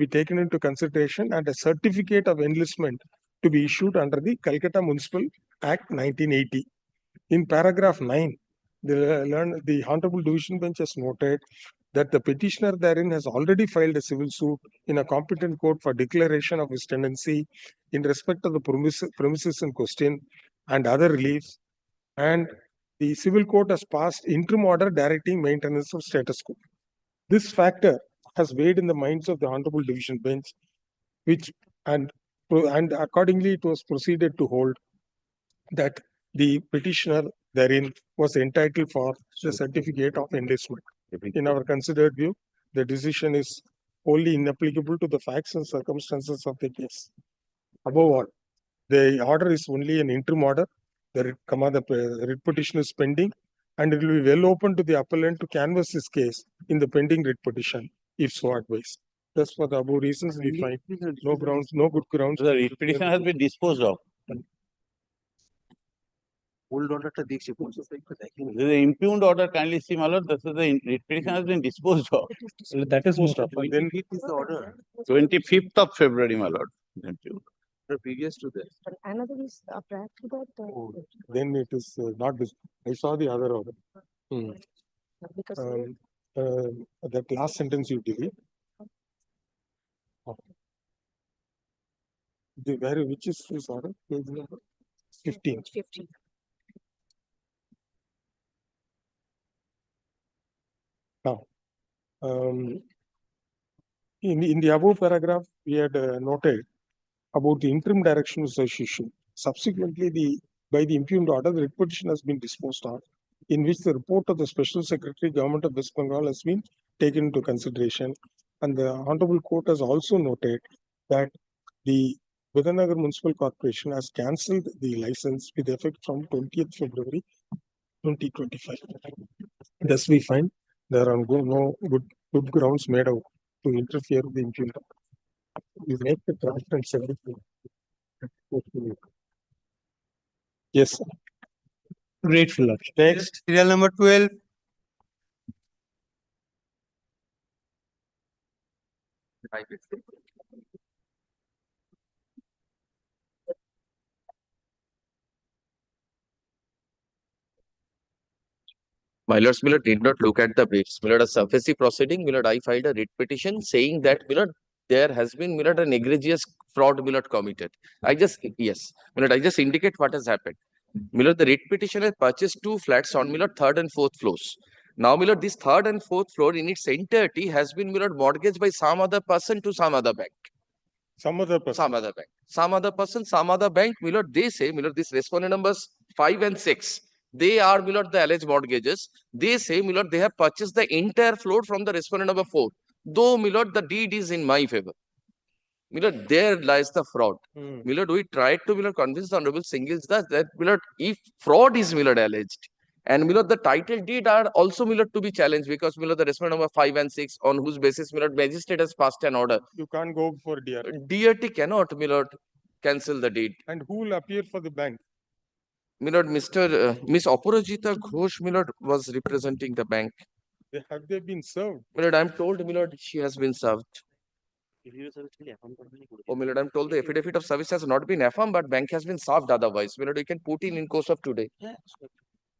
taken into consideration and a certificate of enlistment to be issued under the Calcutta Municipal Act 1980. In paragraph 9, the Honorable Division Bench has noted that the petitioner therein has already filed a civil suit in a competent court for declaration of his tenancy in respect of the premises in question and other reliefs, and the civil court has passed interim order directing maintenance of status quo. This factor has weighed in the minds of the Honorable Division Bench, and accordingly it was proceeded to hold that the petitioner therein was entitled for the certificate of enlistment. In our considered view, the decision is wholly inapplicable to the facts and circumstances of the case. Above all, the order is only an interim order. The writ petition is pending, and it will be well open to the appellant to canvass his case in the pending writ petition, if so advised. Thus, for the above reasons, we find no good grounds. The writ petition has been disposed of. Old order to This is the impugned order, kindly see, my lord, this is the writ petition has been disposed of. That is most Then it is the order. 25th of February, my lord. The previous to that. Another is prior to that. Then it is not this. I saw the other order. Because That last sentence you delete. Which is this order? Page number 15. 15. Now, in the above paragraph, we had noted about the interim direction was issued. Subsequently, by the impugned order, the writ petition has been disposed of, in which the report of the Special Secretary, Government of West Bengal, has been taken into consideration. And the Honorable Court has also noted that the Vidanagar Municipal Corporation has cancelled the license with effect from 20th February 2025. Thus, we find there are no good grounds made out to interfere with the impugned order. You make the draft and send it to. Yes, sir. Grateful. Next. Serial number 12. My lords, my lord did not look at the briefs. My lord, a sufficiency proceeding, my lord, I filed a writ petition saying that, my lord, there has been, my lord, an egregious fraud, my lord, committed. I just indicate what has happened. My lord, the writ petition has purchased 2 flats on, my lord, 3rd and 4th floors. Now, my lord, this 3rd and 4th floor in its entirety has been, my lord, mortgaged by some other person to some other bank. Some other person. Some other bank. Some other person, some other bank, my lord, they say, my lord, this respondent numbers 5 and 6. They are, my lord, the alleged mortgages. They say, my lord, they have purchased the entire floor from the respondent number 4. Though, my lord, the deed is in my favor. My lord, there lies the fraud. My lord, we tried to, my lord, convince the Honorable Singles that, my lord, if fraud is, my lord, alleged, and, my lord, the title deed are also, my lord, to be challenged, because, my lord, the respondent number 5 and 6, on whose basis, my lord, magistrate has passed an order. You can't go for DRT. DRT cannot, my lord, cancel the deed. And who will appear for the bank? My lord, Miss Aparajita Ghosh, my lord, was representing the bank. Have they been served? My lord, I'm told, my lord, she has been served. Oh, my lord, I'm told the affidavit of service has not been affirmed, but bank has been served otherwise. My lord, we can put in course of today.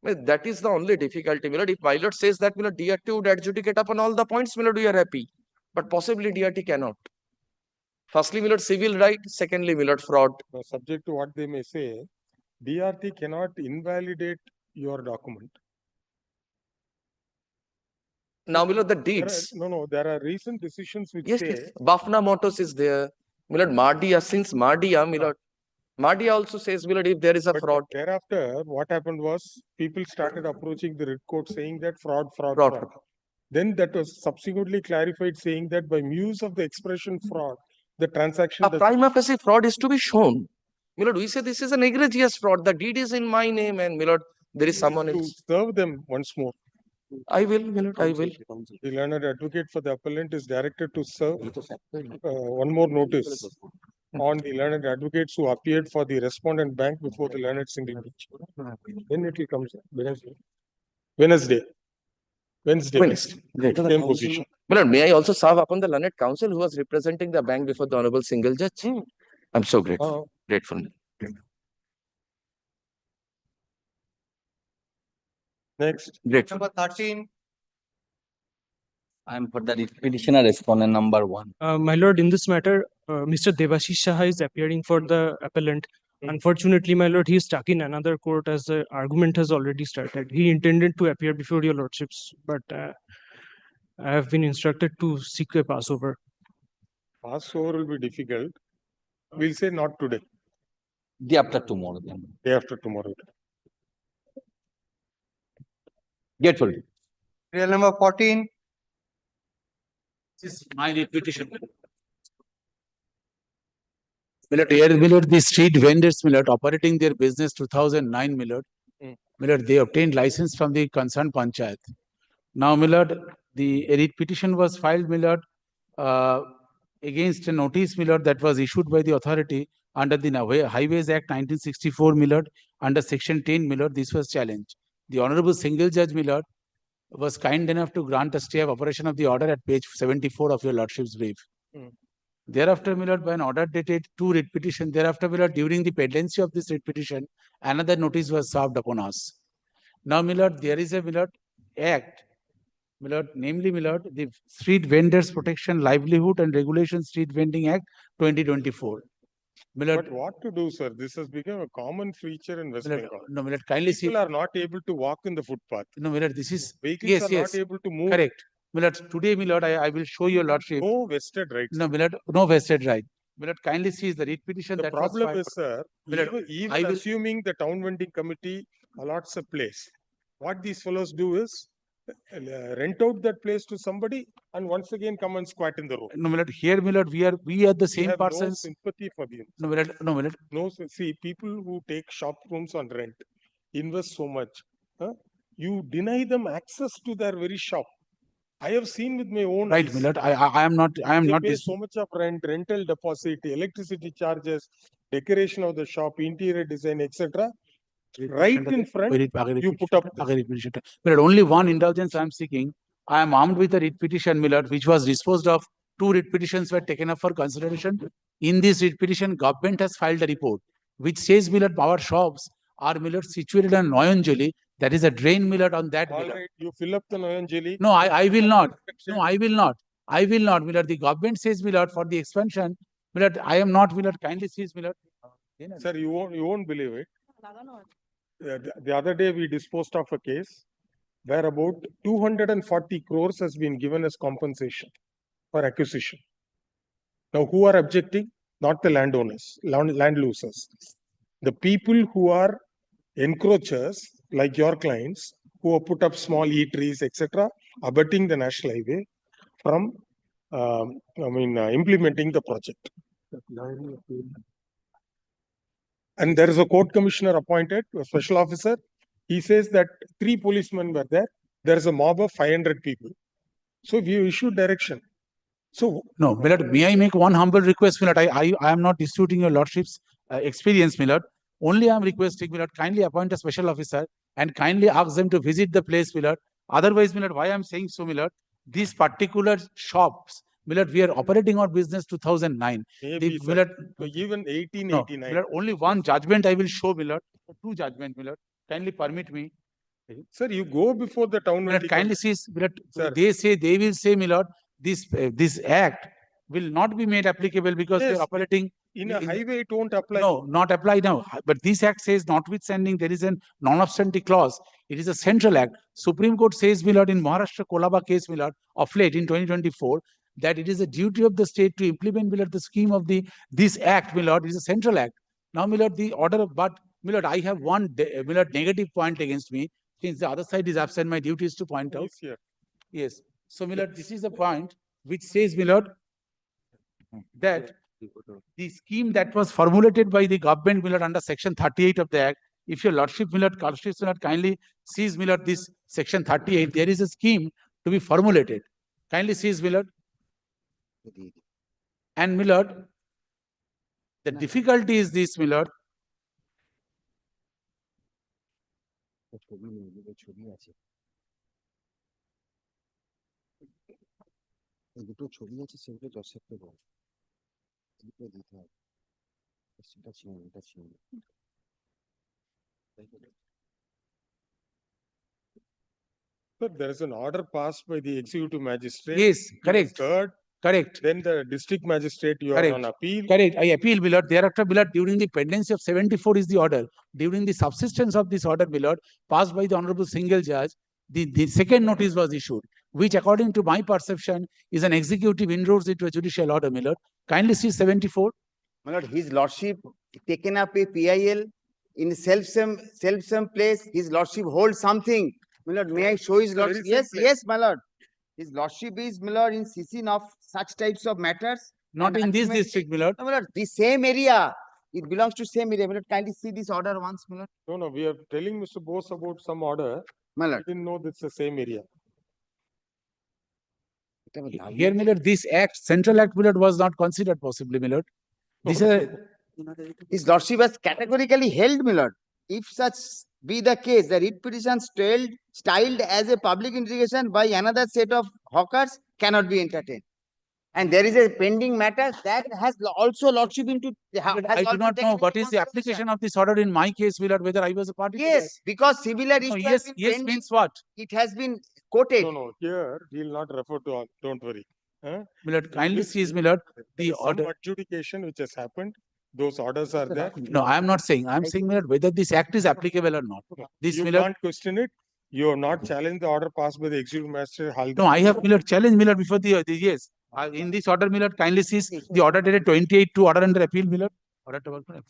That is the only difficulty, my lord. If my lord says that, my lord, DRT would adjudicate upon all the points, my lord, we are happy. But possibly DRT cannot. Firstly, my lord, civil right. Secondly, my lord, fraud. Subject to what they may say, DRT cannot invalidate your document. Now, my lord, the There are, deeds. no, there are recent decisions which Yes, say yes. Bafna Motors is there. My lord, Mardia, since Mardia, my lord, Mardia also says, my lord, if there is a but fraud. thereafter, what happened was people started approaching the writ court saying that fraud. Fraud. Then that was subsequently clarified saying that by use of the expression fraud, the transaction A prima facie fraud is to be shown. My lord, we say this is an egregious fraud. The deed is in my name, and my lord, there is someone to else. serve them once more. I will, my lord, I will. The learned advocate for the appellant is directed to serve one more notice on the learned advocates who appeared for the respondent bank before the learned single bench. When it will come, Wednesday. Great. Same position. My lord, may I also serve upon the learned counsel who was representing the bank before the honorable single judge? I'm so grateful. Grateful. Next. Grateful. Number 13. I am for the petitioner respondent number 1. My lord, in this matter, Mr. Devashish Saha is appearing for the appellant. Unfortunately, my lord, he is stuck in another court as the argument has already started. He intended to appear before your lordships, but I have been instructed to seek a passover. Passover will be difficult. We'll say not today. Day after tomorrow. Then. Day after tomorrow. Grateful. Real number 14. This is my repetition. Milord, the street vendors, Milord, operating their business 2009, Milord. Milord, they obtained license from the concerned panchayat. Now, Milord, the writ petition was filed, Milord, against a notice, Milord, that was issued by the authority under the Highways Act 1964, Milord, under Section 10, Milord. This was challenged. The Honorable Single Judge, Milord, was kind enough to grant a stay of operation of the order at page 74 of your Lordship's brief. Thereafter, Milord, by an order dated 2 writ petition, thereafter, Milord, during the pendency of this writ petition, another notice was served upon us. Now, Milord, there is a, Milord, act, Milord, namely, Milord, the Street Vendors Protection, Livelihood and Regulation Street Vending Act 2024. Milord, but what to do, sir? This has become a common feature in West Bengal. No, Milord, kindly see. People are not able to walk in the footpath. No, Milord, this is vehicles are not able to move. Correct. Milord, today, Milord, I will show your Lordship. No vested rights. No, Milord, no vested right. Milord, kindly see the writ petition. The that problem was is, sir, Milord, even assuming the town vending committee allots a place, what these fellows do is rent out that place to somebody and once again come and squat in the road. No, Milord, here, Milord, we are the same persons. No sympathy for them. No, Milord, no, Milord. No, see, people who take shop rooms on rent invest so much. You deny them access to their very shop. I have seen with my own eyes. Milord, I am not. They pay so much of rent, rental deposit, electricity charges, decoration of the shop, interior design, etc. Right in front, you put up. Milord, only one indulgence I am seeking. I am armed with a writ petition, Milord, which was disposed of. 2 writ petitions were taken up for consideration. In this writ petition, government has filed a report which says, Milord, our shops are, Milord, situated on No.1. That is a drain, Milord, on that. All right, you fill up the No.1. No, I will not. No, I will not. I will not, Milord. The government says, Milord, for the expansion, Milord, I am not, Milord. Kindly cease, Milord. Sir, you won't believe it. The other day we disposed of a case where about 240 crores has been given as compensation for acquisition. Now, who are objecting? Not the landowners, land losers. The people who are encroachers, like your clients, who have put up small eateries, etc., abutting the national highway from, implementing the project. And there is a court commissioner appointed, a special officer. He says that 3 policemen were there. There is a mob of 500 people. So we issued direction. So no, Milord, may I make one humble request, Milord? I am not disputing your Lordship's experience, Milord. Only I am requesting, Milord, kindly appoint a special officer and kindly ask them to visit the place, Milord. Otherwise, Milord, why I am saying so, Milord? These particular shops, Milord, we are operating our business 2009. Maybe, Milord, even 1889. No, Milord, only one judgment I will show, Milord. 2 judgments, Milord. Kindly permit me. Sir, you go before the town. Milord, kindly see, Milord, they will say, Milord, this act will not be made applicable because they are operating In a highway, it won't apply. No, not apply now. But this act says notwithstanding there is a non-obstante clause, it is a central act. Supreme Court says, my lord, in Maharashtra Kolaba case, my lord, of late in 2024, that it is a duty of the state to implement, my lord, the scheme of this act, my lord, is a central act. Now, my lord, the order of, but, my lord, I have one, my lord, negative point against me. Since the other side is absent, my duty is to point out. Here. Yes. So, my lord, this is the point which says, my lord, that the scheme that was formulated by the government, my lord, under section 38 of the act, if your lordship, my lord, kindly sees, my lord, this section 38, there is a scheme to be formulated. Kindly sees, my lord. And, my lord, the difficulty is this, my lord. Sir, there is an order passed by the executive magistrate. Yes, correct. Heard. Correct. Then the district magistrate, you are on appeal. Correct. I appeal, my lord. Thereafter, my lord, during the pendency of 74 is the order. During the subsistence of this order, my lord, passed by the honorable single judge, the second notice was issued, which according to my perception is an executive inroads into a judicial order, my lord. Kindly see 74. My lord, his lordship taken up a PIL in self-same place. His lordship holds something. My lord, may I show his lordship? Yes, yes, my lord. His lordship is, my lord, in ceasing of such types of matters. Not in this district, my lord. No, my lord, the same area. It belongs to same area. My lord, kindly see this order once, my lord. No, we are telling Mr. Bose about some order. My lord. I didn't know that's the same area. Here, my lord, this act, central act, my lord, was not considered possibly, my lord. This is his lordship has categorically held, my lord. If such be the case, the writ petition styled as a public integration by another set of hawkers cannot be entertained. And there is a pending matter that has also lordship into. I do not know what is the application of this order in my case, my lord, whether I was a party. Yes, because similar no, issue yes, has been yes pending. means what? It has been quoted. No, here he will not refer to all. Don't worry. My lord, kindly sees, my lord, the order. Some adjudication which has happened. Those orders are there. No, I am not saying. I am saying, my lord, whether this act is applicable or not. This, you my lord, can't question it. You have not challenged the order passed by the executive magistrate. no, I have, my lord, challenged, my lord, before the yes. In this order, my lord, kindly sees the order dated 28 to order under appeal, my lord.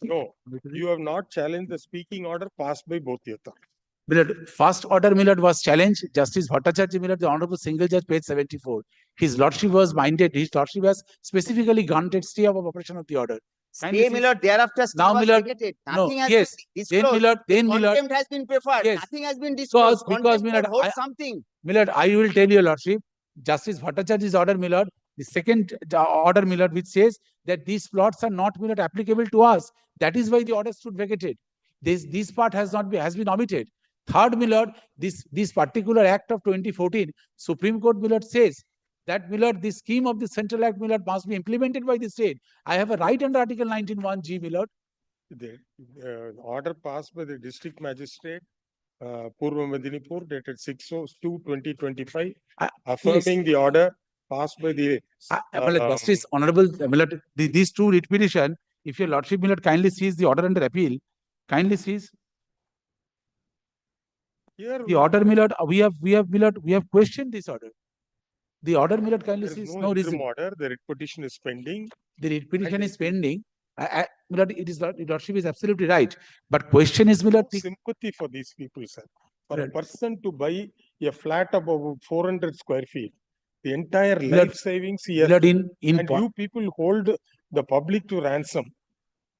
No, you have not challenged the speaking order passed by both the authorities. My lord, first order, my lord, was challenged. Justice Bhattacharya, my lord, the honorable single judge, page 74. His lordship was minded. His lordship has specifically granted stay of operation of the order. Stay, my lord, thereafter stay now, was my lord, vacated. no, Nothing has yes, been then, my disclosed. lord, then, my lord, Contempt has been preferred. yes, Nothing has been disclosed. because, my lord, holds something. My lord, I will tell your lordship, Justice Bhattacharya's order, my lord, the second order, my lord, which says that these plots are not, my lord, applicable to us. That is why the order stood vacated. This part has been omitted. Third, my lord, this particular act of 2014, Supreme Court, my lord, says that, my lord, the scheme of the central act, my lord, must be implemented by the state. I have a right under Article 19(1)(g), my lord. The order passed by the district magistrate, Purva Medinipur, dated 6/2/2025, affirming the order passed by the Justice Honorable, my lord, these two writ petition, if your lordship, my lord, kindly sees the order under appeal, kindly sees. Here the order, my lord, we have questioned this order. The order, my lord, kindly there is sees no no interim reason. order. The writ petition is pending. The writ petition is pending. My lord, it is not, the lordship is absolutely right. But question is, my lord, sympathy for these people, sir. For a person to buy a flat of about 400 square feet, the entire life savings he has, and you people hold the public to ransom.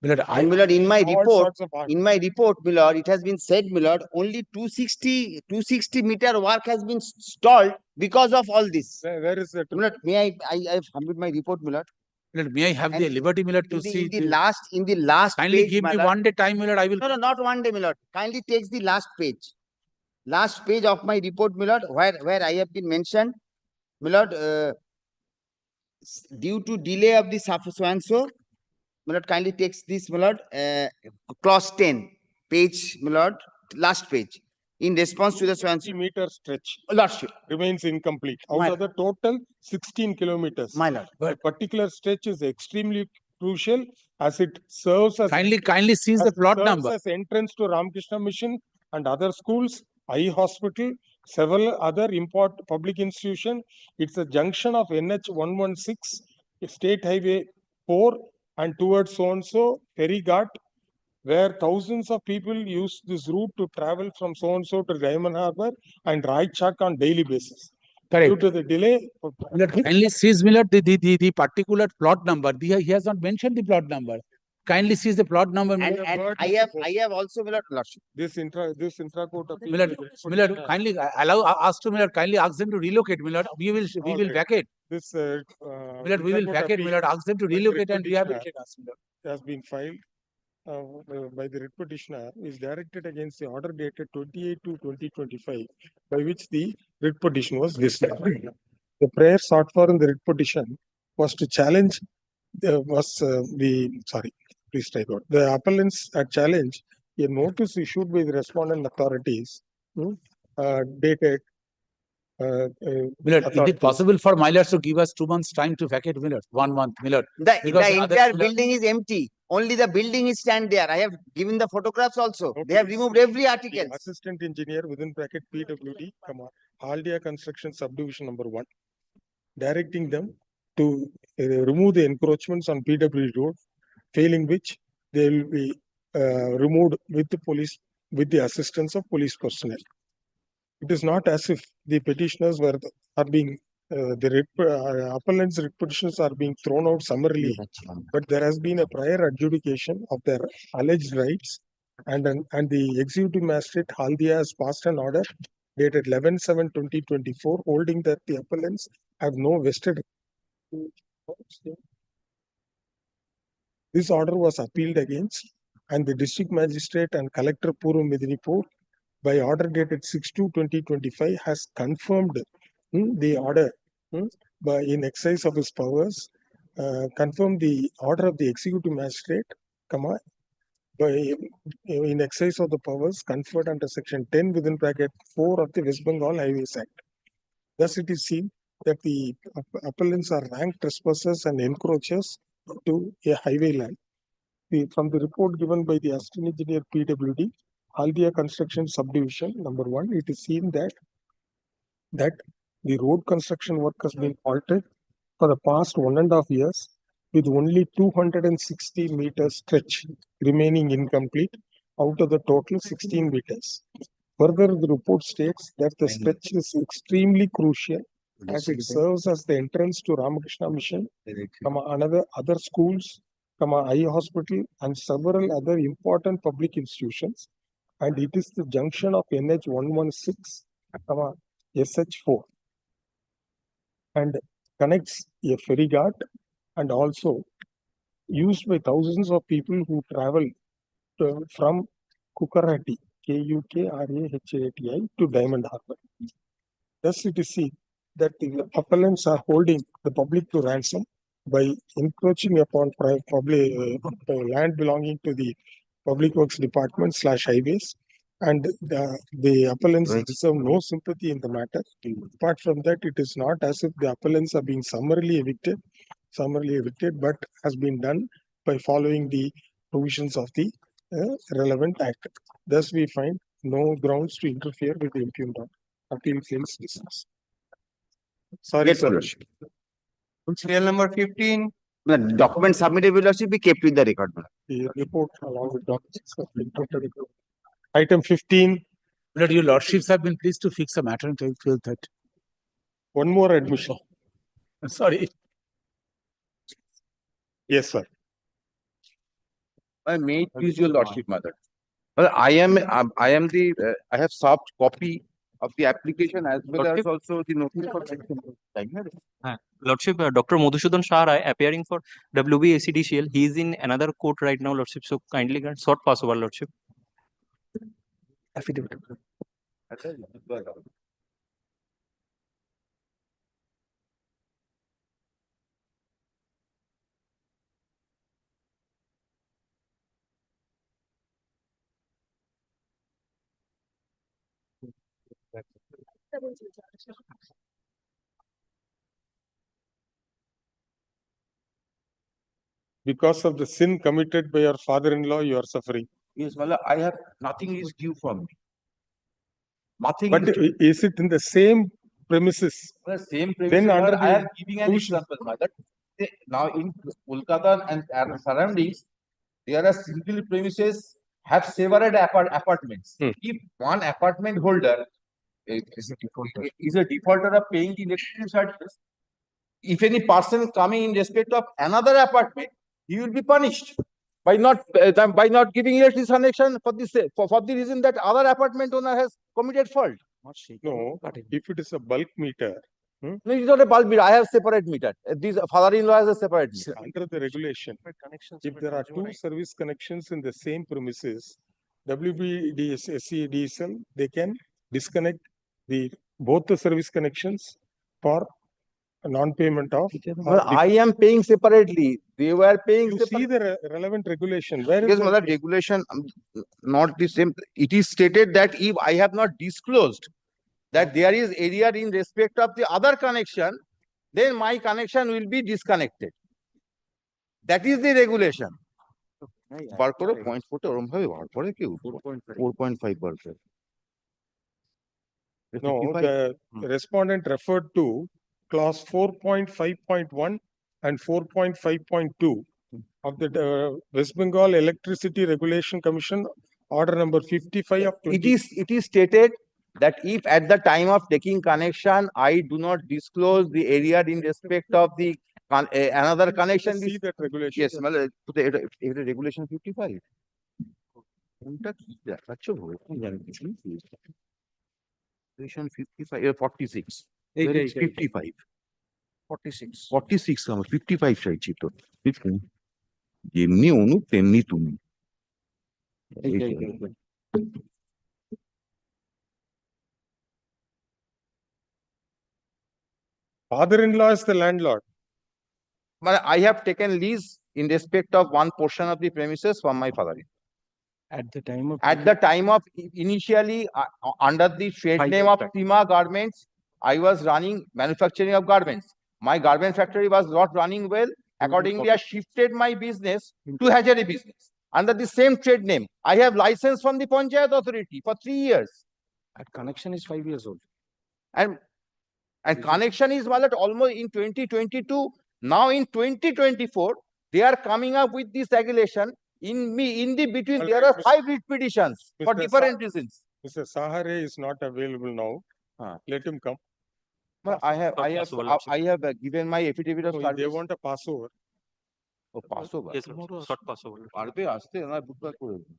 And my lord, in my report, my lord, it has been said, my lord, only 260 meter work has been stalled because of all this. Where is that? My lord, may I have submitted my report, my lord. May I have the liberty, my lord, to see in the last kindly page, give me 1 day time, my lord. I will. No, not 1 day, my lord. Kindly takes the last page. Last page of my report, my lord, where I have been mentioned, my lord, due to delay of the so and so, my lord, kindly takes this, my lord, clause 10, page, my lord, last page. In response to the so and so meter stretch, lordship, remains incomplete. Out of the total 16 kilometers, my lord, a particular stretch is extremely crucial as it serves as Kindly seize the plot serves number. as entrance to Ramakrishna Mission and other schools, eye hospital, several other important public institutions. It's a junction of NH 116, State Highway 4, and towards so-and-so ferry ghat, where thousands of people use this route to travel from so-and-so to Diamond Harbour and Raichak on daily basis. Correct. Due to the delay, Kindly seize, my lord, the particular plot number. He has not mentioned the plot number. Kindly seize the plot number, my lord. And I have also, my lord, lordship. This intra court appeal. My lord, kindly allow us to, my lord, kindly ask them to relocate, my lord. We will vacate. This My lord, we will vacate, my lord. Ask them to relocate and rehabilitate us, my lord. Has been filed by the writ petitioner is directed against the order dated 28/2/2025, by which the writ petition was dismissed. The prayer sought for in the writ petition was to challenge please strike out. The appellants had challenged a notice issued by the respondent authorities dated. My lord, is it possible for my lords to give us 2 months time to vacate, my lord? 1 month, my lord. The Because entire building is empty. Only the building is stand there. I have given the photographs also. They have removed every article. Assistant engineer within bracket PWD, Haldia Construction Subdivision number 1, directing them to remove the encroachments on PWD road, failing which they will be removed with the assistance of police personnel. It is not as if the petitioners are being appellants' petitions are being thrown out summarily, but there has been a prior adjudication of their alleged rights, and the executive magistrate Haldia has passed an order dated 11/7/2024 holding that the appellants have no vested. This order was appealed against, and the district magistrate and collector Purva Medinipur, by order dated 6/2/2025, has confirmed the order by in exercise of his powers, confirmed the order of the executive magistrate, by in exercise of the powers conferred under section 10 within bracket 4 of the West Bengal Highways Act. Thus, it is seen that the appellants are ranked trespassers and encroachers to a highway land. From the report given by the assistant engineer PWD, Haldia Construction Subdivision number 1, it is seen that the road construction work has been halted for the past 1.5 years, with only 260 meters stretch remaining incomplete out of the total 16 meters. Further, the report states that the stretch is extremely crucial as it serves as the entrance to Ramakrishna Mission, other schools, eye hospital, and several other important public institutions, and it is the junction of NH 116, SH4, and connects a ferry ghat, and also used by thousands of people who travel from Kukarati, Kukrahati, to Diamond Harbour. Thus, it is seen that the appellants are holding the public to ransom by encroaching upon public land belonging to the Public Works Department / highways, and the appellants deserve no sympathy in the matter. Apart from that, it is not as if the appellants are being summarily evicted, but has been done by following the provisions of the relevant act. Thus, we find no grounds to interfere with the impugned order. Appeal claims dismissed. Sorry, Yes, sir. Lordship. Serial number 15. The document submitted will also be kept with the record. The report along with documents have been totally approved. Item 15. Lord, your lordships have been pleased to fix a matter until 12:30. One more admission. Sorry. Yes, sir. I may please your lordship, mother. Well, I have soft copy of the application as well as also the notice of Lordship, Dr. Madhusudan Shah Rai appearing for WBACDCL. He is in another court right now, Lordship. So kindly grant short possible, Lordship. Affidavit. because of the sin committed by your father-in-law, you are suffering. Yes, my lord, I have, nothing is due from me. Nothing But is it in the same premises? the same Then premises, my under lord, I the am giving an who should- example, my lord. Now in Kolkata and surroundings, there are single premises have several apartments. If one apartment holder is a defaulter of paying the electricity charges, if any person coming in respect of another apartment, he will be punished by not giving electricity connection for this for the reason that other apartment owner has committed fault. No, if it is a bulk meter, No, it's not a bulk meter. I have separate meter. This father-in-law has a separate meter. under the regulation, if there are two service connections in the same premises, WBDSL, they can disconnect both the service connections for a non-payment of. Well, I am paying separately. They were paying. You see the relevant regulation. Where Yes, is mother, regulation not the same. It is stated that if I have not disclosed that there is area in respect of the other connection, then my connection will be disconnected. That is the regulation. বার করো 0.4 টা ওরম ভাবে বার করে কেউ 4.5 বার করে। No, the respondent referred to clause 4.5.1 and 4.5.2 of the West Bengal Electricity Regulation Commission, order number 55 of 20. It is stated that if at the time of taking connection, I do not disclose the area in respect of the another connection. See that regulation. Yes, the regulation 55. কোনটা কি দেখাচ্ছ ভাই? আমি জানি কিছু না। Regulation 55, 46. There is 55. 46 আমার 55 চাইছি তো। যেমনি অনু তেমনি তুমি। Father-in-law is the landlord. But I have taken lease in respect of one portion of the premises from my father-in-law. At the time of initially under the trade name of Prima Garments, I was running manufacturing of garments. My garment factory was not running well. Accordingly, I shifted my business to Hazardous business under the same trade name. I have license from the Panchayat authority for 3 years. That connection is 5 years old. And connection is valid almost in 2022. Now in 2024, they are coming up with this regulation. In the between, there are 5 writ petitions for different reasons. Mr. Sahare is not available now. Let him come. But I have given my affidavit of service. They want a passover. Oh, passover. Yes, short passover. পারবে আসতে না বুধবার করে দিন।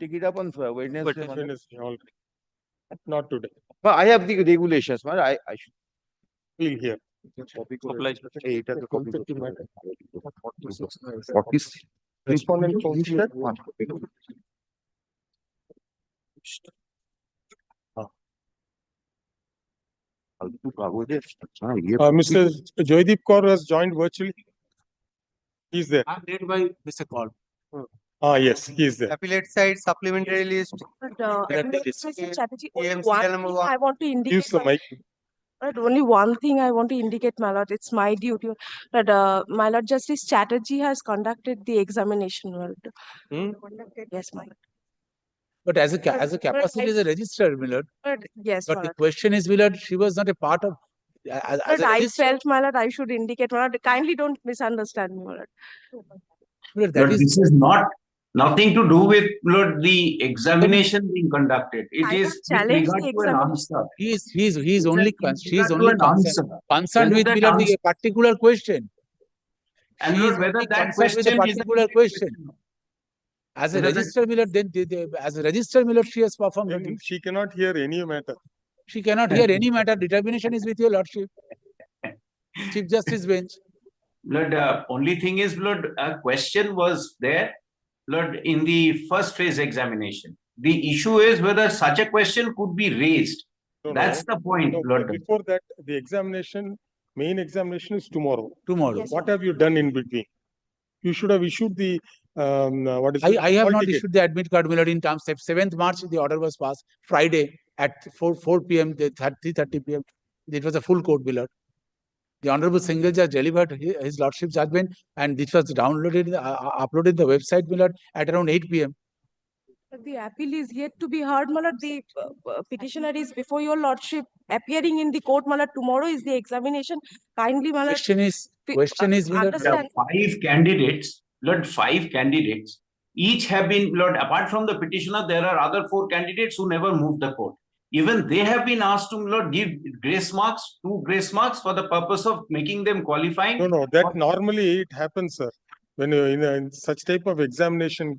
Take it up on Wednesday. Already. Not today. But I have the regulations. I should We'll hear. এটা তো copy করতে হবে। 46 Respondent Mr. Joydeep Kaur has joined virtually. He's there. I'm led by Mr. Kaur. Yes, he is there. Appellate side, supplementary list. Mr. Chatterjee, only AMC one number thing one. I want to indicate. Use the mic. But only one thing I want to indicate, my lord. It's my duty. But my lord, Justice Chatterjee has conducted the examination. My lord. Yes, my lord. But as a capacity as a registrar, my lord. But yes, But my the lord. question is, my lord, she was not a part of. As But a I registrar- felt, my lord, I should indicate, my lord. Kindly don't misunderstand me, my lord. Lord, But this is not nothing to do with Lord, the examination being conducted. It I is don't with challenge regard the to an examination. answer. He's only she is regard to only an concerned answer. with Whether my that lord, the answer- particular question. And She Lord, is whether only that concerned with the question is a particular question. As a Whether that- registrar, my lord, then as a registrar, my lord, she has performed. her duty. She cannot hear any matter. She cannot hear any matter. Determination is with your lordship. Chief Justice Bench. Lord, only thing is, Lord, a question was there, Lord, in the first phase examination. The issue is whether such a question could be raised. No, That's the point, No, Lord. before that, the examination, main examination is tomorrow. Tomorrow. Yes, What have you done in between? You should have issued the, what is it? I have Hall not ticket. issued the admit card, my lord, in terms of 7th March, the order was passed. Friday at 4 p.m., the 3:30 p.m. It was a full court, my lord. The Honorable Single Judge delivered his Lordship's judgment, and this was downloaded, uploaded in the website, my lord, at around 8 p.m. But the appeal is yet to be heard, my lord. The petitioner is before your lordship, appearing in the court, my lord. Tomorrow is the examination. Kindly, my lord. Question is, my lord, There are 5 candidates, Lord, 5 candidates. Each have been, Lord, apart from the petitioner, there are other 4 candidates who never moved the court. Even they have been asked to, Lord, give grace marks, 2 grace marks for the purpose of making them qualifying. No, that normally it happens, sir. When you in such type of examination,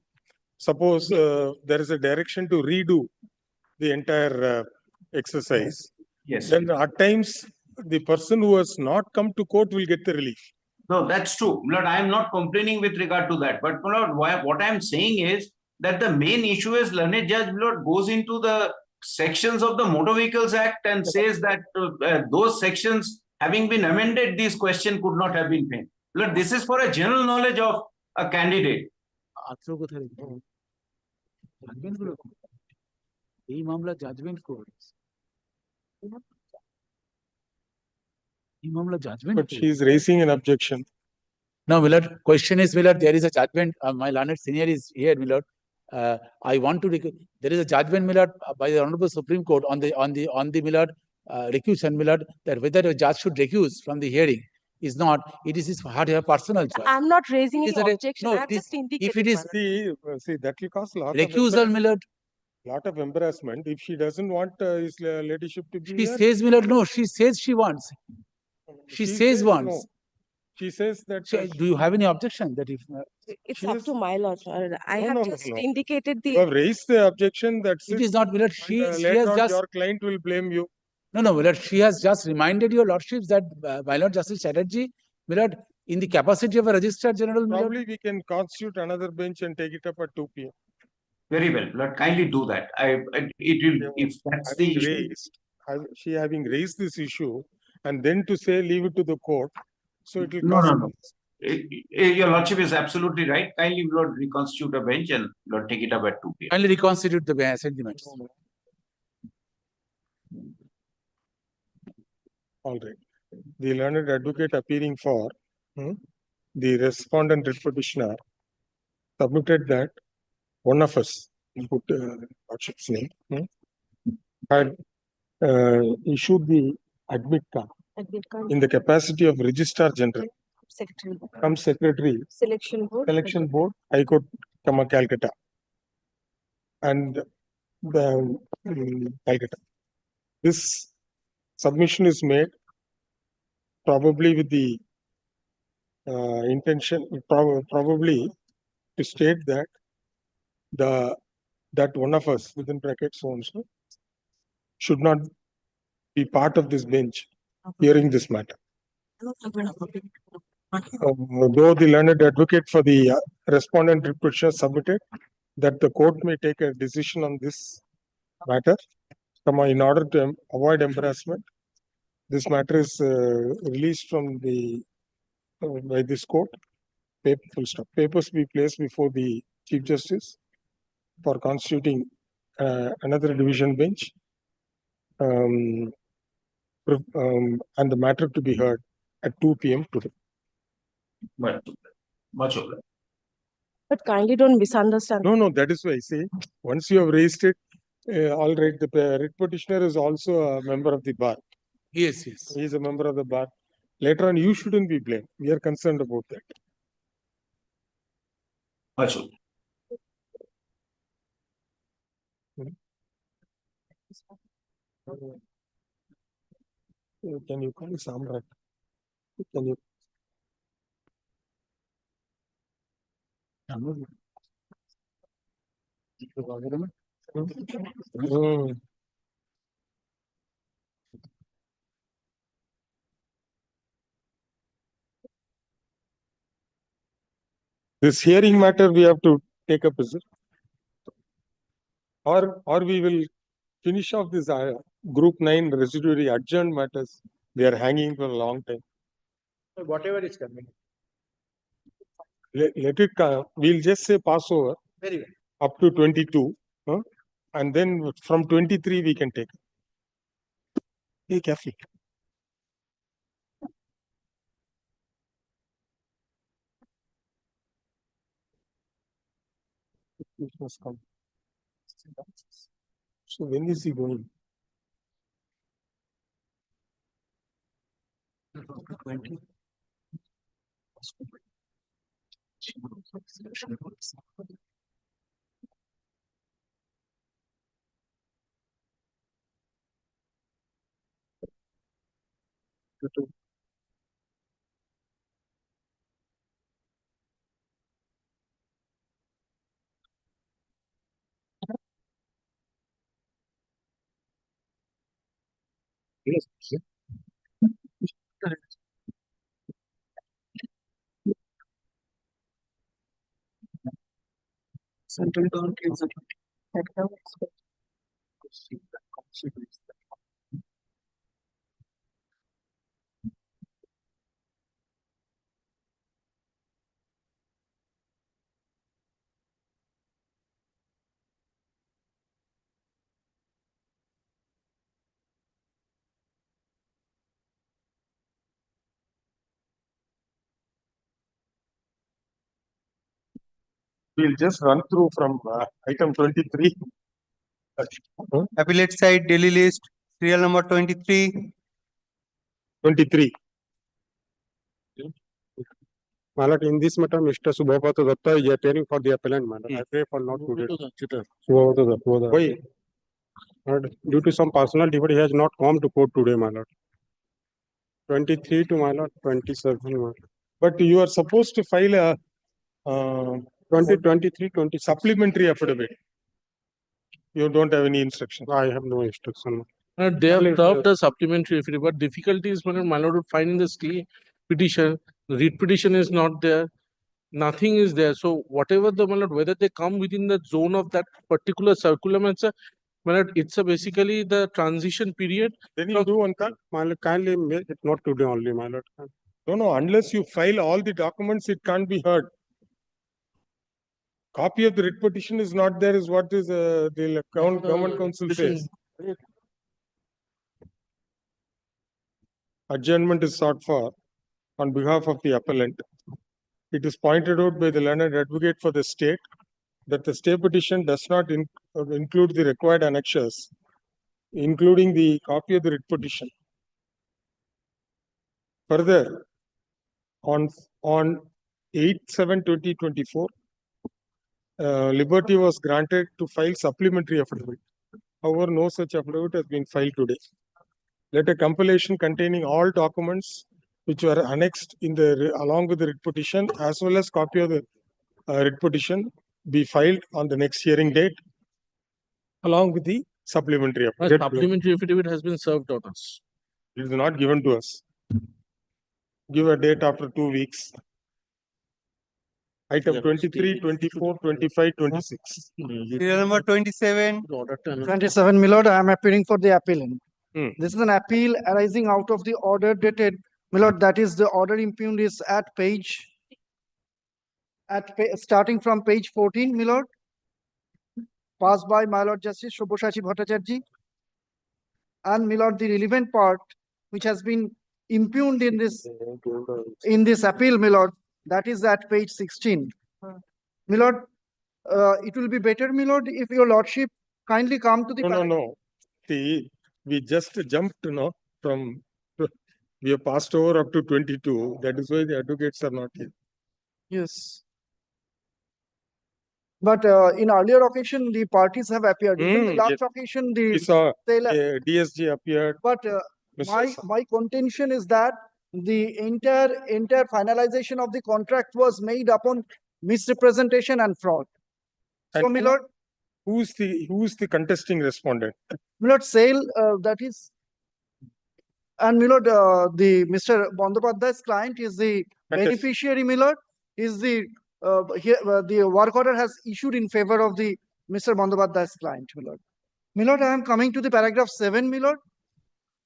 suppose there is a direction to redo the entire exercise. Yes. Then at times the person who has not come to court will get the relief. No, that's true. Lord, I am not complaining with regard to that. But Lord, what I am saying is that the main issue is learned judge, Lord, goes into the sections of the Motor Vehicles Act and says that those sections having been amended, this question could not have been made. Lord, this is for a general knowledge of a candidate. But she is raising an objection. Now, my lord, question is, my lord, there is a judgment. My learned senior is here, my lord. I want to there is a judgment, my lord, by the Honorable Supreme Court on the my lord, recusal, my lord, that whether a judge should recuse from the hearing is not. It is his personal choice. I'm not raising Is any that a- objection. no, I'm this- just indicating. if it is See, that will cause lot recusal, my lord, of embarrassment if she doesn't want his ladyship to be she here. says, my lord, no, she says she wants. She says wants. no. She says that. So, do you have any objection that if It's She up is- to my lord. I No, have no, just no. indicated You the. have raised the objection that it is not, my lord, she later has on just your client will blame you. no, my lord, she has just reminded your lordships that my lord Justice Chatterjee, my lord, in the capacity of a registrar general, my lord, Probably we can constitute another bench and take it up at 2 p.m. Very well. Lord, kindly do that. It will, if that's the issue. She having raised this issue and then to say leave it to the court. So it will No, cause. no, no. Your Lordship is absolutely right. Kindly, Lord, reconstitute a bench and Lord, take it up at 2 p.m. kindly reconstitute the sentiments. All right. The learned advocate appearing for the respondent writ petitioner submitted that one of us, put Lordship's name, had issued the admit card in the capacity of Registrar General, come Secretary, Selection Board, High Court, Calcutta, and the Calcutta. This submission is made probably with the intention, probably to state that that one of us within brackets so and so should not be part of this bench hearing this matter. Though the learned advocate for the respondent writ petitioner submitted that the court may take a decision on this matter, in order to avoid embarrassment, this matter is released from the by this court. Full stop. Papers be placed before the Chief Justice for constituting another division bench, and the matter to be heard at 2 p.m. today. Much obliged. But kindly don't misunderstand. No, that is why I say once you have raised it, all right. The writ petitioner is also a member of the bar. Yes. He is a member of the bar. Later on, you shouldn't be blamed. We are concerned about that. Much obliged. Can you call Samrat? Can you? This hearing matter we have to take up, is it? Or we will finish off this group 9 residuary adjourned matters. They are hanging for a long time. Whatever is coming. Let it come. We'll just say pass over. Very well. Up to 22. And then from 23 we can take. Be careful. It must come. So when is he going? Yes. Central bank is We'll just run through from item 23. Appellate side daily list, serial number 23. 23. My lord, in this matter, Mr. Subhabrata Datta is appearing for the appellant, my lord. I pray for not today. Subhabrata Datta. Why? Lord, due to some personal difficulty, he has not come to court today, my lord. 23 to my lord, 27, my lord. But you are supposed to file a 20, supplementary affidavit. You don't have any instruction. I have no instruction. They have served the supplementary affidavit, but difficulty is, my lord, finding the stay petition. The read petition is not there. Nothing is there. So whatever the, my lord, whether they come within the zone of that particular circular, it's a basically the transition period. Then you do one thing. My lord, kindly make it not today only, my lord. No, unless you file all the documents, it can't be heard. Copy of the writ petition is not there, is what is the government council says. Adjournment is sought for on behalf of the appellant. It is pointed out by the learned advocate for the state that the stay petition does not include the required annexures, including the copy of the writ petition. Further, on 8/7/2024, liberty was granted to file supplementary affidavit. However, no such affidavit has been filed today. Let a compilation containing all documents which were annexed in the along with the writ petition as well as copy of the writ petition be filed on the next hearing date along with the supplementary affidavit. Supplementary affidavit has been served on us. It is not given to us. Give a date after 2 weeks. Item 23, 24, 25, 26. Serial number 27. 27, my lord, I am appearing for the appellant. This is an appeal arising out of the order dated, my lord, that is the order impugned is starting from page 14, my lord, passed by my lord Justice Shobhoshachi Bhattacharjee. And my lord, the relevant part which has been impugned in this appeal, my lord, that is at page 16. My lord, it will be better, my lord, if your lordship kindly come to the... No. See, we just jumped, from, we have passed over up to 22. That is why the advocates are not here. Yes. But in earlier occasion, the parties have appeared. In the last occasion, We saw DSG appeared. But my contention is that the entire finalization of the contract was made upon misrepresentation and fraud. So, my lord, who's the contesting respondent? My lord, sale, that is, and my lord, the Mr. Bandopadhyay's client is the beneficiary, my lord, is the work order has issued in favor of the Mr. Bandopadhyay's client, my lord. My lord, I am coming to the paragraph 7, my lord.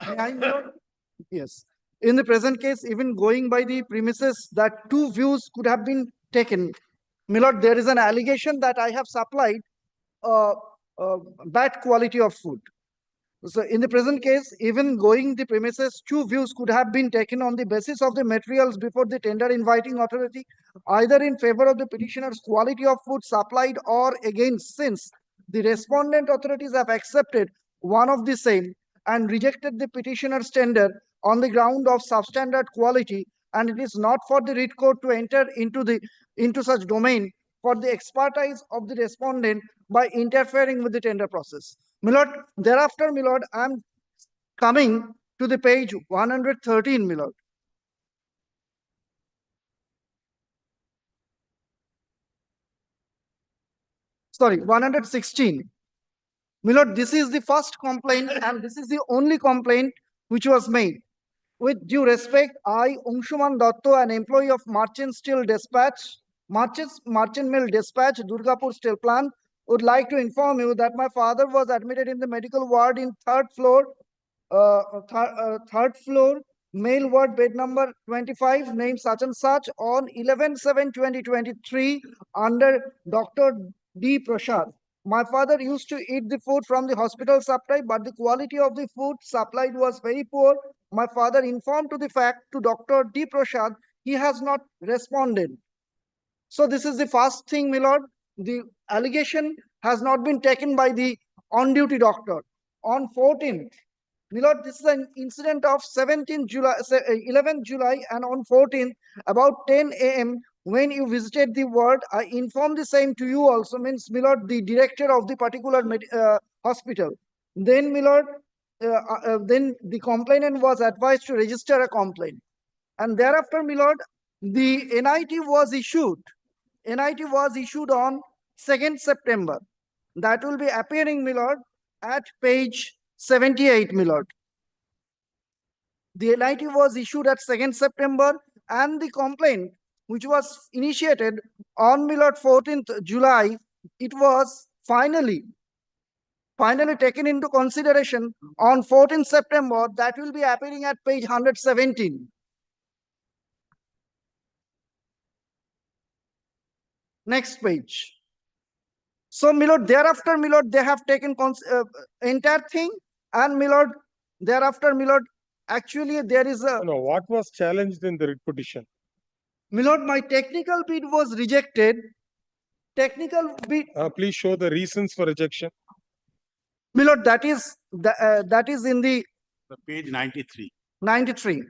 My lord, yes. In the present case, even going by the premises that 2 views could have been taken, my lord, there is an allegation that I have supplied bad quality of food. So in the present case, even going the premises, two views could have been taken on the basis of the materials before the tender inviting authority, either in favor of the petitioner's quality of food supplied or against, since the respondent authorities have accepted one of the same and rejected the petitioner's tender on the ground of substandard quality, and it is not for the writ court to enter into such domain for the expertise of the respondent by interfering with the tender process. My lord, thereafter, my lord, I am coming to the page 113, my lord. Sorry, 116. My lord, this is the first complaint and this is the only complaint which was made. With due respect, I, Anshuman Datto, an employee of Merchant Steel Dispatch, Merchant Mill Dispatch, Durgapur Steel Plant, would like to inform you that my father was admitted in the medical ward in third floor, male ward, bed number 25, name such and such, on 11/7/2023 under Dr. D. Prasad. My father used to eat the food from the hospital supply, but the quality of the food supplied was very poor. My father informed to the fact to Dr. D. Prasad. He has not responded. So this is the first thing, my lord. The allegation has not been taken by the on-duty doctor. On 14th, my lord, this is an incident of 11th July, and on 14th, about 10 a.m., when you visited the ward, I informed the same to you also, means, my lord, the director of the particular hospital. Then, my lord, then the complainant was advised to register a complaint. And thereafter, my lord, the NIT was issued. NIT was issued on 2nd September. That will be appearing, my lord, at page 78, my lord. The NIT was issued at 2nd September, and the complaint, which was initiated on, my lord, 14th July, it was finally taken into consideration on 14th September. That will be appearing at page 117. Next page. So, my lord, thereafter, my lord, they have taken entire thing, and, my lord, thereafter, my lord, actually there is a... No, what was challenged in the writ petition? My lord, my technical bid was rejected. Technical bid... Please show the reasons for rejection. My lord, that is in the page 93. 93.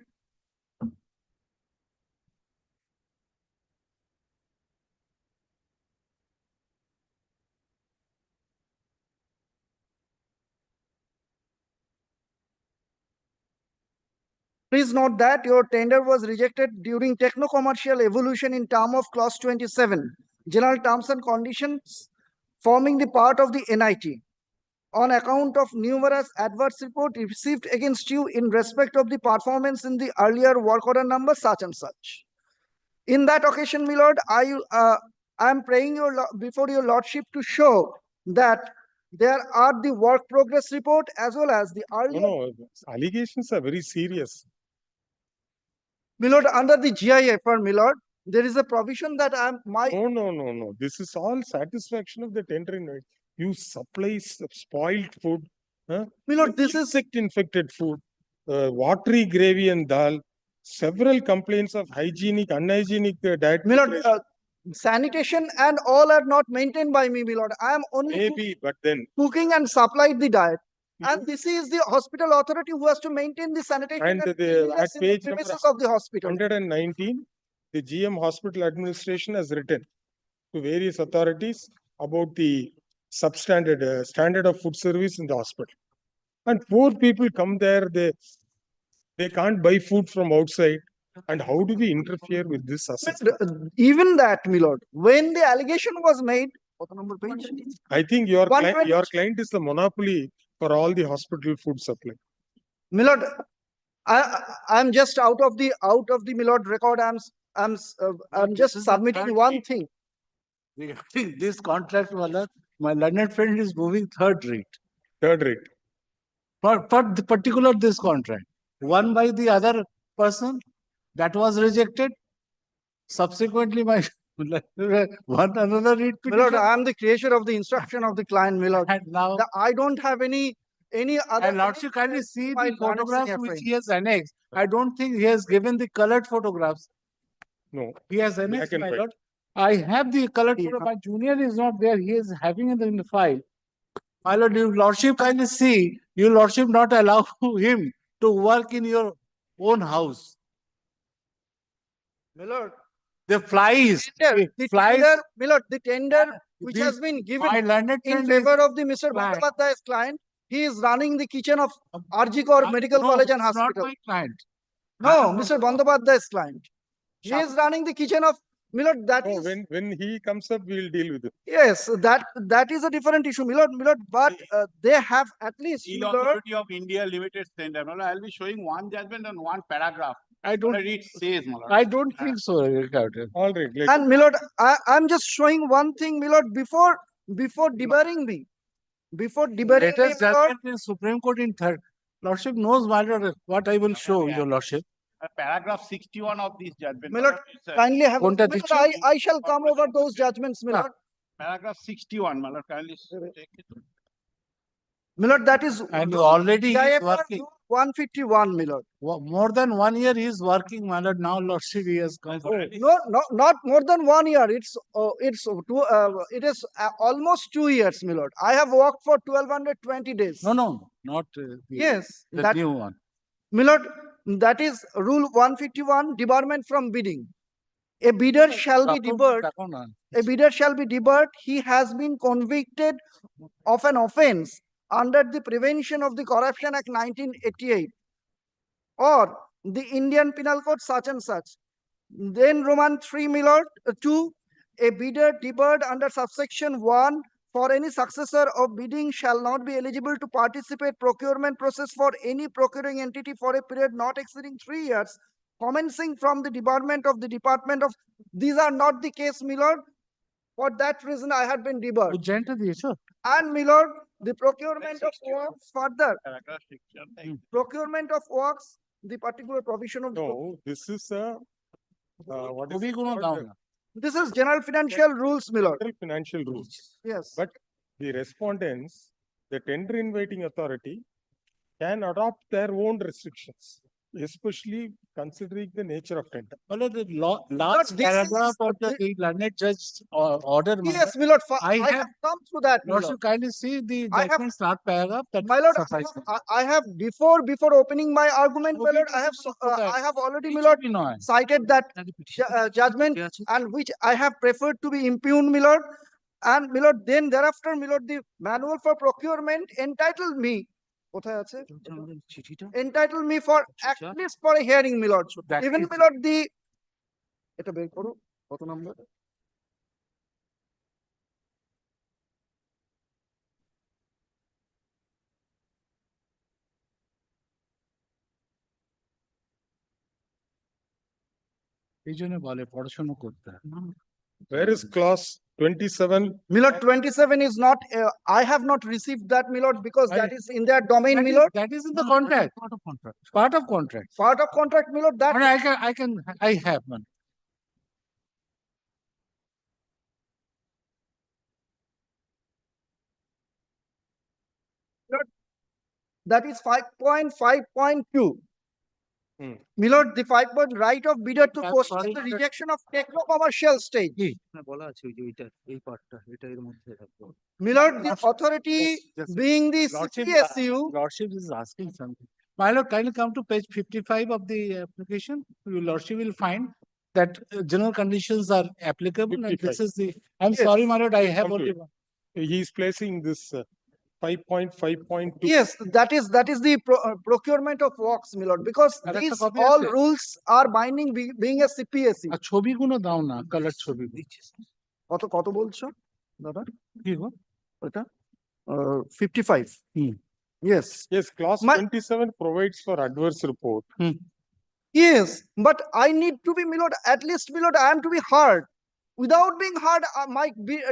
Please note that your tender was rejected during techno-commercial evolution in term of clause 27, general terms and conditions forming the part of the NIT, on account of numerous adverse reports received against you in respect of the performance in the earlier work order number such and such. In that occasion, my lord, I am praying before your lordship to show that there are the work progress report as well as the earlier... No, allegations are very serious. My lord, under the GIFR, my lord, there is a provision that No. This is all satisfaction of the tender invite. You supply spoiled food. My lord, this is insect-infected food, watery gravy and dal. Several complaints of hygienic, unhygienic diet. My lord, sanitation and all are not maintained by me, my lord. I am only but then cooking and supplied the diet. And this is the hospital authority who has to maintain the sanitation and and at cleanliness in the page number premises of the hospital. 119, the GM Hospital Administration has written to various authorities about the substandard standard of food service in the hospital. And poor people come there, they can't buy food from outside. And how do we interfere with this assessment? Even that, my lord, when the allegation was made, what number page? I think your client is the monopoly for all the hospital food supply. My lord, I'm just out of the my lord record. I'm just submitting one thing. Regarding this contract, my learned friend is moving third rate. Third rate. For the particular this contract, one by the other person, that was rejected. Subsequently, my one another rate My lord, I am the creator of the instruction of the client, my lord. And now I don't have any any other. And Lordship, kindly see while the photographs annexing a which frame. he has annexed. I don't think he has given the colored photographs. No. He has annexed, and my white. lord. I have the colored Yeah. photo. My junior is not there. He is having it in the file. My lord, your lordship kindly see, your lordship not allow him to work in your own house. My lord, The flies, the tender, my lord, the tender which the- has been given my learned in friend is favor of the Mr. client. Bandyopadhyay's client, he is running the kitchen of RG Kar Medical no, College and it's not Hospital. my client. No, Mr. Bandyopadhyay's client. He is running the kitchen of, my lord, that No, is, when he comes up, we will deal with it. yes, that is a different issue, my lord, but they have at least, my lord, Authority of India Limited Center. My lord, I'll be showing one judgment and one paragraph. I don't. What it says, my lord. I don't think so, Captain. All right. and my lord, I'm just showing one thing, my lord, before debarring me. Before debarring me, Latest my lord, judgment in Supreme Court in third. Lordship knows, my lord, what I will show your lordship. Paragraph 61 of this judgment. my lord, it's a- kindly have, my Konta lord, I shall come over those judgments, my lord. Paragraph 61, my lord, kindly take it. My lord, that is. And already he is CIFR working. Rule 151, my lord. More than 1 year he is working, my lord. Now lordship he has come. No, not more than 1 year. It is almost 2 years, my lord. I have worked for 1220 days. No, not Yes, the that, new one. my lord, that is Rule 151, debarment from bidding. A bidder shall be debarred. A bidder shall be debarred. He has been convicted of an offence under the Prevention of the Corruption Act 1988 or the Indian Penal Code such and such. Then Roman 3, my lord, 2, a bidder debarred under subsection 1 for any successor of bidding shall not be eligible to participate procurement process for any procuring entity for a period not exceeding 3 years, commencing from the debarment of the Department of. These are not the case, my lord. For that reason, I had been debarred. And, my lord, the procurement of works further. Procurement of works, the particular provision of. No, this is a what is This is general financial rules, my lord. general financial rules. Yes. But the respondents, the tender inviting authority, can adopt their own restrictions, especially considering the nature of tender. Well, the last this paragraph is- of the learned judge order. Yes, my lord. I I have come through that, my Lord, lord. should kindly see the I have- document start paragraph that My lord, suffices. I have before opening my argument, my lord, I have already, my lord, cited that judgment and which I have preferred to be impugned, my lord. And my lord, then thereafter, my lord, the manual for procurement entitled me. Entitled me for at least for a hearing, my lord. Even, my lord, the. এটা বের করো, কত number? Where is clause 27? Milord 27 is not, I have not received that, Milord, because that is in their domain, Milord. That is in the contract. Part of contract. Part of contract. Part of contract, Milord, that. I have one. That is 5.5.2. Milord, the 5 point right of bidder to question the rejection of techno-commercial stage. Milord, the authority being the CPSU. Lordship is asking something. My lord, kindly come to page 55 of the application. Your lordship will find that general conditions are applicable and this is the. I'm sorry, my lord, I have only one. He is placing this 5.5.2. Yes, that is the procurement of works, Milord, because these all rules are binding being a CPSU. ছবিগুলো দাও না, colour ছবি। কত বলছো দাদা? কি গো? এটা 55. Yes. Yes, clause 27 provides for adverse report. Yes, but I need to be, Milord, at least, Milord, I am to be heard. Without being heard, my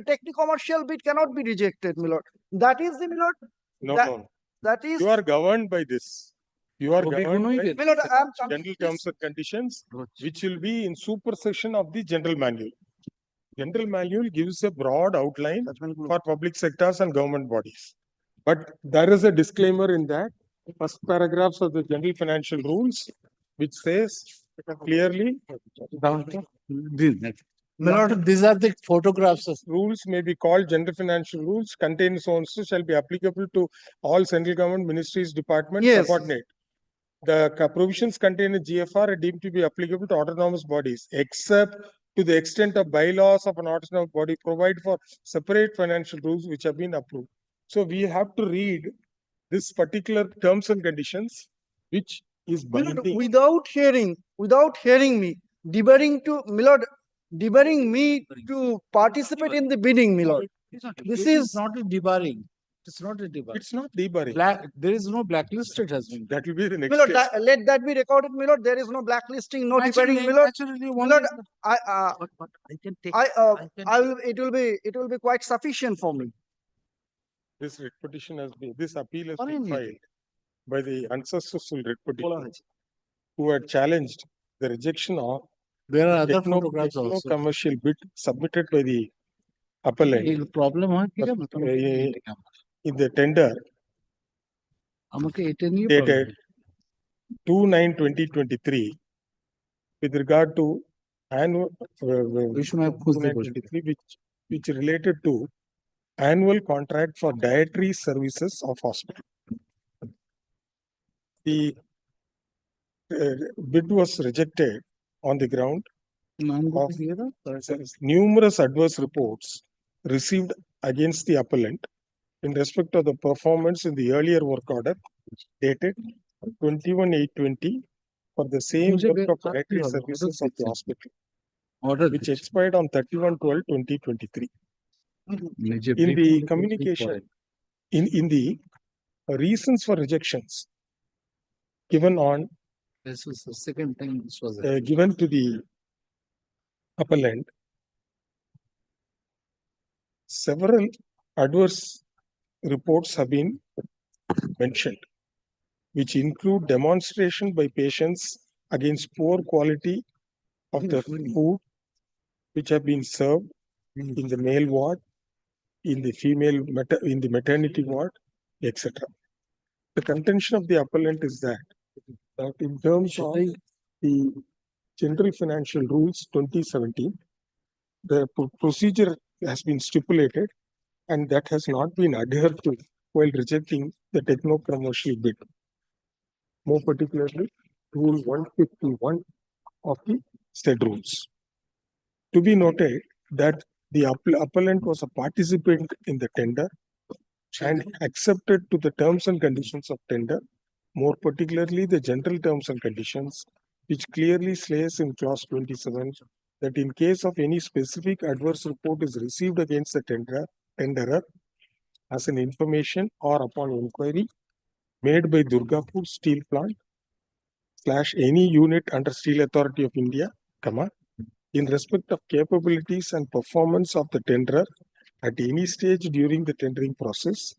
techno-commercial bid cannot be rejected, Milord. That is the, Milord. No. That is. You are governed by this. You are governed by Milord, I am general terms and conditions, which will be in supersession of the general manual. General manual gives a broad outline for public sectors and government bodies. But there is a disclaimer in that first paragraphs of the general financial rules, which says clearly. These are the photographs of Rules may be called general financial rules, contain so and so shall be applicable to all central government ministries, departments, Yes. subordinate. The provisions contained in GFR are deemed to be applicable to autonomous bodies, except to the extent of bylaws of an autonomous body provide for separate financial rules which have been approved. So we have to read this particular terms and conditions, which is binding. Without hearing me, debarring me to participate in the bidding, my lord. This is not a debarring. It's not a debarring. It's not debarring. There is no blacklisted has been. That will be the next my lord, step. let that be recorded, my lord. There is no blacklisting, no debarring, my lord. My lord, I can take. I will. It will be quite sufficient for me. This writ petition has been, this appeal has been filed by the unsuccessful writ petitioner who had challenged the rejection of There are other photographs also. commercial bid submitted by the appellant The problem in the tender dated 2/9/2023 with regard to annual 2/9/23, which related to annual contract for dietary services of hospital. The bid was rejected on the ground of numerous adverse reports received against the appellant in respect of the performance in the earlier work order dated 21/8/20 for the same work of dietary services of the hospital, which expired on 31/12/2023. In the communication, in the reasons for rejections given on This was the second time this was. given to the appellant, several adverse reports have been mentioned, which include demonstration by patients against poor quality of the food which have been served in the male ward, in the in the maternity ward, etc. The contention of the appellant is that in terms of the General Financial Rules 2017, the procedure has been stipulated and that has not been adhered to while rejecting the techno-commercial bid. More particularly, Rule 151 of the said rules. To be noted that the appellant was a participant in the tender and accepted to the terms and conditions of tender, more particularly the general terms and conditions, which clearly says in clause 27 that in case of any specific adverse report is received against the tenderer as an information or upon inquiry made by Durgapur Steel Plant / any unit under Steel Authority of India, in respect of capabilities and performance of the tenderer at any stage during the tendering process,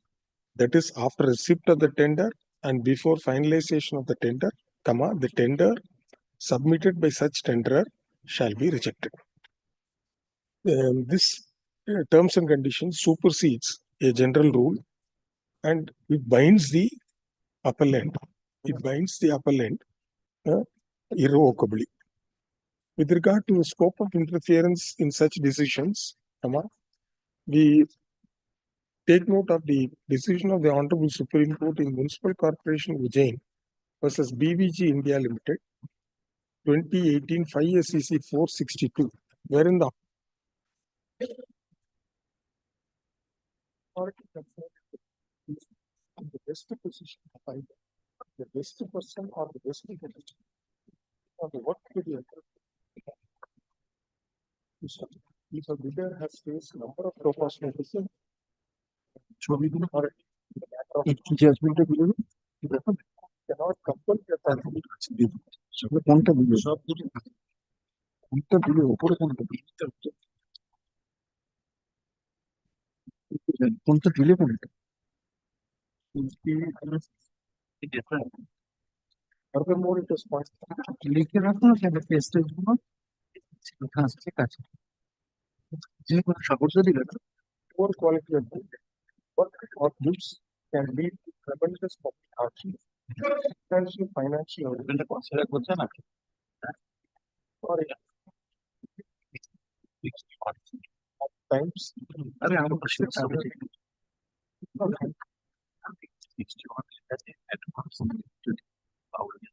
that is after receipt of the tender and before finalization of the tender, the tender submitted by such tenderer shall be rejected. This terms and conditions supersedes a general rule and it binds the appellant. It binds the appellant irrevocably. With regard to the scope of interference in such decisions, we take note of the decision of the Honorable Supreme Court in Municipal Corporation Ujjain versus BVG India Limited, 2018 5 SEC 462, wherein the the best position to find the best person or the best position or the work to the if a bidder has faced number of proposed notices, or it judgment cannot compel the authority Furthermore, it is pointed poor quality of work or goods can lead to tremendous public hardship, substantial financial or times.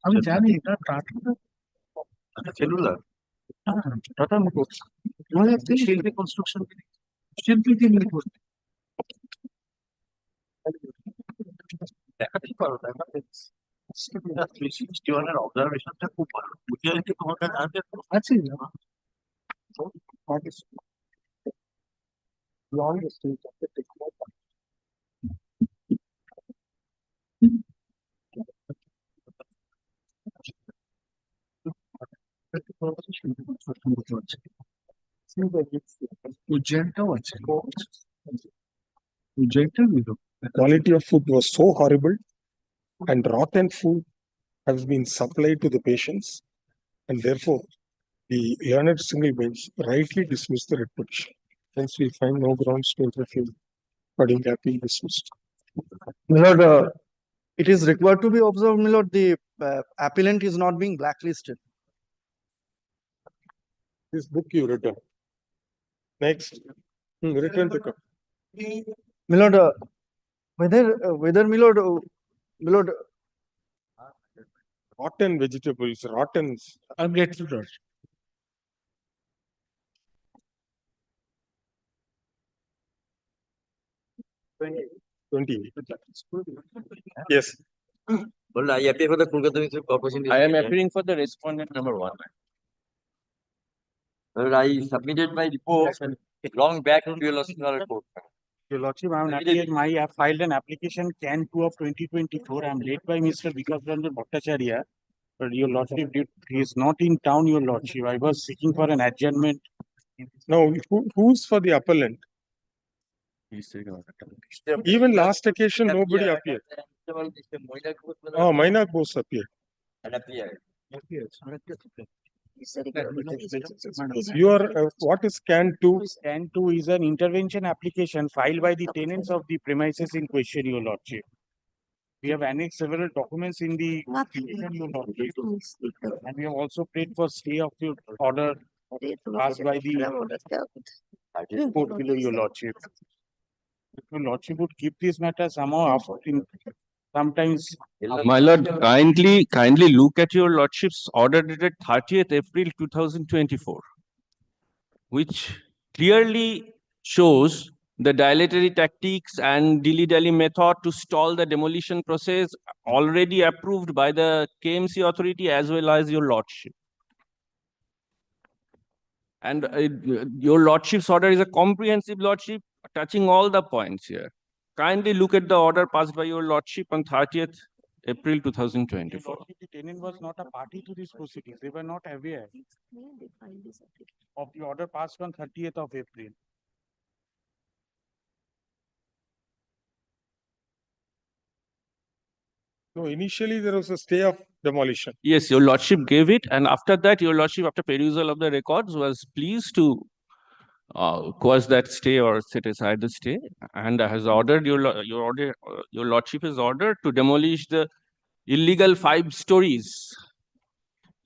আমি জানি এটা cellular tata motors মানে শিল্পী construction শিল্পী দিয়ে করতে দেখাতেই পারো দেখাতে 361 এর অবজারভেশনটা খুব ভালো বুঝে কি তোমার কাছে আছে what is beyond the stage of the technical The quality of food was so horrible and rotten food has been supplied to the patients, and therefore the learned single bench rightly dismissed the writ petition. Hence we find no grounds to interfere. According to appeal dismissed. My lord, it is required to be observed, my lord, the appellant is not being blacklisted. This book you written. Next, return to come. My lord, whether my lord, Rotten vegetables, rotten. I'm grateful, Lord. Twenty. Yes. Well, I appear for the Kolkata Municipal Corporation. I am appearing for the respondent number 1. Well, I submitted my report long back to your lordship court. Your lordship, I have filed an application Can 2 of 2024. I am led by Mr. Vikasranjan Bhattacharya. But your lordship, he is not in town, your lordship. I was seeking for an adjournment. Now, who's for the appellant? Even last occasion, nobody appeared. Oh, Maina Bose appeared. You are, what is Can 2? Can 2 is an intervention application filed by the tenants of the premises in question, your lordship. We have annexed several documents in the petition, your lordship. And we have also prayed for stay of your order passed by the court below, your lordship. If your lordship would keep this matter somehow up in sometimes. My lord, kindly look at your lordship's order dated 30th April 2024, which clearly shows the dilatory tactics and dilly-dally method to stall the demolition process already approved by the KMC authority as well as your lordship. And your lordship's order is a comprehensive lordship touching all the points here. Kindly look at the order passed by your lordship on 30th April 2024. The tenant was not a party to these proceedings. They were not aware of the order passed on 30th of April. No, initially there was a stay of demolition. Yes, your lordship gave it, and after that, your lordship, after perusal of the records, was pleased to quash that stay or set aside the stay, and has ordered your lordship has ordered to demolish the illegal 5 stories,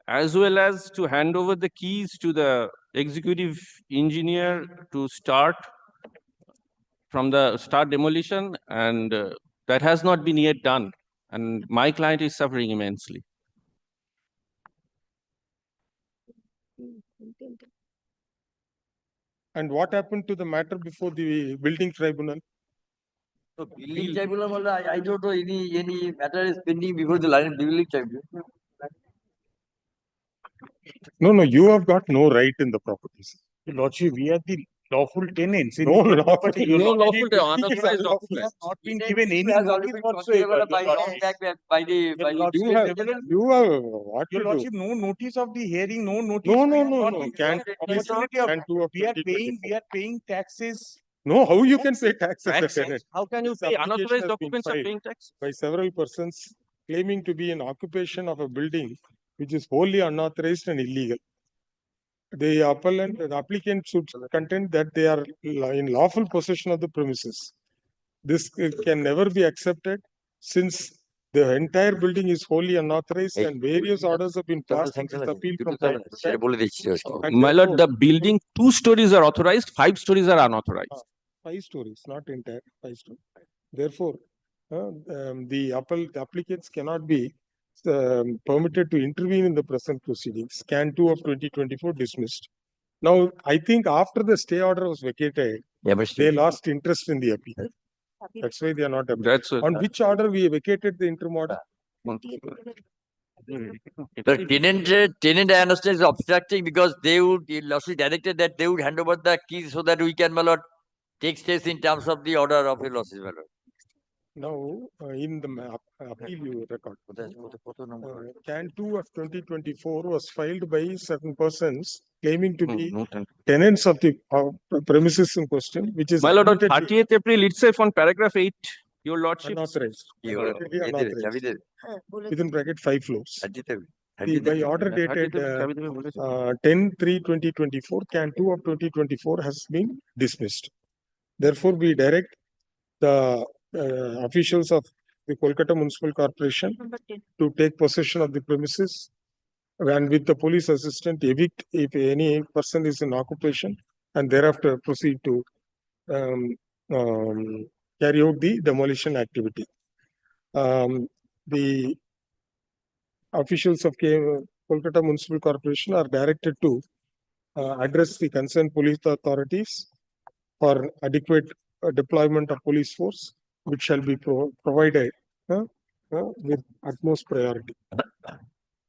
as well as to hand over the keys to the executive engineer to start demolition, and that has not been yet done, and my client is suffering immensely. And what happened to the matter before the building tribunal? So building tribunal, I don't know any matter is pending before the building tribunal. No, you have got no right in the properties. Your lordship, we are the lawful tenants. No lawful, no lawful unauthorized documents. Not been given any notice whatsoever. You have what your you lordship, do? no notice of the hearing, no notice. No. Can we are paying taxes. No, how you can pay tax as a tenant? How can you pay unauthorized documents of paying tax? By several persons claiming to be in occupation of a building which is wholly unauthorized and illegal. The applicant should contend that they are in lawful possession of the premises. This can never be accepted since the entire building is wholly unauthorized and various orders have been passed in this appeal from time to time. And My lord, therefore- the building 2 stories are authorized, 5 stories are unauthorized. 5 stories, not entire 5 stories. Therefore, the applicants cannot be permitted to intervene in the present proceedings. Can 2 of 2024 dismissed. Now, I think after the stay order was vacated, they lost interest in the appeal. That's why they are not. That's it. On which order we vacated the interim order? The tenant, I understand, is obstructing because they would, the lawsuit directed that they would hand over the keys so that we can, my lord, take steps in terms of the order of a lawsuit, my lord. Now, in the appeal you record, can 2 of 2024 was filed by certain persons claiming to be tenants of the premises in question, which is My lord, on admittedly 30th April itself on paragraph 8, your lordship. unauthorized. Unauthorized. Within bracket 5 floors. By order dated 10/3/2024, can 2 of 2024 has been dismissed. Therefore, we direct the officials of the Kolkata Municipal Corporation to take possession of the premises and with the police assistant evict if any person is in occupation and thereafter proceed to carry out the demolition activity. The officials of Kolkata Municipal Corporation are directed to address the concerned police authorities for adequate deployment of police force, which shall be provided with utmost priority.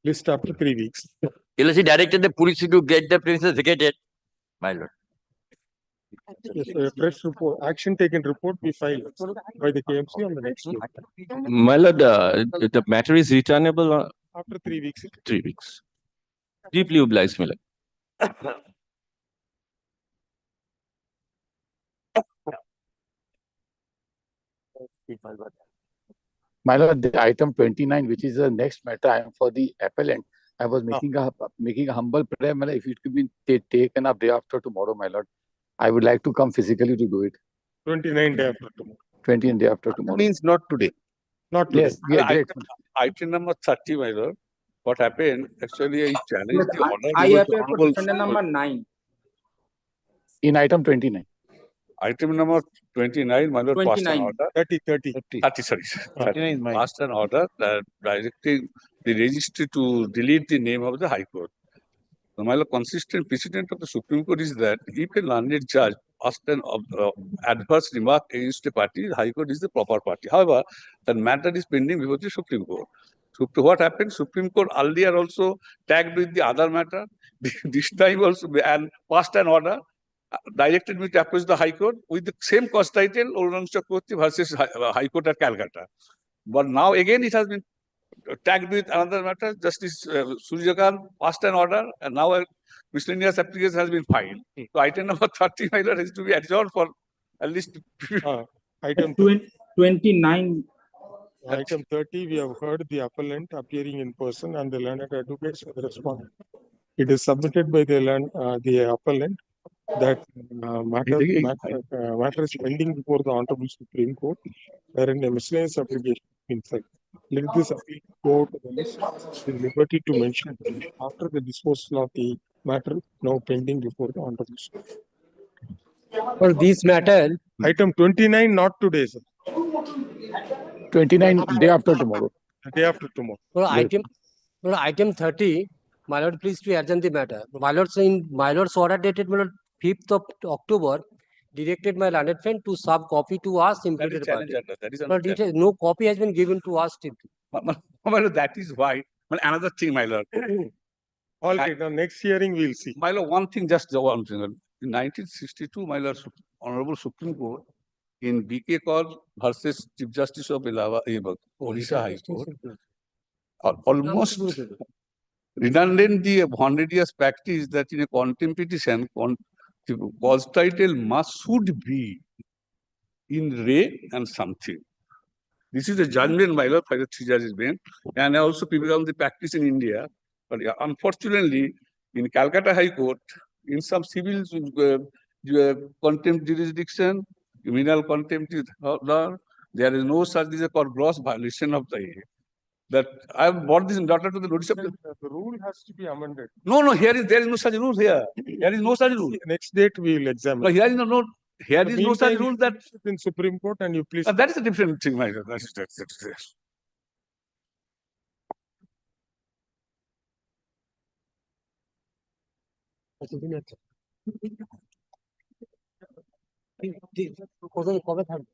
List after 3 weeks. LSC directed the police to get the premises vacated, my lord. Yes, a fresh report, action taken report be filed by the KMC on the next day. My lord, the matter is returnable After 3 weeks. 3 weeks. Deeply obliged, my lord. My lord, the item 29, which is the next matter, I am for the appellant. I was making a humble prayer, my lord, if it could be taken up day after tomorrow, my lord. I would like to come physically to do it. 29 day after tomorrow. 20 day after tomorrow. Means not today. Not today. Yes, yeah, great. Item number 30, my lord. What happened? Actually, I challenged the order. I because appear for honorable- defendant number 9. In item 29. Item number 29, my lord, passed an 29. order. 30, sorry. 29 is mine. Passed an order that directing the registry to delete the name of the High Court. So, my lord, consistent precedent of the Supreme Court is that if a learned judge passed an adverse remark against a party, the High Court is the proper party. However, that matter is pending before the Supreme Court. So, what happened? Supreme Court earlier also tagged with the other matter. This time also and passed an order. Directed me to approach the High Court with the same cause title, Orhan Chakraborty versus High Court at Calcutta. But now again it has been tagged with another matter. Justice Surjakant passed an order, and now a miscellaneous application has been filed. So item number 30, my lord, has to be adjourned for at least. Item 29. Item 30, we have heard the appellant appearing in person and the learned advocates have responded. It is submitted by the appellant that matter is pending before the Honorable Supreme Court, wherein a miscellaneous application has been filed. Let this appeal go to the list with liberty to mention after the disposal of the matter now pending before the Honorable Supreme Court. For this matter, Item 29, not today, sir. 29, day after tomorrow. Day after tomorrow. for item 30, my lord, please to adjourn the matter. My lord's order dated, my lord, 5th of October, directed my learned friend to sub copy to us imputed party. That is But no copy has been given to us till. My lord, that is why. Well, another thing, my lord. All right, now next hearing we'll see. My lord, one thing, just one thing. In 1962, my lord, Honorable Supreme Court in BK Kaur versus Chief Justice of Odisha High Court, almost redundant the 100 years practice that in a contempt petition, the cause title should be in re and something. This is a judgment, my lord, by the 3 judges bench, and also people on the practice in India. But unfortunately, in Calcutta High Court, in some civil contempt jurisdiction, criminal contempt is law. There is no such thing called gross violation of the that I have brought this matter to the notice of the. The rule has to be amended. No, there is no such rule here. There is no such rule. Next date we will examine. But here is no such Meantime, rule that in Supreme Court and you please. that is a different thing, my God. That's কবে থাকবে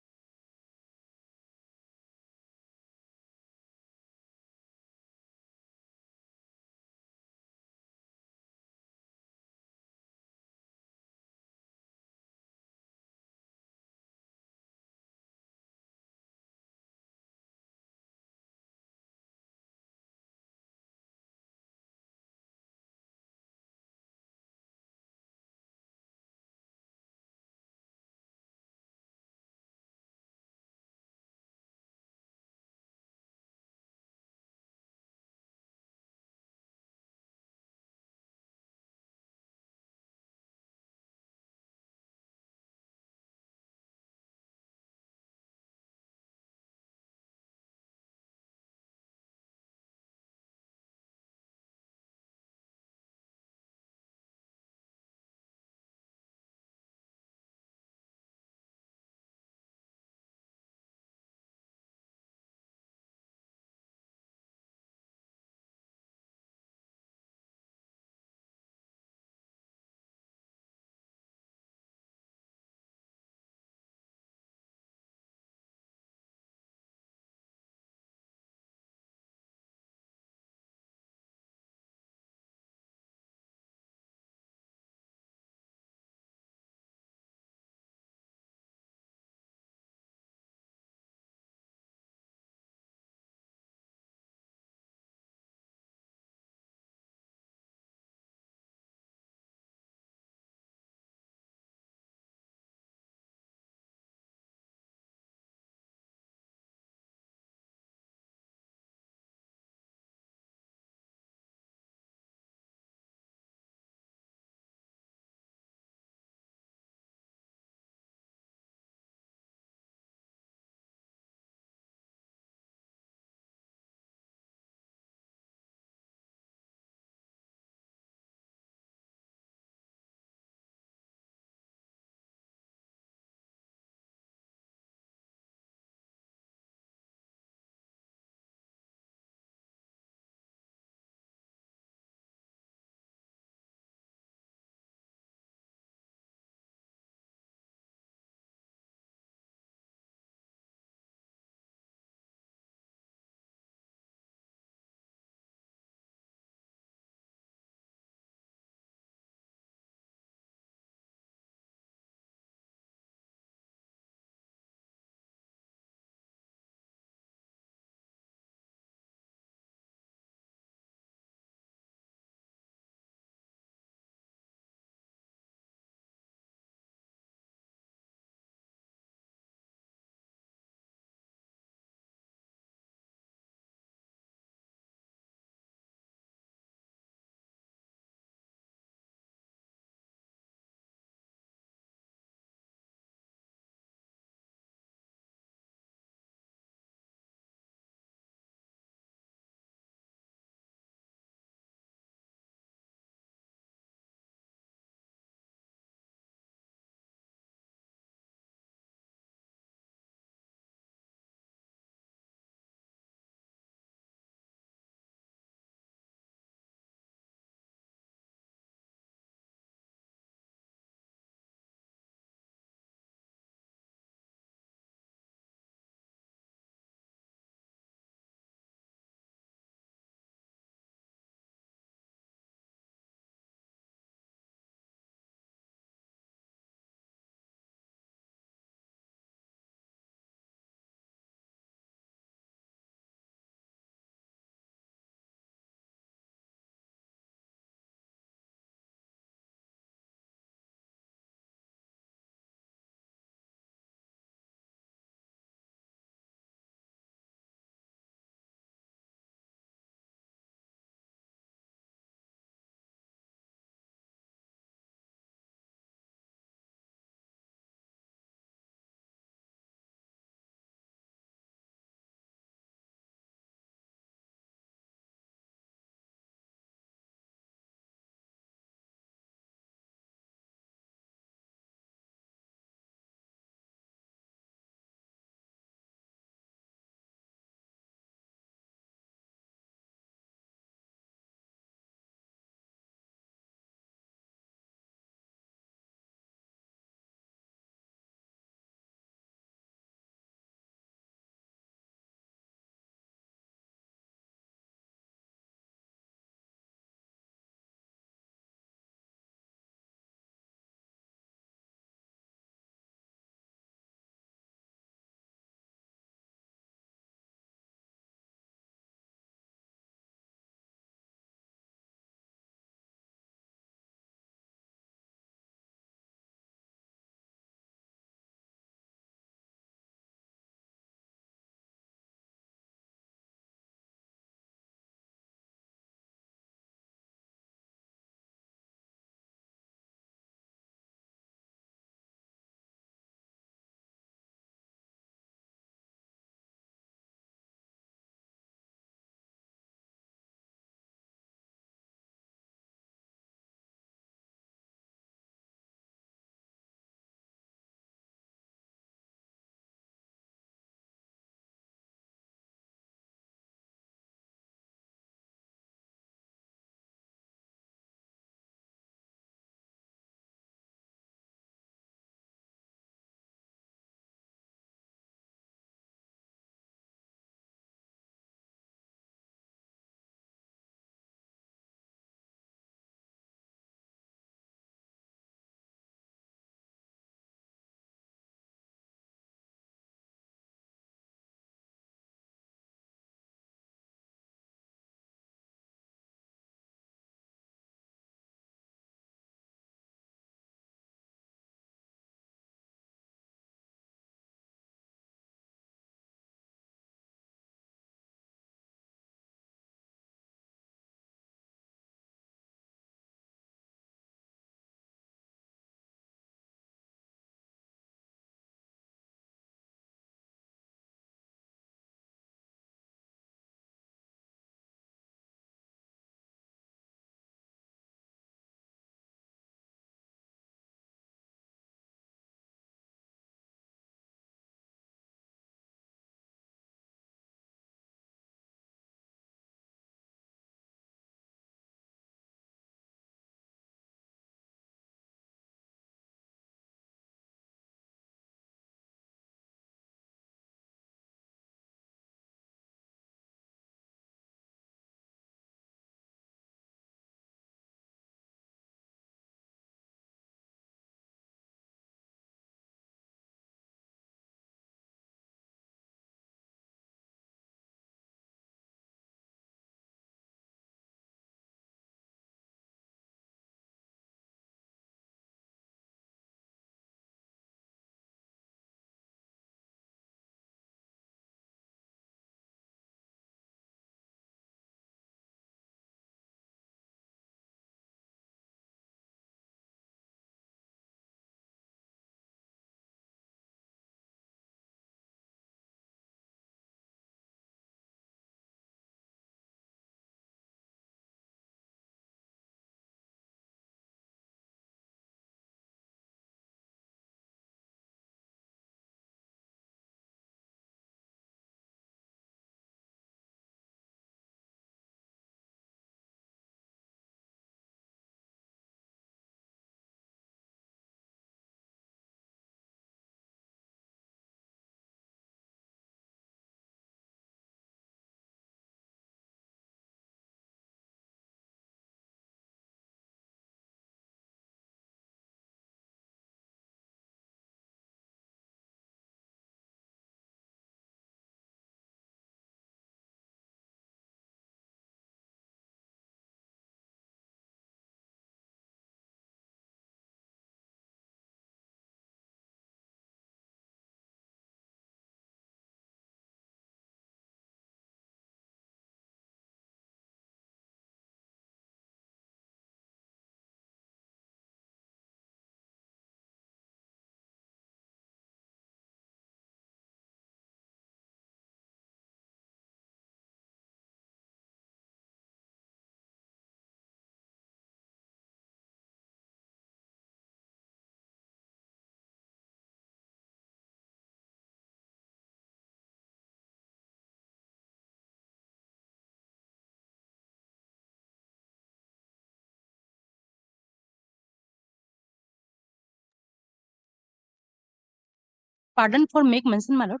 pardon for make mention, my lord.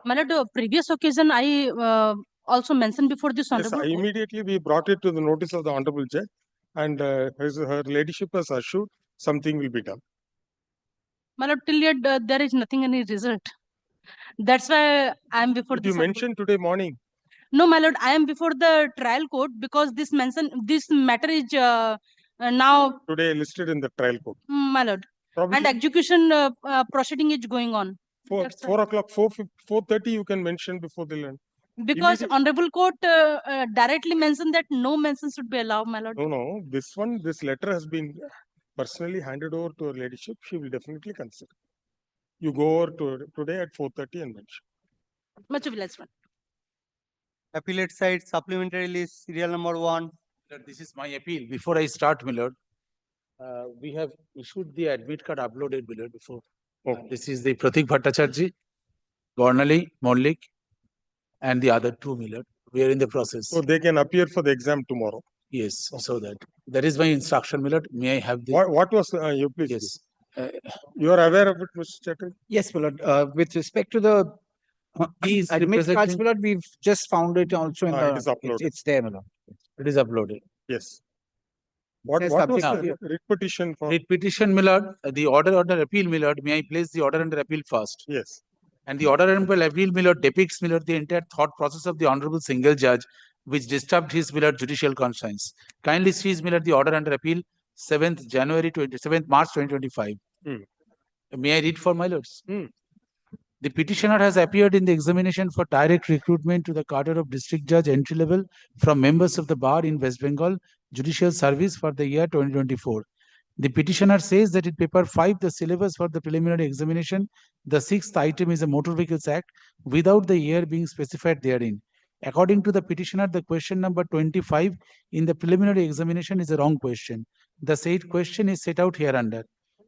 My lord, previous occasion I also mentioned before this Yes, honorable. immediately we brought it to the notice of the honorable judge, and her ladyship has assured something will be done. My lord, till yet there is nothing any result. That's why I am before Did this. you mention today morning? No, my lord, I am before the trial court because this matter is now Today listed in the trial court. my lord, Probably and execution proceeding is going on. 4 o'clock, 4:30 you can mention before the land. Because honorable court directly mentioned that no mention should be allowed, my lord. No, this letter has been personally handed over to her ladyship. She will definitely consider. You go over to today at 4:30 and mention. Much obliged, one. Appellate side, supplementary list, serial number 1. This is my appeal. Before I start, my lord, we have issued the admit card uploaded, my lord, before. This is the Pratik Bhattacharjee, Gornali, Mollik, and the other two, my lord. We are in the process. So they can appear for the exam tomorrow. Yes, so that is my instruction, my lord. May I have the... What was, you please? Yes. You are aware of it, Mr. Chatterjee? Yes, my lord. With respect to the admit cards, my lord, we've just found it also in It is uploaded. it's there, my lord. It is uploaded. Yes. What was the writ petition for? Writ petition, my lord, the order under appeal, my lord. May I place the order under appeal first? Yes. And the order under appeal, my lord, depicts, my lord, the entire thought process of the honorable single judge, which disturbed his, my lord, judicial conscience. Kindly seize, my lord, the order under appeal, 7th March 2025. May I read for my lords? The petitioner has appeared in the examination for direct recruitment to the cadre of district judge entry level from members of the bar in West Bengal Judicial Service for the year 2024. The petitioner says that in paper 5, the syllabus for the preliminary examination, the 6th item is a Motor Vehicles Act without the year being specified therein. According to the petitioner, the question number 25 in the preliminary examination is a wrong question. The said question is set out hereunder.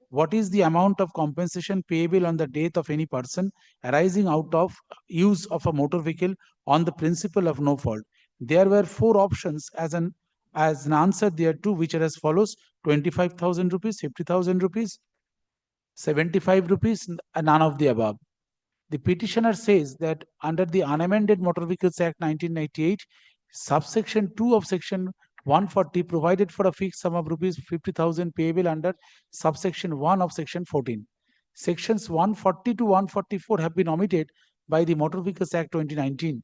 What is the amount of compensation payable on the death of any person arising out of use of a motor vehicle on the principle of no fault? There were 4 options as an answer thereto, which are as follows: 25,000 rupees, 50,000 rupees, 75 rupees, and none of the above. The petitioner says that under the unamended Motor Vehicles Act 1998, subsection 2 of section 140 provided for a fixed sum of rupees 50,000 payable under subsection 1 of section 14. Sections 140 to 144 have been omitted by the Motor Vehicles Act 2019.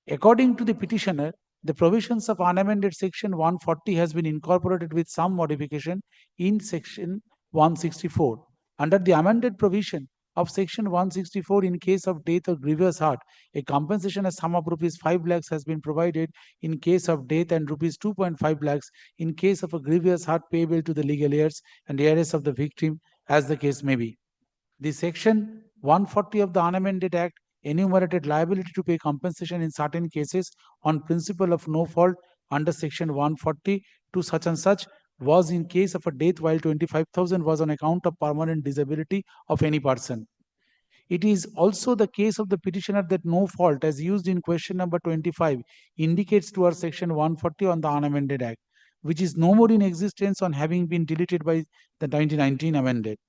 According to the petitioner, the provisions of unamended section 140 has been incorporated with some modification in section 164. Under the amended provision of section 164, in case of death or grievous hurt, a compensation as sum of rupees 5 lakhs has been provided in case of death and rupees 2.5 lakhs in case of a grievous hurt payable to the legal heirs and heirs of the victim, as the case may be. The section 140 of the unamended act enumerated liability to pay compensation in certain cases on principle of no fault under section 140 to such and such was in case of a death, while 25,000 was on account of permanent disability of any person. It is also the case of the petitioner that no fault, as used in question number 25, indicates towards section 140 on the unamended act, which is no more in existence on having been deleted by the 1919 amended.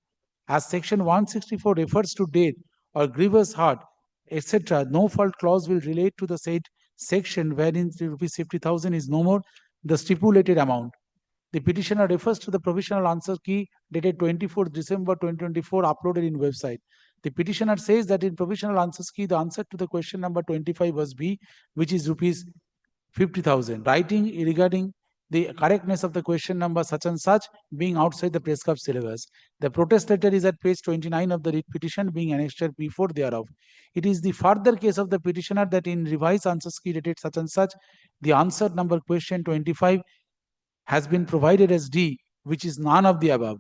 As section 164 refers to death or grievous hurt, etc., no fault clause will relate to the said section wherein rupees 50,000 is no more the stipulated amount. The petitioner refers to the provisional answer key dated 24th December 2024 uploaded in website. The petitioner says that in provisional answers key, the answer to the question number 25 was B, which is rupees 50,000. Writing regarding the correctness of the question number such and such being outside the prescribed syllabus. The protest letter is at page 29 of the writ petition being annexed before thereof. It is the further case of the petitioner that in revised answers key dated such and such, the answer number question 25 has been provided as D, which is none of the above.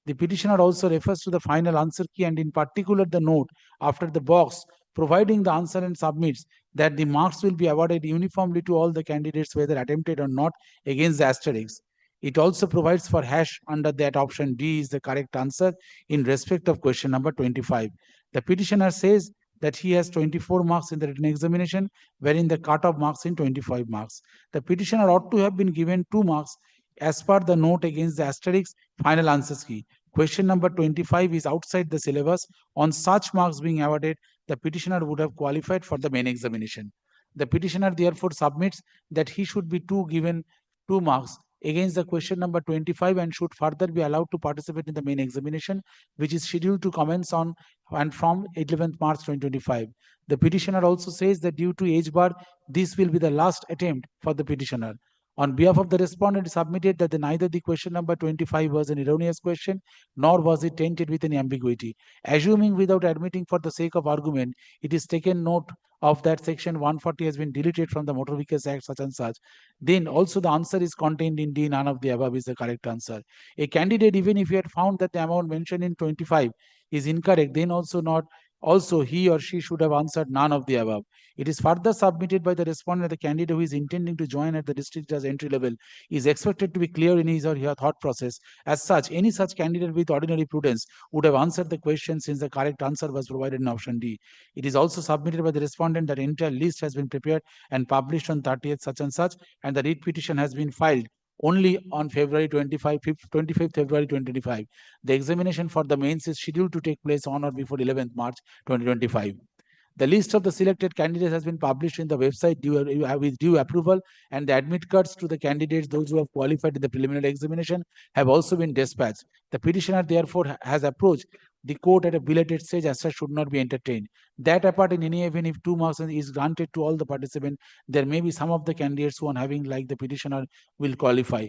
The petitioner also refers to the final answer key and in particular the note after the box providing the answer and submits that the marks will be awarded uniformly to all the candidates whether attempted or not against the asterisks. It also provides for hash under that option D is the correct answer in respect of question number 25. The petitioner says that he has 24 marks in the written examination, wherein the cut-off marks in 25 marks. The petitioner ought to have been given 2 marks as per the note against the asterisk final answers key. question number 25 is outside the syllabus, on such marks being awarded, the petitioner would have qualified for the main examination. The petitioner therefore submits that he should be given 2 marks against the question number 25 and should further be allowed to participate in the main examination, which is scheduled to commence on and from 11th March 2025. The petitioner also says that due to age bar, this will be the last attempt for the petitioner. On behalf of the respondent, it is submitted that neither the question number 25 was an erroneous question, nor was it tainted with any ambiguity. Assuming without admitting for the sake of argument, it is taken note of that section 140 has been deleted from the Motor Vehicles Act such and such, then also the answer is contained in D, none of the above is the correct answer. A candidate, even if he had found that the amount mentioned in 25 is incorrect, then also he or she should have answered none of the above. It is further submitted by the respondent that the candidate who is intending to join at the district judge entry level is expected to be clear in his or her thought process. As such, any such candidate with ordinary prudence would have answered the question since the correct answer was provided in option D. It is also submitted by the respondent that entire list has been prepared and published on 30th such and such, and the writ petition has been filed only on February 25th February 2025. The examination for the mains is scheduled to take place on or before 11th March 2025. The list of the selected candidates has been published in the website with due approval, and the admit cards to the candidates, those who have qualified in the preliminary examination, have also been dispatched. The petitioner therefore has approached the court at a belated stage as such should not be entertained. That apart, in any event, if 2 marks is granted to all the participants, there may be some of the candidates who, on having like the petitioner, will qualify.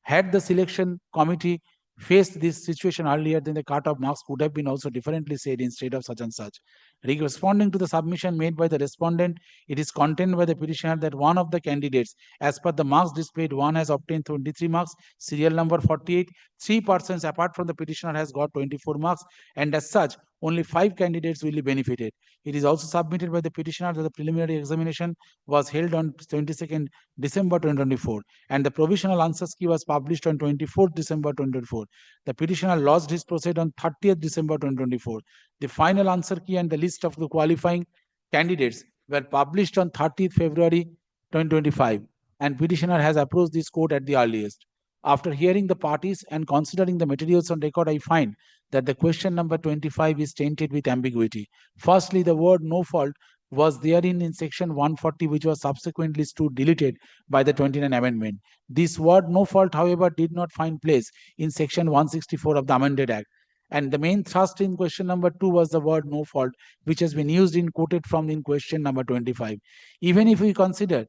Had the selection committee faced this situation earlier, then the cut-off marks could have been also differently said instead of such and such. Responding to the submission made by the respondent, it is contained by the petitioner that one of the candidates, as per the marks displayed, one has obtained 23 marks, serial number 48. 3 persons apart from the petitioner has got 24 marks, and as such, only 5 candidates will be benefited. It is also submitted by the petitioner that the preliminary examination was held on 22nd December 2024, and the provisional answer key was published on 24th December 2024. The petitioner lodged his proceed on 30th December 2024. The final answer key and the list of the qualifying candidates were published on 30th February 2025, and petitioner has approached this court at the earliest. After hearing the parties and considering the materials on record, I find that the question number 25 is tainted with ambiguity. Firstly, the word no fault was therein in section 140, which was subsequently deleted by the 29 amendment. This word no fault, however, did not find place in section 164 of the amended act. And the main thrust in question number 2 was the word no fault, which has been used in quoted from in question number 25. Even if we consider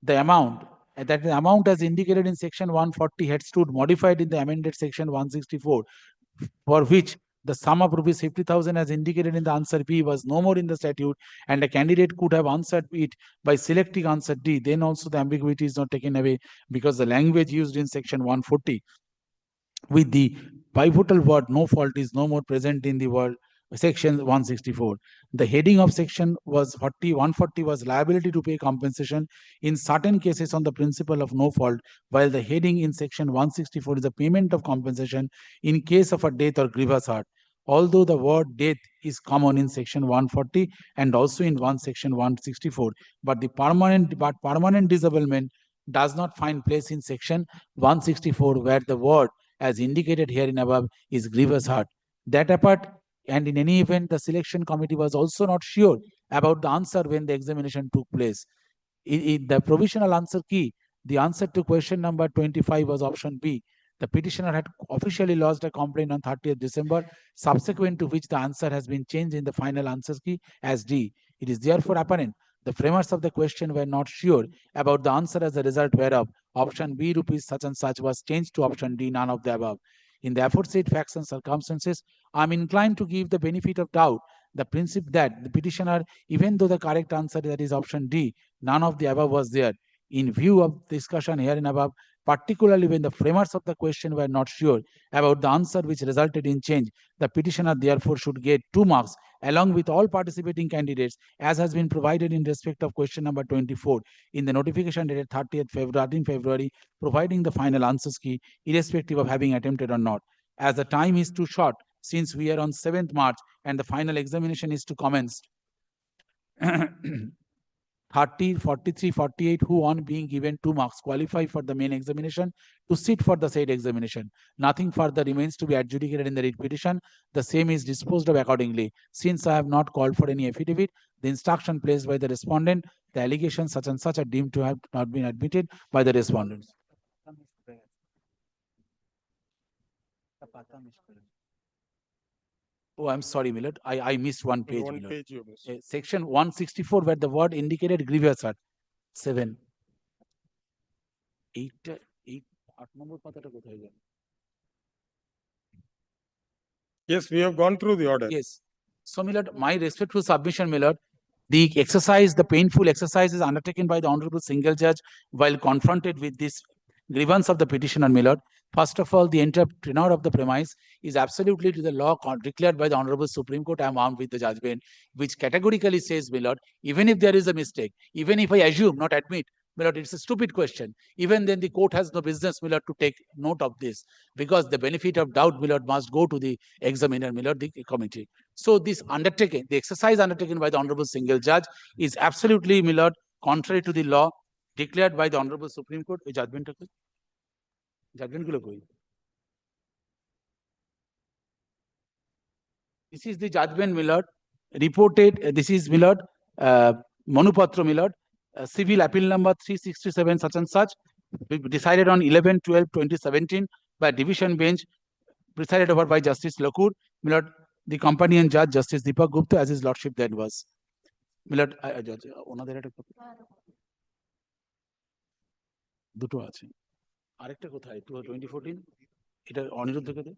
the amount, that the amount as indicated in section 140 had stood modified in the amended section 164, for which the sum of rupees 50,000 as indicated in the answer B was no more in the statute, and a candidate could have answered it by selecting answer D, then also the ambiguity is not taken away because the language used in section 140 with the pivotal word no fault is no more present in the word section 164. The heading of section 140 was liability to pay compensation in certain cases on the principle of no fault, while the heading in section 164 is the payment of compensation in case of a death or grievous hurt. Although the word death is common in section 140 and also in section 164, but the permanent disablement does not find place in section 164, where the word as indicated here in above is grievous hurt. That apart, and in any event, the selection committee was also not sure about the answer when the examination took place. In the provisional answer key, the answer to question number 25 was option B. The petitioner had officially lodged a complaint on 30th December, subsequent to which the answer has been changed in the final answer key as D. It is therefore apparent the framers of the question were not sure about the answer, as a result whereof option B rupees such and such was changed to option D, none of the above. In the aforesaid facts and circumstances, I am inclined to give the benefit of doubt the principle that the petitioner, even though the correct answer, that is option D, none of the above was there. In view of discussion here and above, particularly when the framers of the question were not sure about the answer which resulted in change, the petitioner therefore should get 2 marks along with all participating candidates, as has been provided in respect of question number 24 in the notification dated 13th February, providing the final answers key irrespective of having attempted or not. As the time is too short, since we are on 7th March and the final examination is to commence 30, 43, 48, who on being given 2 marks qualify for the main examination to sit for the said examination. Nothing further remains to be adjudicated in the writ petition. The same is disposed of accordingly. Since I have not called for any affidavit, the instruction placed by the respondent, the allegations such and such are deemed to have not been admitted by the respondents. Oh, I'm sorry, Millard. I missed one page. One Millard. page you missed. Section 164, where the word indicated grievous are 7. 8 number পাতাটা কোথায় গেল? Yes, we have gone through the order. Yes. So, Millard, my respectful submission, Millard, the painful exercise is undertaken by the Honorable Single Judge while confronted with this grievance of the petitioner, Millard. First of all, the entire tenor of the premise is absolutely to the law declared by the Honorable Supreme Court. I am armed with the judgment, which categorically says, Millard, even if there is a mistake, even if I assume, not admit, Millard, it's a stupid question. Even then, the court has no business, Millard, to take note of this, because the benefit of doubt, Millard, must go to the examiner, Millard, the committee. So this undertaking, the exercise undertaken by the Honorable Single Judge is absolutely, Millard, contrary to the law declared by the Honorable Supreme Court. Judgment gulo koi? This is the judgment, Millard, reported. This is, Millard, Manupatra, Millard, civil appeal number 367 such and such, decided on 11/12/2017 by division bench, presided over by Justice Lakur, Millard, the companion judge Justice Deepak Gupta, as his lordship then was. Millard, ওনাদের একটা দুটো আছে, আরেকটা কোথায়? 2014 এটা অনিরুদ্ধকে দে।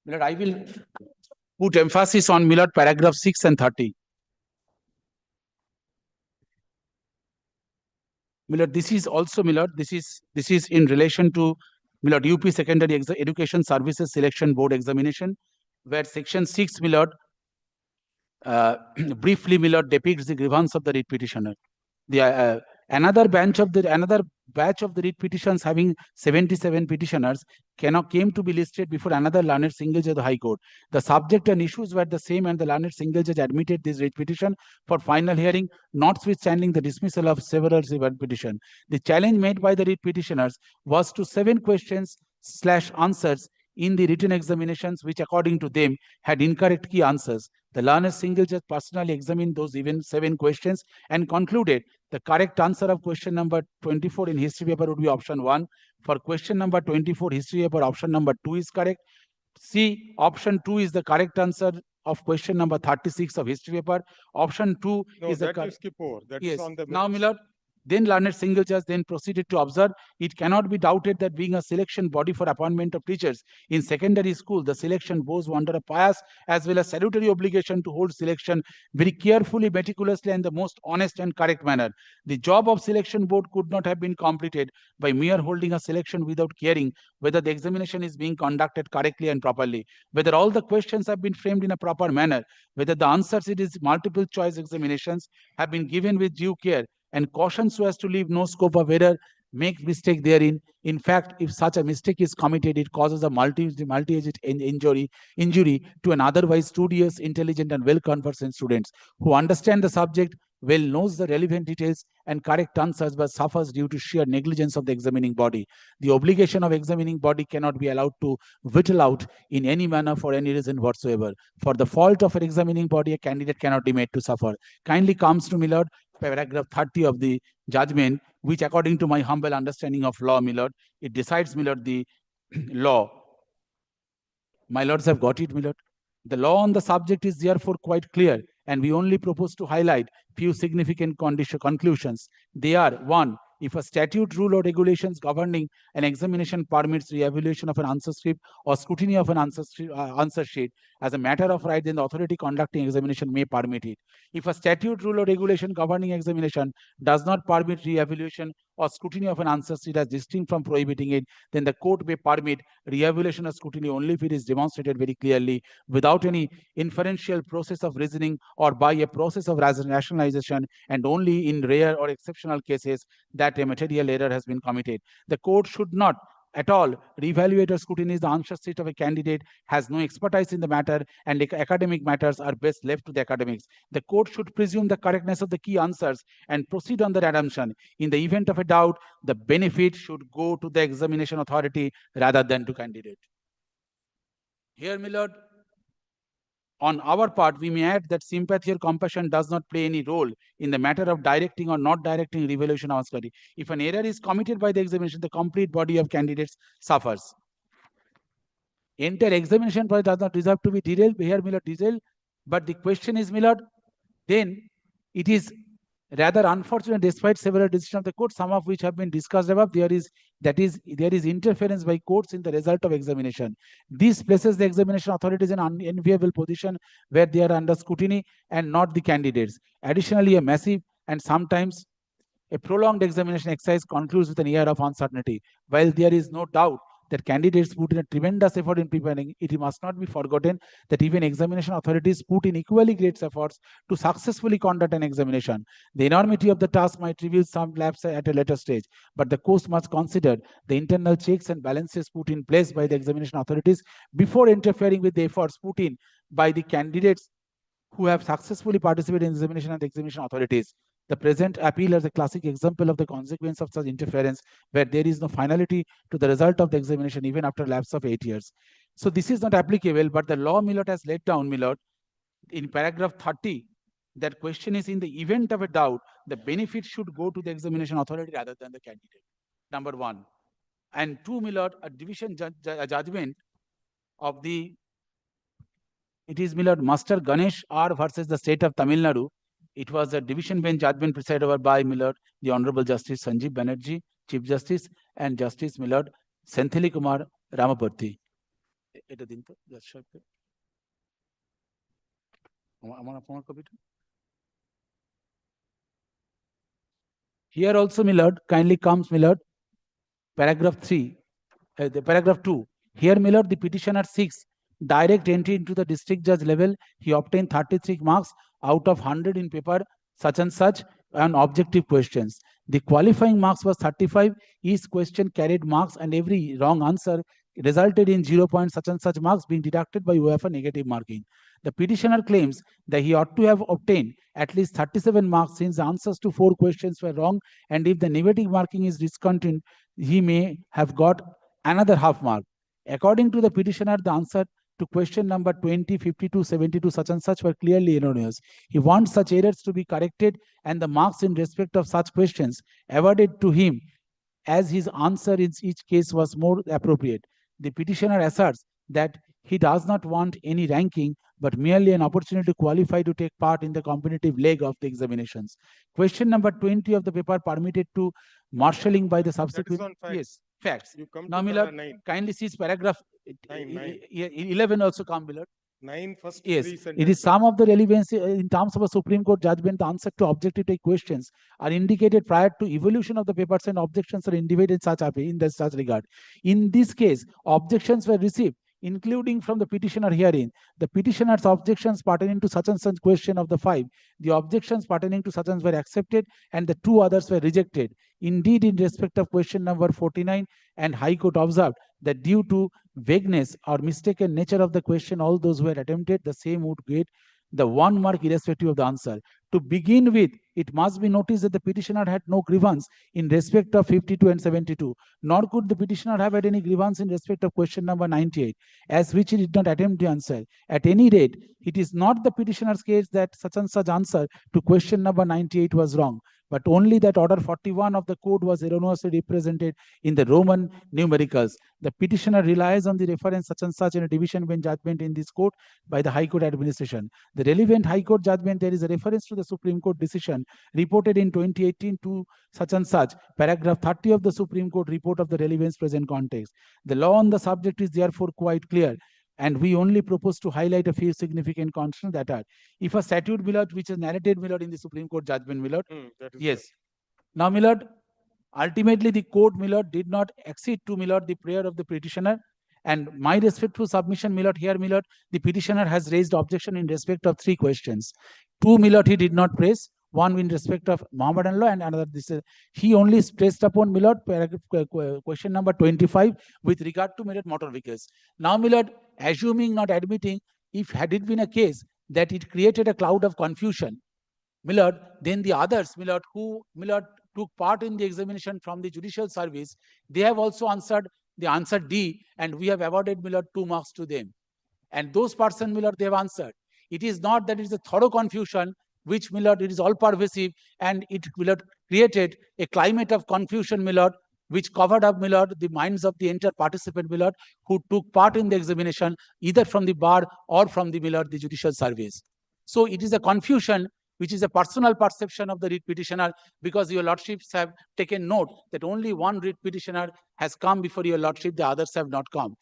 Millard, I will put emphasis on, Millard, paragraph 6 and 30. Millard, this is also, Millard, this is in relation to, Millard, UP Secondary Education Services Selection Board examination, where section 6, Millard, briefly, Millard, depicts the grievance of the writ petitioner. The another batch of the writ petitions having 77 petitioners came to be listed before another learned single judge of the High Court. The subject and issues were the same, and the learned single judge admitted this writ petition for final hearing, notwithstanding the dismissal of several civil petition. The challenge made by the writ petitioners was to 7 questions/answers in the written examinations, which according to them had incorrect key answers. The learned single judge personally examined those even 7 questions and concluded the correct answer of question number 24 in history paper would be option 1. For question number 24 history paper, option number 2 is correct. C, option 2 is the correct answer of question number 36 of history paper. Option 2 is the correct. Skip over. That yes. is on the Now, Millard, then learned single judge then proceeded to observe, it cannot be doubted that being a selection body for appointment of teachers in secondary school, the selection boards were under a pious as well as salutary obligation to hold selection very carefully, meticulously, and the most honest and correct manner. The job of selection board could not have been completed by mere holding a selection without caring whether the examination is being conducted correctly and properly, whether all the questions have been framed in a proper manner, whether the answers in these multiple choice examinations have been given with due care and caution so as to leave no scope of error, make mistake therein. In fact, if such a mistake is committed, it causes a multi-agent injury to an otherwise studious, intelligent, and well-conversant students who understand the subject, well knows the relevant details and correct answers, but suffers due to sheer negligence of the examining body. The obligation of examining body cannot be allowed to whittle out in any manner for any reason whatsoever. For the fault of an examining body, a candidate cannot be made to suffer. Kindly comes to, Millard, paragraph 30 of the judgment, which according to my humble understanding of law, Millard, it decides, Millard, the law. My lords have got it, Millard. The law on the subject is therefore quite clear, and we only propose to highlight few significant conclusions. They are: 1, if a statute, rule, or regulations governing an examination permits re-evaluation of an answer script or scrutiny of an answer sheet as a matter of right, then the authority conducting examination may permit it. If a statute, rule, or regulation governing examination does not permit re-evaluation or scrutiny of an answer sheet as distinct from prohibiting it, then the court may permit re-evaluation or scrutiny only if it is demonstrated very clearly, without any inferential process of reasoning or by a process of rationalization, and only in rare or exceptional cases that a material error has been committed. The court should not at all reevaluate or scrutinize the answer sheet of a candidate has no expertise in the matter and academic matters are best left to the academics. The court should presume the correctness of the key answers and proceed on the assumption. In the event of a doubt, the benefit should go to the examination authority rather than to candidate. Here, my lord, on our part, we may add that sympathy or compassion does not play any role in the matter of directing or not directing revaluation of study. If an error is committed by the examination, the complete body of candidates suffers. Entire examination process does not deserve to be derailed. Here, my lord, derailed. But the question is, my lord, then it is rather unfortunate, despite several decisions of the court, some of which have been discussed above, there is interference by courts in the result of examination. This places the examination authorities in an unenviable position where they are under scrutiny and not the candidates. Additionally, a massive and sometimes a prolonged examination exercise concludes with an air of uncertainty. While there is no doubt that candidates put in a tremendous effort in preparing, it must not be forgotten that even examination authorities put in equally great efforts to successfully conduct an examination. The enormity of the task might reveal some lapse at a later stage, but the court must consider the internal checks and balances put in place by the examination authorities before interfering with the efforts put in by the candidates who have successfully participated in examination and the examination authorities. The present appeal is a classic example of the consequence of such interference, where there is no finality to the result of the examination even after a lapse of 8 years. So this is not applicable, but the law, my lord, has laid down, my lord, in paragraph 30, that question is, in the event of a doubt, the benefit should go to the examination authority rather than the candidate. Number 1. And 2, my lord, a division judgment of the, it is, my lord, Master Ganesh R versus the state of Tamil Nadu. It was a division bench judgment presided over by, my lord, the Honorable Justice Sanjeev Banerjee, Chief Justice, and Justice, my lord, Senthili Kumar Ramaparthi. Here also, my lord, kindly comes, my lord, paragraph 3, the paragraph 2. Here, my lord, the petitioner seeks direct entry into the district judge level. He obtained 33 marks out of 100 in paper such and such on objective questions. The qualifying marks was 35. Each question carried marks and every wrong answer resulted in 0 point such and such marks being deducted by way of a negative marking. The petitioner claims that he ought to have obtained at least 37 marks since the answers to 4 questions were wrong, and if the negative marking is discontinued, he may have got another half mark. According to the petitioner, the answer to question number 20, 52, 72, such and such were clearly erroneous. He wants such errors to be corrected and the marks in respect of such questions awarded to him as his answer in each case was more appropriate. The petitioner asserts that he does not want any ranking, but merely an opportunity to qualify to take part in the competitive leg of the examinations. Question number 20 of the paper permitted to marshalling by the subsequent. Yes, facts. Now, Miller, kindly see paragraph 11 also come below. 9 first. Yes, it is some of the relevance in terms of a Supreme Court judgment. The answer to objective type questions are indicated prior to evolution of the papers, and objections are indicated in such regard. In this case, objections were received, including from the petitioner herein. The petitioner's objections pertaining to such and such question of the 5, the objections pertaining to such and were accepted, and the 2 others were rejected. Indeed, in respect of question number 49, and High Court observed that due to vagueness or mistaken nature of the question, all those who had attempted the same would get the 1 mark irrespective of the answer. To begin with, it must be noticed that the petitioner had no grievance in respect of 52 and 72, nor could the petitioner have had any grievance in respect of question number 98, as which he did not attempt to answer. At any rate, it is not the petitioner's case that such and such answer to question number 98 was wrong, but only that order 41 of the code was erroneously represented in the Roman numericals. The petitioner relies on the reference such and such in a division bench judgment in this court by the High Court administration. The relevant High Court judgment, there is a reference to the Supreme Court decision reported in 2018 to such and such, paragraph 30 of the Supreme Court report of the relevance present context. The law on the subject is therefore quite clear, and we only propose to highlight a few significant constants that are, if a statute, Millard, which is narrated, Millard, in the Supreme Court judgment, Millard, yes. Right. Now, Millard, ultimately the court, Millard, did not accede to, Millard, the prayer of the petitioner, and my respectful submission, Millard, here, Millard, the petitioner has raised objection in respect of 3 questions. 2, Millard, he did not press. one in respect of Mohammedan law and another this is he only stressed upon Milord question number 25 with regard to Milord motor vehicles. Now Milord, assuming not admitting, if had it been a case that it created a cloud of confusion, Milord, then the others, Milord, who Milord took part in the examination from the judicial service, they have also answered the answer D, and we have awarded Milord 2 marks to them. And those persons, Milord, they have answered. It is not that it is a thorough confusion, which, Milord, it is all pervasive, and it, Milord, created a climate of confusion, Milord, which covered up, Milord, the minds of the entire participant, Milord, who took part in the examination, either from the bar or from the, Milord, the judicial service. So it is a confusion which is a personal perception of the writ petitioner, because your lordships have taken note that only one writ petitioner has come before your lordship, the others have not come.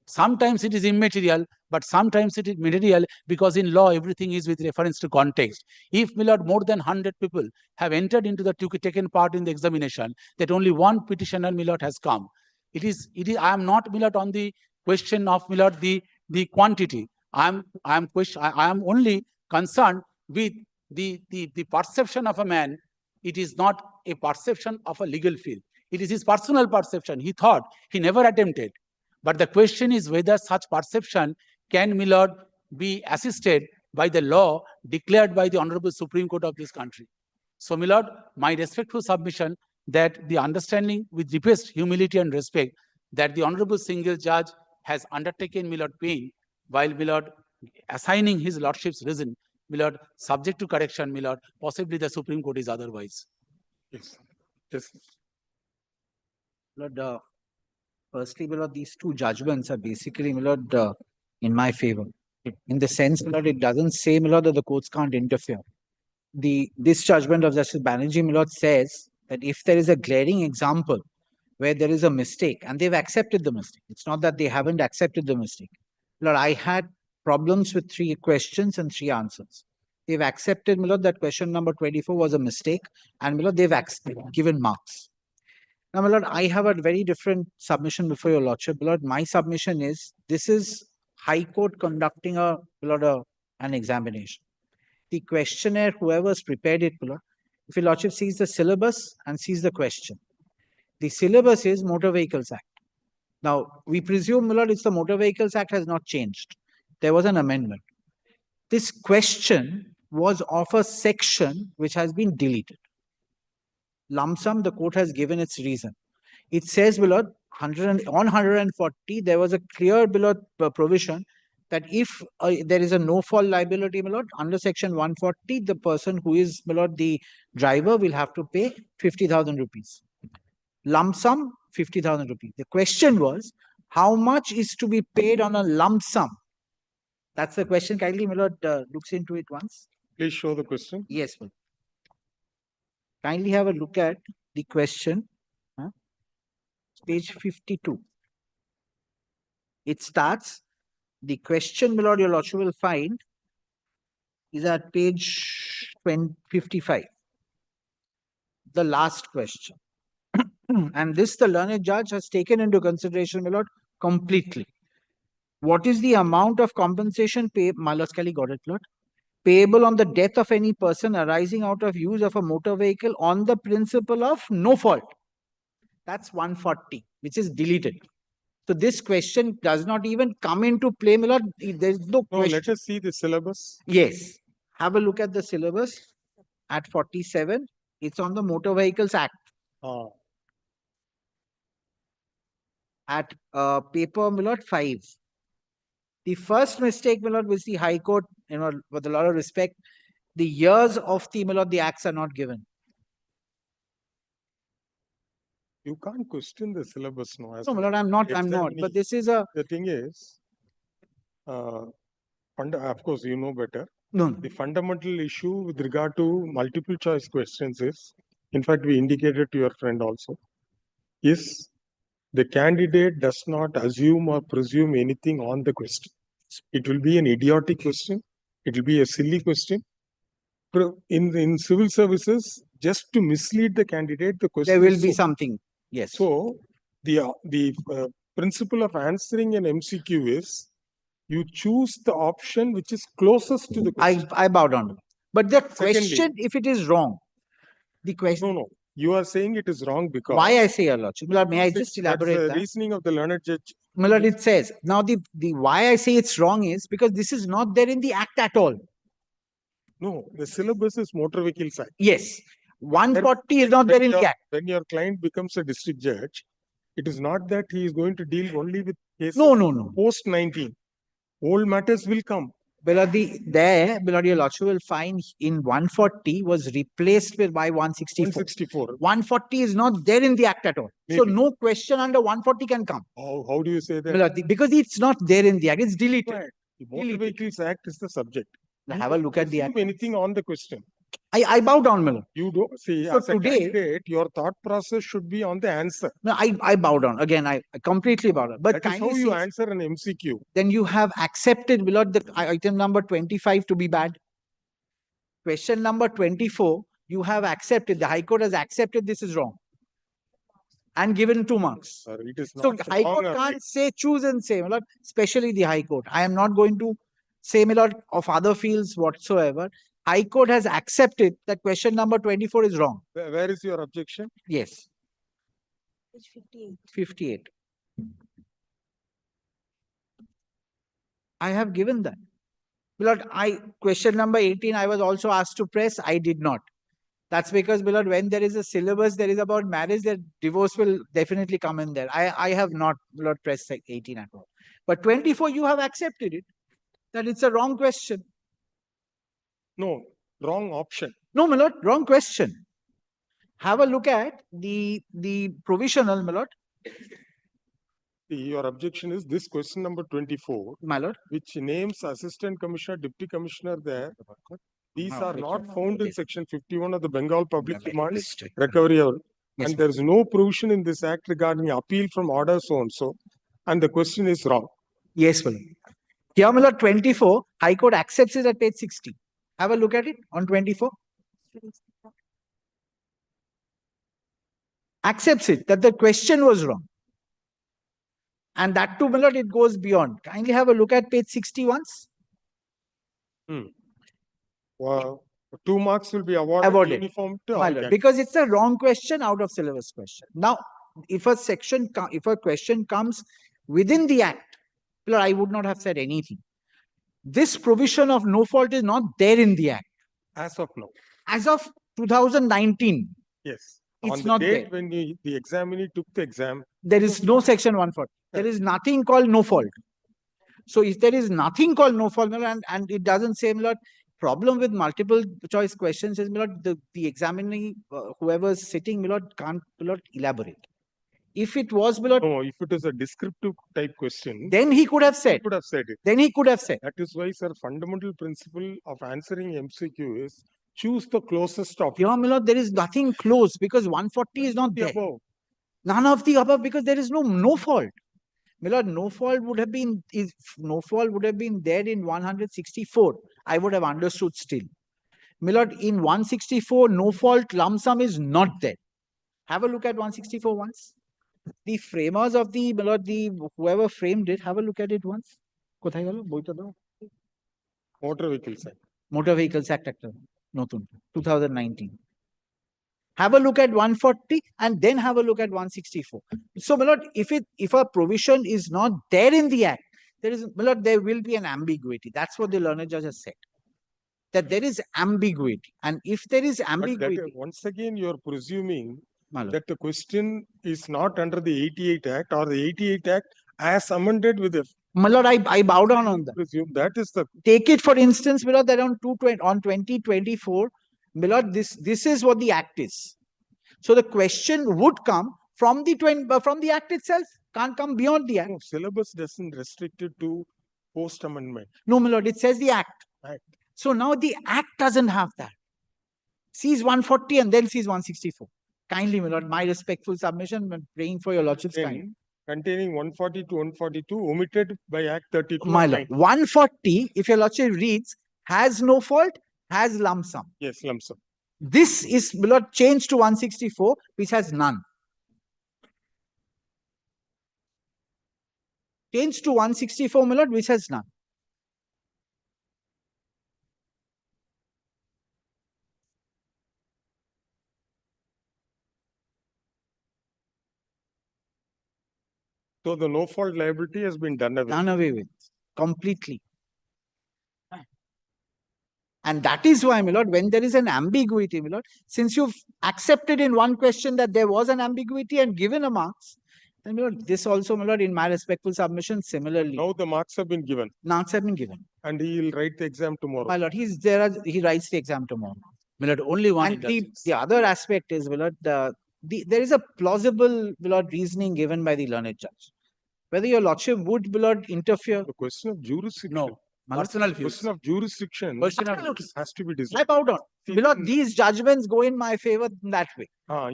Sometimes it is immaterial, but sometimes it is material, because in law everything is with reference to context. If, Milord, more than 100 people have entered into the taken part in the examination, that only one petitioner, Milord, has come. I am not, Milord, on the question of, Milord, the quantity. I am only concerned with the perception of a man. It is not a perception of a legal field. It is his personal perception. He thought, he never attempted. But the question is whether such perception can, Milord, be assisted by the law declared by the Honorable Supreme Court of this country. So, Milord, my respectful submission that the understanding with deepest humility and respect that the Honorable Single Judge has undertaken, Milord, pain, while, Milord, assigning his lordship's reason, Milord, subject to correction, Milord, possibly the Supreme Court is otherwise. Yes. Yes. Milord, firstly, Milord, these two judgments are basically, Milord, in my favor. In the sense, Milord, it doesn't say, Milord, that the courts can't interfere. This judgment of Justice Banerjee, Milord, says that if there is a glaring example where there is a mistake, and they've accepted the mistake, it's not that they haven't accepted the mistake. Milord, I had problems with 3 questions and 3 answers. They've accepted, Milord, that question number 24 was a mistake, and, Milord, they've given marks. Now, Milord, I have a very different submission before your lordship. Milord, my submission is, this is High Court conducting Milord, an examination. The questionnaire, whoever's prepared it, Milord, if your lordship sees the syllabus and sees the question, the syllabus is Motor Vehicles Act. Now, we presume, Milord, it's the Motor Vehicles Act has not changed. There was an amendment. This question was of a section which has been deleted. Lump sum, the court has given its reason. It says, Milord, on 140, there was a clear, Milord, provision that if there is a no-fault liability, Milord, under section 140, the person who is, Milord, the driver will have to pay 50,000 rupees. Lump sum, 50,000 rupees. The question was, how much is to be paid on a lump sum? That's the question. Kindly, Milord, looks into it once. Please show the question. Yes, Milord. Kindly have a look at the question, page 52. It starts, the question, Milord, your lordship will find, is at page 55. The last question. And this the learned judge has taken into consideration, Milord, completely. What is the amount of compensation payable, Malaskali got it, Milord, payable on the death of any person arising out of use of a motor vehicle on the principle of no fault? That's 140, which is deleted. So this question does not even come into play, Milord. There is no question. Let us see the syllabus. Yes. Have a look at the syllabus at 47. It's on the Motor Vehicles Act. At paper, Milord, 5. The first mistake, Milord, which the High Court, with a lot of respect, the years of the, Milord, the acts are not given. You can't question the syllabus now. No, Milord, I'm not. But this is a... The thing is, of course, you know better. No. The fundamental issue with regard to multiple choice questions is, in fact, we indicated to your friend also, is the candidate does not assume or presume anything on the question. It will be an idiotic question. It will be a silly question. In civil services, just to mislead the candidate, the question there will be something. Yes. So the principle of answering an MCQ is you choose the option which is closest to the question. I bow down. But the Secondly- question, if it is wrong, the question. No, you are saying it is wrong because. Why I say, Your Lordship? My Lord, may I just That's elaborate the that? reasoning of the learned judge. My Lord, it says, now the why I say it's wrong is because this is not there in the act at all. No, the syllabus is Motor Vehicles Act. Yes, 140 is not there in the act. When your client becomes a district judge, it is not that he is going to deal only with cases. No. Post 19, old matters will come. My Lord, Your Lordship will find in 140 was replaced by 164. 164. 140 is not there in the act at all. So Maybe. no question under 140 can come. How do you say that? My Lord, because it's not there in the act, it's deleted. Right. The Motor Vehicles Act is the subject. Have a look at the act. Anything on the question. I bow down, my Lord. You don't see. So as a today- candidate, your thought process should be on the answer. No, I bow down. Again, I completely bow down. But That is how kindly you see, answer an MCQ. then you have accepted, my Lord, the item number 25 to be bad. Question number 24, you have accepted, the High Court has accepted this is wrong. And given 2 marks. Sir, it is So not High wrong Court or can't right. say choose and say, my Lord, especially the High Court. I am not going to say, my Lord, of other fields whatsoever. High Court has accepted that question number 24 is wrong. Where is your objection? Yes, Page 58. 58. I have given that. My Lord, question number 18, I was also asked to press. I did not. That's because, my Lord, when there is a syllabus, there is about marriage, that divorce will definitely come in there. I have not, my Lord, pressed 18 at all. But 24, you have accepted it. That it's a wrong question. No, wrong option. No, my Lord, wrong question. Have a look at the provisional, my Lord. Your objection is this question number 24, My Lord. which names Assistant Commissioner, Deputy Commissioner there. These are not found in section 51 of the Bengal Public Demand Recovery Act. Yes, And there is no provision in this act regarding appeal from order so and so. And the question is wrong. Yes, my Lord. Here, my Lord, 24, High Court accepts it at page 60. Have a look at it on 24. Accepts it that the question was wrong. And that too, my Lord, it goes beyond. Kindly have a look at page 60 once. Well, 2 marks will be awarded. Awarded. Uniform to My all Lord, candidates. because it's a wrong question out of syllabus question. Now, if a question comes within the act, my Lord, I would not have said anything. This provision of no fault is not there in the act. As of now. As of 2019, Yes. It's On the not date there. when the examinee took the exam. there is no section 140. There is nothing called no fault. So if there is nothing called no fault, my Lord, and it doesn't say, my Lord, problem with multiple choice questions is, my Lord, the examining, whoever's sitting, my Lord, can't, my Lord, elaborate. If it was, my Lord, No, if it is a descriptive type question. then he could have He said. could have said it. Then he could have said. That is why, sir, fundamental principle of answering MCQ is choose the closest of. Yeah, my Lord, there is nothing close because 140 is not there. Above. None of the above because there is no fault. My Lord, no fault would have been there in 164. I would have understood still. My Lord, in 164, no fault lump sum is not there. Have a look at 164 once. The framers of the, my Lord, whoever framed it, have a look at it once. কোথায় গেল? বইটা দাও। Motor Vehicles Act. Motor Vehicles Act, নতুন, 2019. Have a look at 140 and then have a look at 164. So, my Lord, if a provision is not there in the act, my Lord, there will be an ambiguity. That's what the learned judge has said. That there is ambiguity. And if there is ambiguity. But that, once again, you are presuming My Lord, that the question is not under the 88 Act or the 88 Act as amended with the. my Lord, I bow down on that. Presume that is the. Take it for instance, my Lord, that on 2024, my Lord, this is what the act is. So the question would come from the act itself. Can't come beyond the act. No, syllabus doesn't restrict it to post amendment. No, my Lord, it says the act. Act. So now the act doesn't have that. Sees 140 and then sees 164. Kindly, my Lord, my respectful submission. I'm praying for your Lordship's kind. Containing 140 to 142 omitted by Act 32. My Lord, 140, if your Lordship reads, has no fault, has lump sum. Yes, lump sum. This is, my Lord, changed to 164, which has none. Changed to 164, my Lord, which has none. So the no fault liability has been done away. Done away with completely. And that is why, my lord, when there is an ambiguity, my lord, since you've accepted in one question that there was an ambiguity and given a marks, then, my lord, this also, my lord, in my respectful submission, similarly. Now the marks have been given. Marks have been given. And he will write the exam tomorrow. My lord, he writes the exam tomorrow. My lord, only one. And the other aspect is, my lord, there is a plausible, my lord, reasoning given by the learned judge. Whether your lordship would, my lord, interfere. The question of jurisdiction. No. Personal views. Question of jurisdiction has to be I decided. bow down. My lord, these judgments go in my favor in that way.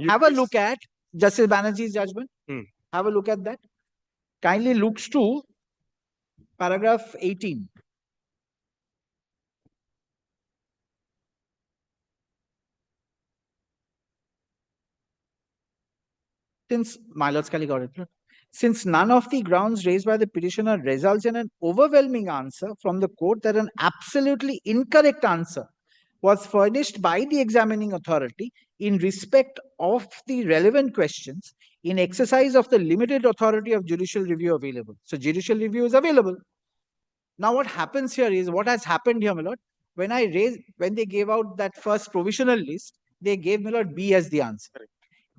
Have a look at Justice Banerjee's judgment. Have a look at that. Kindly looks to paragraph 18. Since, my lord's got it. Since none of the grounds raised by the petitioner results in an overwhelming answer from the court that an absolutely incorrect answer was furnished by the examining authority in respect of the relevant questions in exercise of the limited authority of judicial review available. So judicial review is available. Now what happens here is, what has happened here, my lord, when they gave out that first provisional list, they gave, my lord, B as the answer.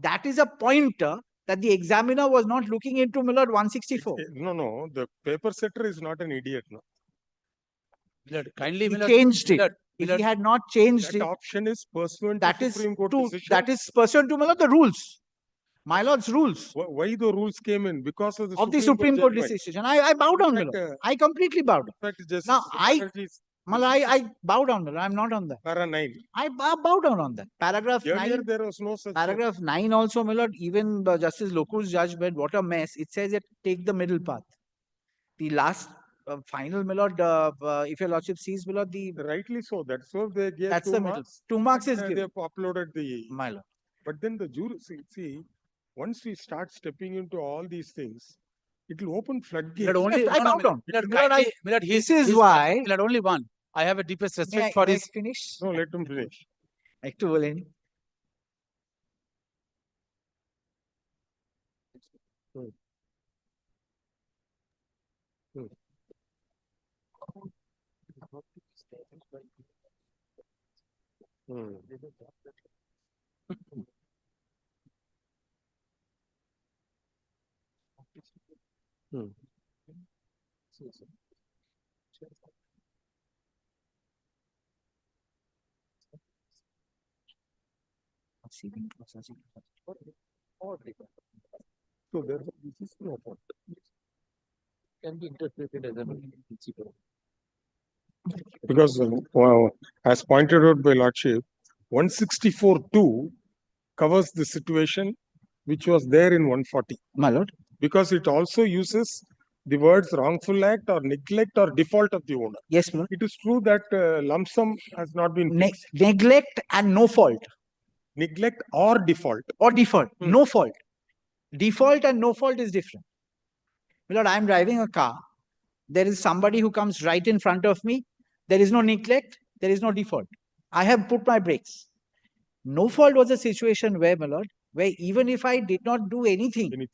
That is a pointer that the examiner was not looking into, my lord, 164. No, the paper setter is not an idiot. No. Lord, kindly, He changed it. If he had not changed that it, option is pursuant that to is Supreme Court to, decision. that is pursuant to, my lord, the rules. My lord's rules. Why the rules came in? Because of the Supreme Court judgment. decision. I bow down, my lord. I completely bow down. In fact, Justice Now, Banerjee's I bow down, my lord. I'm not on that. Para 9. I bow down on that. Paragraph Earlier 9. there was no such. Paragraph 9 also, my lord, even Justice Loku's judgment, what a mess. It says that take the middle path. The last final, my lord, if your lordship sees, my lord, rightly so. That's so they gave that's 2 the marks. 2 marks is They given. have uploaded the. My lord. But then the jury, see, once we start stepping into all these things, it will open floodgates. Lord, only, I bow down. This is why. Lord, only one. I have a deepest respect May I for his. finish? No, let him finish. So therefore, this is no fault. Can be interpreted as a principle. Because, as pointed out by Lordship, 164(2) covers the situation which was there in 140. My lord. Because it also uses the words wrongful act or neglect or default of the owner. Yes, my lord. It is true that lump sum has not been fixed. Neglect and no fault. Neglect or default. Or default. No fault. Default and no fault is different. My lord, I am driving a car. There is somebody who comes right in front of me. There is no neglect. There is no default. I have put my brakes. No fault was a situation where, my lord, where even if I did not do anything,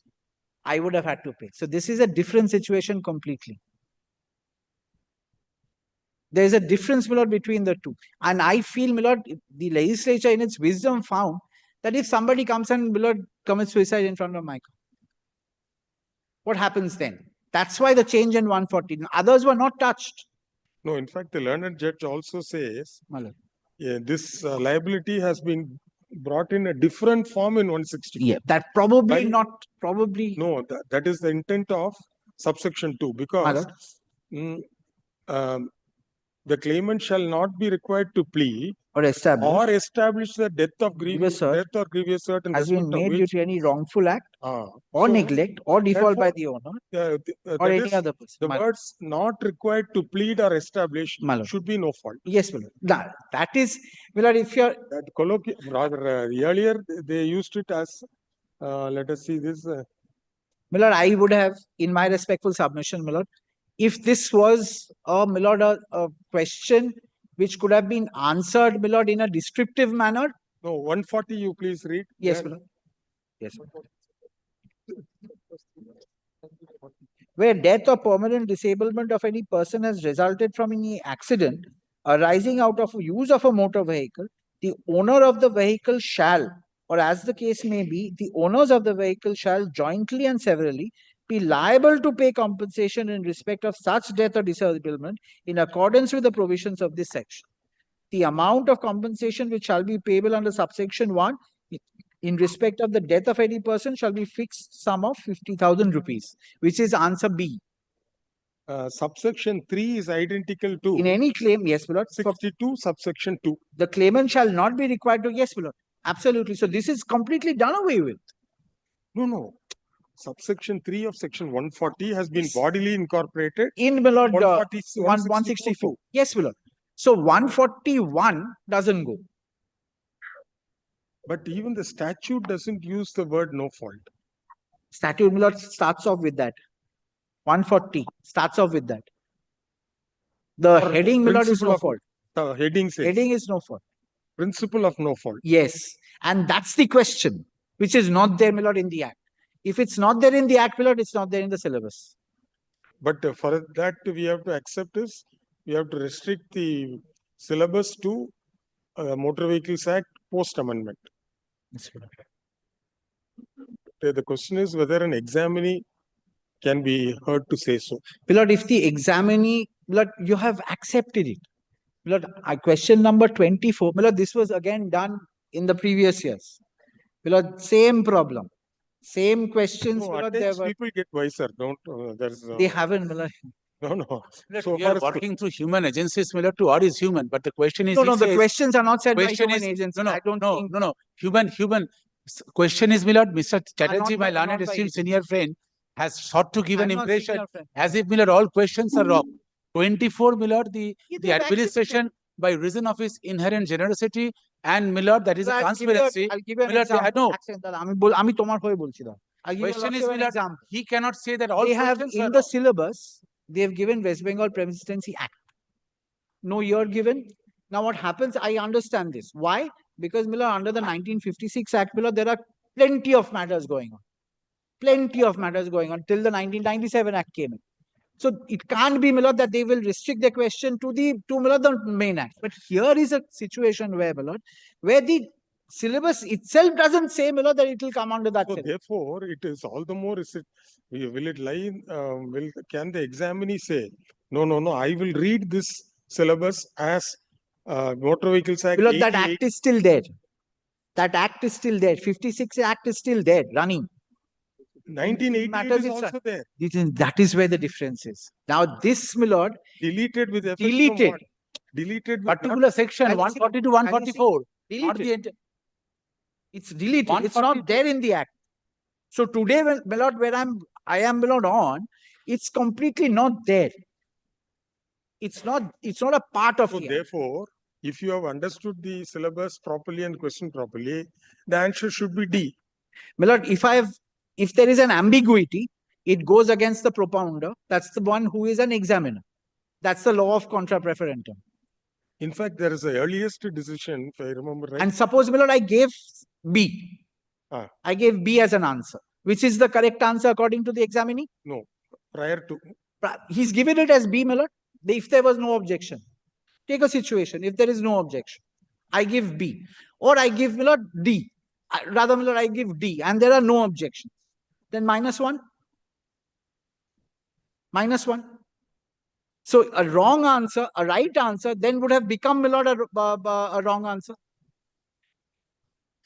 I would have had to pay. So this is a different situation completely. There is a difference, my lord, between the two. And I feel, my lord, the legislature in its wisdom found that if somebody comes and, my lord, commits suicide in front of my car, what happens then? That's why the change in 140. Others were not touched. No, in fact, the learned judge also says this liability has been brought in a different form in 160. Yeah, that probably not, probably. No, that is the intent of subsection 2 because the claimant shall not be required to plead or establish the death or grievous hurt in has been respect of made due which to any wrongful act or neglect or default by the owner or any other person. The words not required to plead or establish should be no fault. Yes, my lord. That is, my lord, if you're that colloquial, rather earlier they used it as let us see this. My lord, I would have, in my respectful submission, my lord, if this was my lord, a question which could have been answered, my lord, in a descriptive manner. No, 140 you please read. Yes, my lord. Yes, my lord. where death or permanent disablement of any person has resulted from any accident arising out of use of a motor vehicle, the owner of the vehicle shall, or as the case may be, the owners of the vehicle shall jointly and severally be liable to pay compensation in respect of such death or disablement in accordance with the provisions of this section. The amount of compensation which shall be payable under subsection 1 in respect of the death of any person shall be fixed sum of 50,000 rupees, which is answer B. Subsection 3 is identical to In any claim, yes, my lord. 62 subsection 2. The claimant shall not be required to, yes, my lord. Absolutely. So this is completely done away with. No. Subsection 3 of section 140 has been bodily incorporated in, my lord, 164. Yes, my lord. So 141 doesn't go. But even the statute doesn't use the word no fault. Statute, my lord, starts off with that. 140 starts off with that. The heading, my lord, is no fault. The heading says. Heading is no fault. Principle of no fault. Yes. And that's the question, which is not there, my lord, in the Act. If it's not there in the Act, my lord, it's not there in the syllabus. But for that, we have to accept is, we have to restrict the syllabus to Motor Vehicles Act post-amendment. The question is whether an examinee can be heard to say so. My lord, if the examinee, my lord, you have accepted it. My lord, question number 24, my lord, this was again done in the previous years. My lord, same problem. Same questions. No, my lord, at there times were, people get wiser, don't? they haven't, my lord. No. So we are working through human agencies, my lord, to what is human. But the question is, No, the questions are not said by human is, agents. No, I don't think. No. Human. Question is, my lord, Mr. Chatterjee, my not learned by esteemed senior friend, has sought to give an I'm not impression senior friend. as if, my lord, all questions are wrong. 24, my lord, the they've administration by reason of his inherent generosity, and my lord, that is a I'll transparency. give you an My lord, I know. আমি তোমার হয়ে বলছি দাও। I'll give you Question is, an my lord, example. he cannot say that all They have questions in are the wrong. syllabus, they have given West Bengal Presidency Act. No year given. Now what happens, I understand this. Why? Because Miller, under the 1956 Act, Miller, there are plenty of matters going on. Plenty of matters going on till the 1997 Act came in. So it can't be, Miller, that they will restrict the question to Miller, the main Act. But here is a situation where, Miller, where the syllabus itself doesn't say, Miller, that it will come under that. So therefore, it is all the more, will it lie, can the examinee say, no, I will read this syllabus as Motor Vehicles Act. Miller, that Act is still there. That Act is still there. 56 Act is still there, running. 1988 is also there. That is where the difference is. Now this, my lord, deleted with effect deleted. From what? Deleted with particular section 140 to 144. Not the it's deleted. It's not there in the Act. So today, when, my lord, where I am, my lord, on, it's completely not there. It's not a part of it. Therefore, if you have understood the syllabus properly and question properly, the answer should be D. My lord, if there is an ambiguity, it goes against the propounder. That's the one who is an examiner. That's the law of contra preferentum. In fact, there is the earliest decision, if I remember right. And suppose, my lord, I gave B. I gave B as an answer. Which is the correct answer according to the examinee? No, prior to. He's given it as B, my lord. If there was no objection. Take a situation. If there is no objection, I give B. Or I give, my lord, D. Rather, my lord, I give D. And there are no objections. Then -1. -1. So a wrong answer, a right answer, then would have become, my lord, a wrong answer.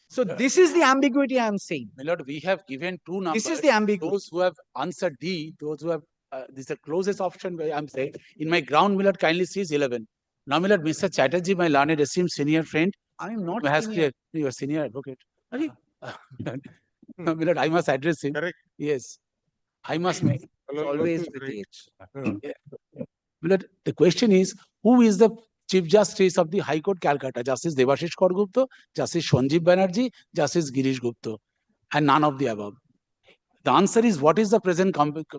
So this is the ambiguity I am saying. My lord, we have given two numbers. This is the ambiguity. Those who have answered D, those who have, this is the closest option where I'm saying. In my ground, my lord, kindly sees 11. Now, my lord, Mr. Chatterjee, my learned esteemed senior friend. I am not has senior. You are senior advocate. My lord, I must address him. Correct. Yes. I must make. It's always with age. My lord, the question is, who is the Chief Justice of the High Court, Calcutta? Justice Devashish Korgupta, Justice Sanjeev Banerjee, Justice Girish Gupta, and none of the above. The answer is, what is the present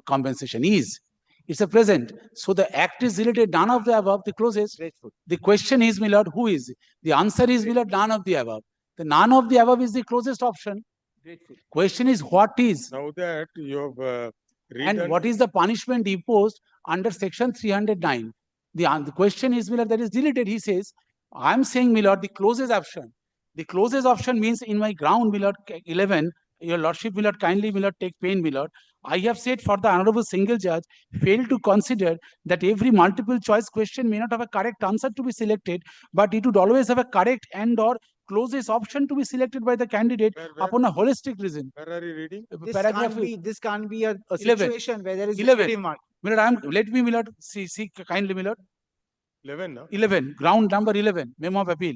compensation? It's a present. So the Act is related, none of the above, the closest. The question is, my lord, who is? The answer is, my lord, none of the above. The none of the above is the closest option. Question is, what is? Now that you have And what is the punishment imposed under section 309? The question is, my lord, that is deleted. He says, I am saying, my lord, the closest option. The closest option means in my ground, my lord, 11, your lordship, my lord, kindly, my lord, take pain, my lord. I have said for the honorable single judge, failed to consider that every multiple choice question may not have a correct answer to be selected, but it would always have a correct and or closest option to be selected by the candidate upon a holistic reason. Where are you reading? This can't be a 11. situation where there is 11. negative mark. My lord, let me, my lord, see kindly, my lord. 11, no? 11, ground number 11, memo of appeal.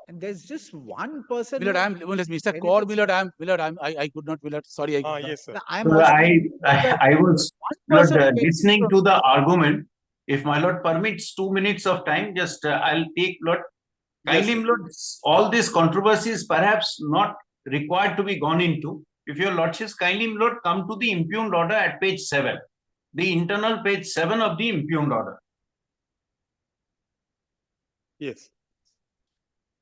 And there's just one person. My lord, I am, Mr. Kaur, my lord, I could not, my lord, sorry, I could not. Yes, sir. I was person listening to the argument. If my lord permits 2 minutes of time, just I'll take Lord. Kindly, my lord, all these controversies perhaps not required to be gone into. If your lordships kindly, my lord, come to the impugned order at page 7, the internal page 7 of the impugned order. Yes.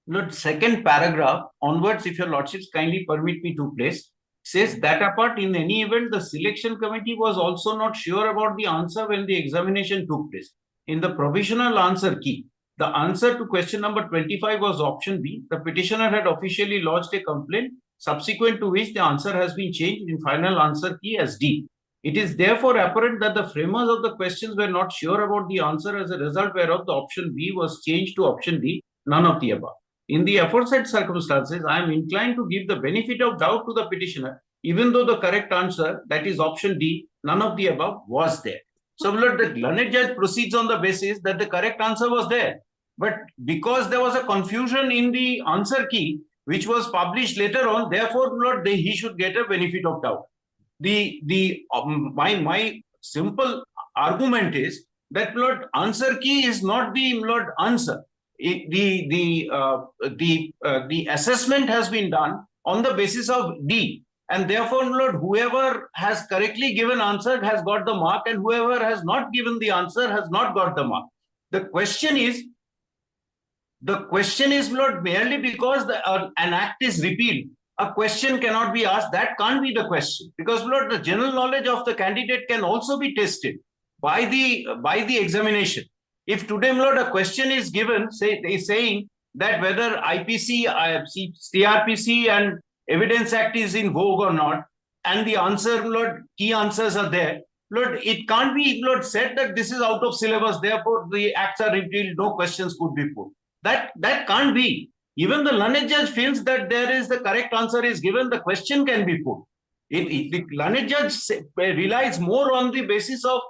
Lord, second paragraph onwards, if your lordships kindly permit me to place, says that apart, in any event, the selection committee was also not sure about the answer when the examination took place. In the provisional answer key, the answer to question number 25 was option B. The petitioner had officially lodged a complaint, subsequent to which the answer has been changed in final answer key as D. It is therefore apparent that the framers of the questions were not sure about the answer, as a result whereof the option B was changed to option D, none of the above. In the aforesaid circumstances, I am inclined to give the benefit of doubt to the petitioner, even though the correct answer, that is option D, none of the above, was there. So, Lord, the learned judge proceeds on the basis that the correct answer was there. But because there was a confusion in the answer key, which was published later on, therefore, Lord, he should get a benefit of doubt. My simple argument is that, Lord, answer key is not the, Lord, answer. The assessment has been done on the basis of D, and therefore, Lord, whoever has correctly given answer has got the mark, and whoever has not given the answer has not got the mark. The question is, Lord, merely because an act is repealed, a question cannot be asked. That can't be the question, because, Lord, the general knowledge of the candidate can also be tested by the examination. If today, Lord, a question is given, saying that whether IPC, CRPC and Evidence Act is in vogue or not, and the answer, Lord, key answers are there, Lord, it can't be, Lord, said that this is out of syllabus, therefore the acts are repealed, no questions could be put. That can't be. Even the learned judge feels that there is the correct answer is given, the question can be put. The learned judge relies more on the basis of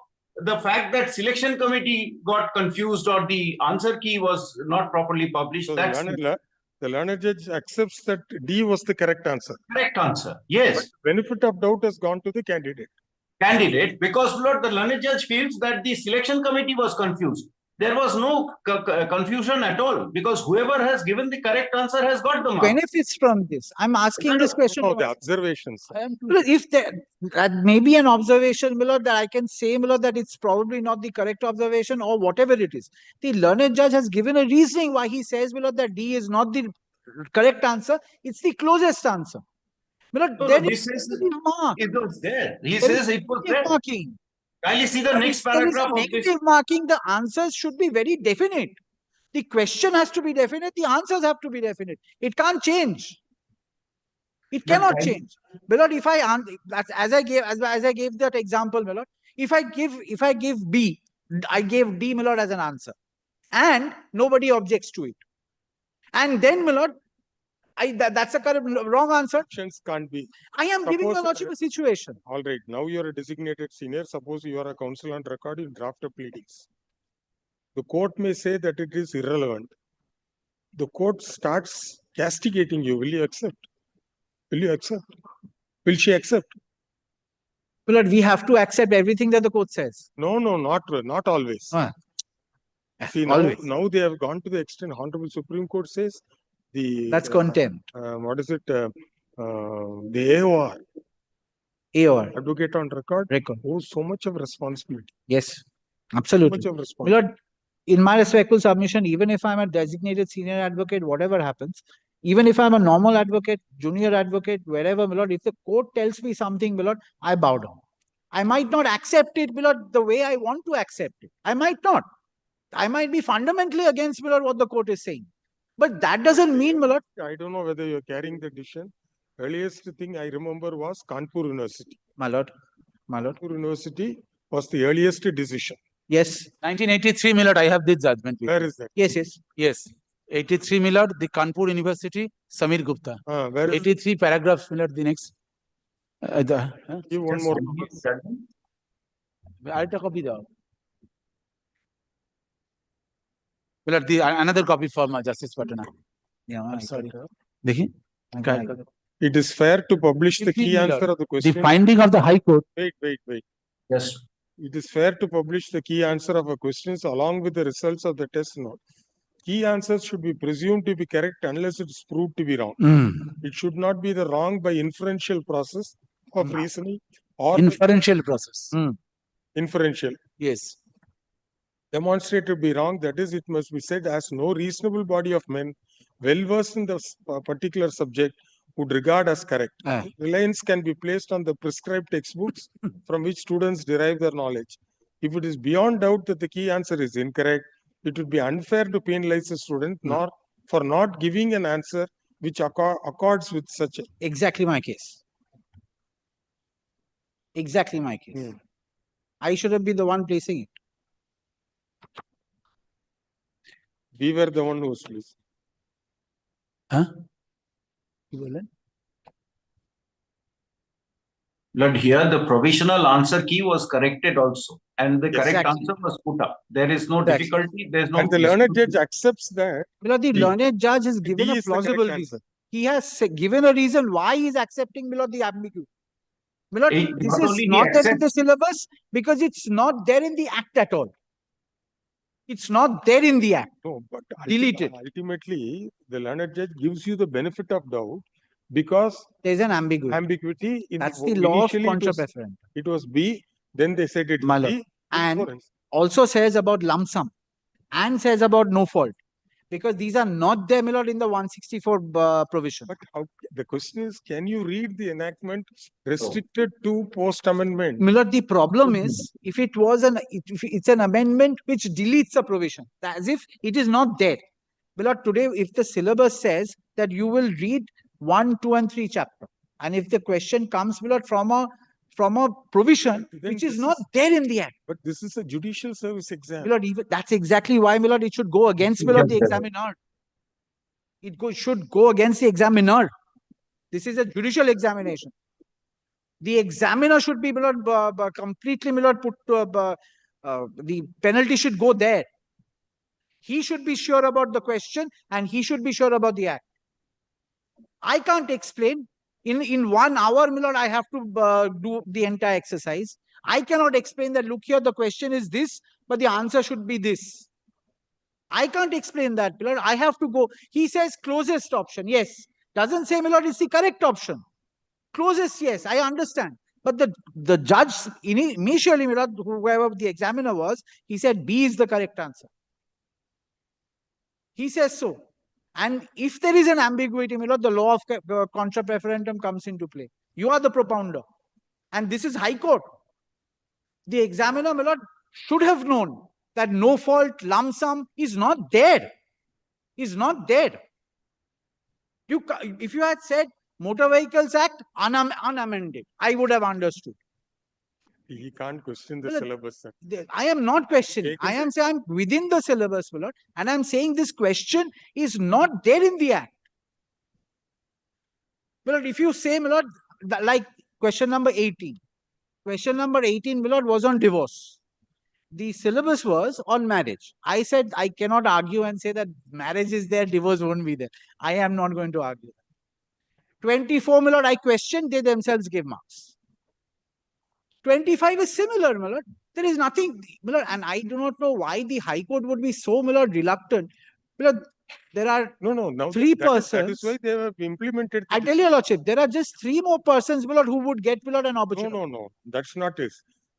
the fact that selection committee got confused or the answer key was not properly published. So the learned judge accepts that D was the correct answer. Correct answer, yes. But benefit of doubt has gone to the candidate. Because, Lord, the learned judge feels that the selection committee was confused. There was no confusion at all, because whoever has given the correct answer has got the mark. Benefits from this. I'm asking this question. Oh, the observations. If there may be an observation, my lord, that I can say, my lord, that it's probably not the correct observation or whatever it is. The learned judge has given a reasoning why he says, my lord, that D is not the correct answer. It's the closest answer. My lord, He says it was there. He says it was there. Marking. Kindly see the next paragraph of this. Negative marking, the answers should be very definite. The question has to be definite. The answers have to be definite. It can't change. It cannot change. My lord, if as I gave that example, my lord, if I give B, I gave D, my lord, as an answer, and nobody objects to it, and then, my lord, that's a wrong answer. Options can't be. I am giving the lordship a situation. All right. Now you are a designated senior. Suppose you are a counsel on record, you draft a pleadings. The court may say that it is irrelevant. The court starts castigating you. Will you accept? Will you accept? Will she accept? But we have to accept everything that the court says. No, not always. See, now they have gone to the extent, Honorable Supreme Court says, that's contempt. What is it? The AOR. Advocate on record. Oh, so much of responsibility. Yes, absolutely. So much of responsibility. Lord, in my respectful submission, even if I'm a designated senior advocate, whatever happens, even if I'm a normal advocate, junior advocate, wherever, my lord, if the court tells me something, my lord, I bow down. I might not accept it, my lord, the way I want to accept it. I might not. I might be fundamentally against, my lord, what the court is saying. But that doesn't mean, my lord. I don't know whether you're carrying the decision. Earliest thing I remember was Kanpur University. My lord. Kanpur University was the earliest decision. Yes. 1983, my lord, I have this judgment. Where is that? Yes, yes. Yes. 83, my lord, the Kanpur University, Samir Gupta. Where is 83 paragraphs, my lord, the next. Give one more. I'll copy the. My lord, another copy for Justice Patana. Yeah, I'm sorry. देखिए. It is fair to publish the key answer of the question. The finding of the High Court. Wait. Yes. It is fair to publish the key answer of a question along with the results of the test note. Key answers should be presumed to be correct unless it is proved to be wrong. It should not be the wrong by inferential process of reasoning or Inferential process. inferential. Yes. Demonstrated to be wrong, that is, it must be said as no reasonable body of men well versed in the particular subject would regard as correct. Reliance can be placed on the prescribed textbooks from which students derive their knowledge. If it is beyond doubt that the key answer is incorrect, it would be unfair to penalize a student for not giving an answer which accords with such a. Exactly my case. Exactly my case. I should have been the one placing it. We were the one who was placed. Lord, here the provisional answer key was corrected also, and the correct answer was put up. There is no difficulty. There is no. And the learned judge accepts that. The learned judge has given a plausible reason. He has given a reason why he is accepting the ambiguity. This is not there in the syllabus because it's not there in the act at all. It's not there in the act. No, but delete it. Ultimately, the learned judge gives you the benefit of doubt because there's an ambiguity. That's the law of contra preferentum. It was B, then they said it is B. And also says about lump sum and says about no fault. Because these are not there, my lord, in the 164 provision. But how, the question is, can you read the enactment restricted to post-amendment? My lord, the problem is, if it was it's an amendment which deletes a provision, as if it is not there. My lord, today, if the syllabus says that you will read 1, 2, and 3 chapter, and if the question comes, my lord, from a provision which is not there in the act. But this is a judicial service exam. My lord, that's exactly why, my lord, it should go against, my lord, the examiner. It should go against the examiner. This is a judicial examination. The examiner should be, my lord, completely, my lord, put to, the penalty should go there. He should be sure about the question and he should be sure about the act. I can't explain. In 1 hour, my lord, I have to do the entire exercise. I cannot explain that, look here, the question is this, but the answer should be this. I can't explain that, my lord. I have to go. He says closest option. Yes. Doesn't say, my lord, it's the correct option. Closest, yes, I understand. But the judge, initially, my lord, whoever the examiner was, he said B is the correct answer. He says so. And if there is an ambiguity, my lord, the law of contra preferentum comes into play. You are the propounder. And this is High Court. The examiner, my lord, should have known that no fault lump sum is not there. Is not there. If you had said Motor Vehicles Act unamended, I would have understood. He can't question the syllabus, sir. I am not questioning. I am saying I'm within the syllabus, my lord, and I'm saying this question is not there in the act. My lord, if you say, my lord, like question number 18. Question number 18, my lord, was on divorce. The syllabus was on marriage. I said I cannot argue and say that marriage is there, divorce won't be there. I am not going to argue. 24, my lord, I questioned, they themselves gave marks. 25 is similar, my lord. There is nothing, my lord, and I do not know why the High Court would be so, my lord, reluctant. My lord, there are 3 persons. That is why they have implemented. I tell you, lordship, there are just 3 more persons, my lord, who would get, my lord, an opportunity. No. That's not it.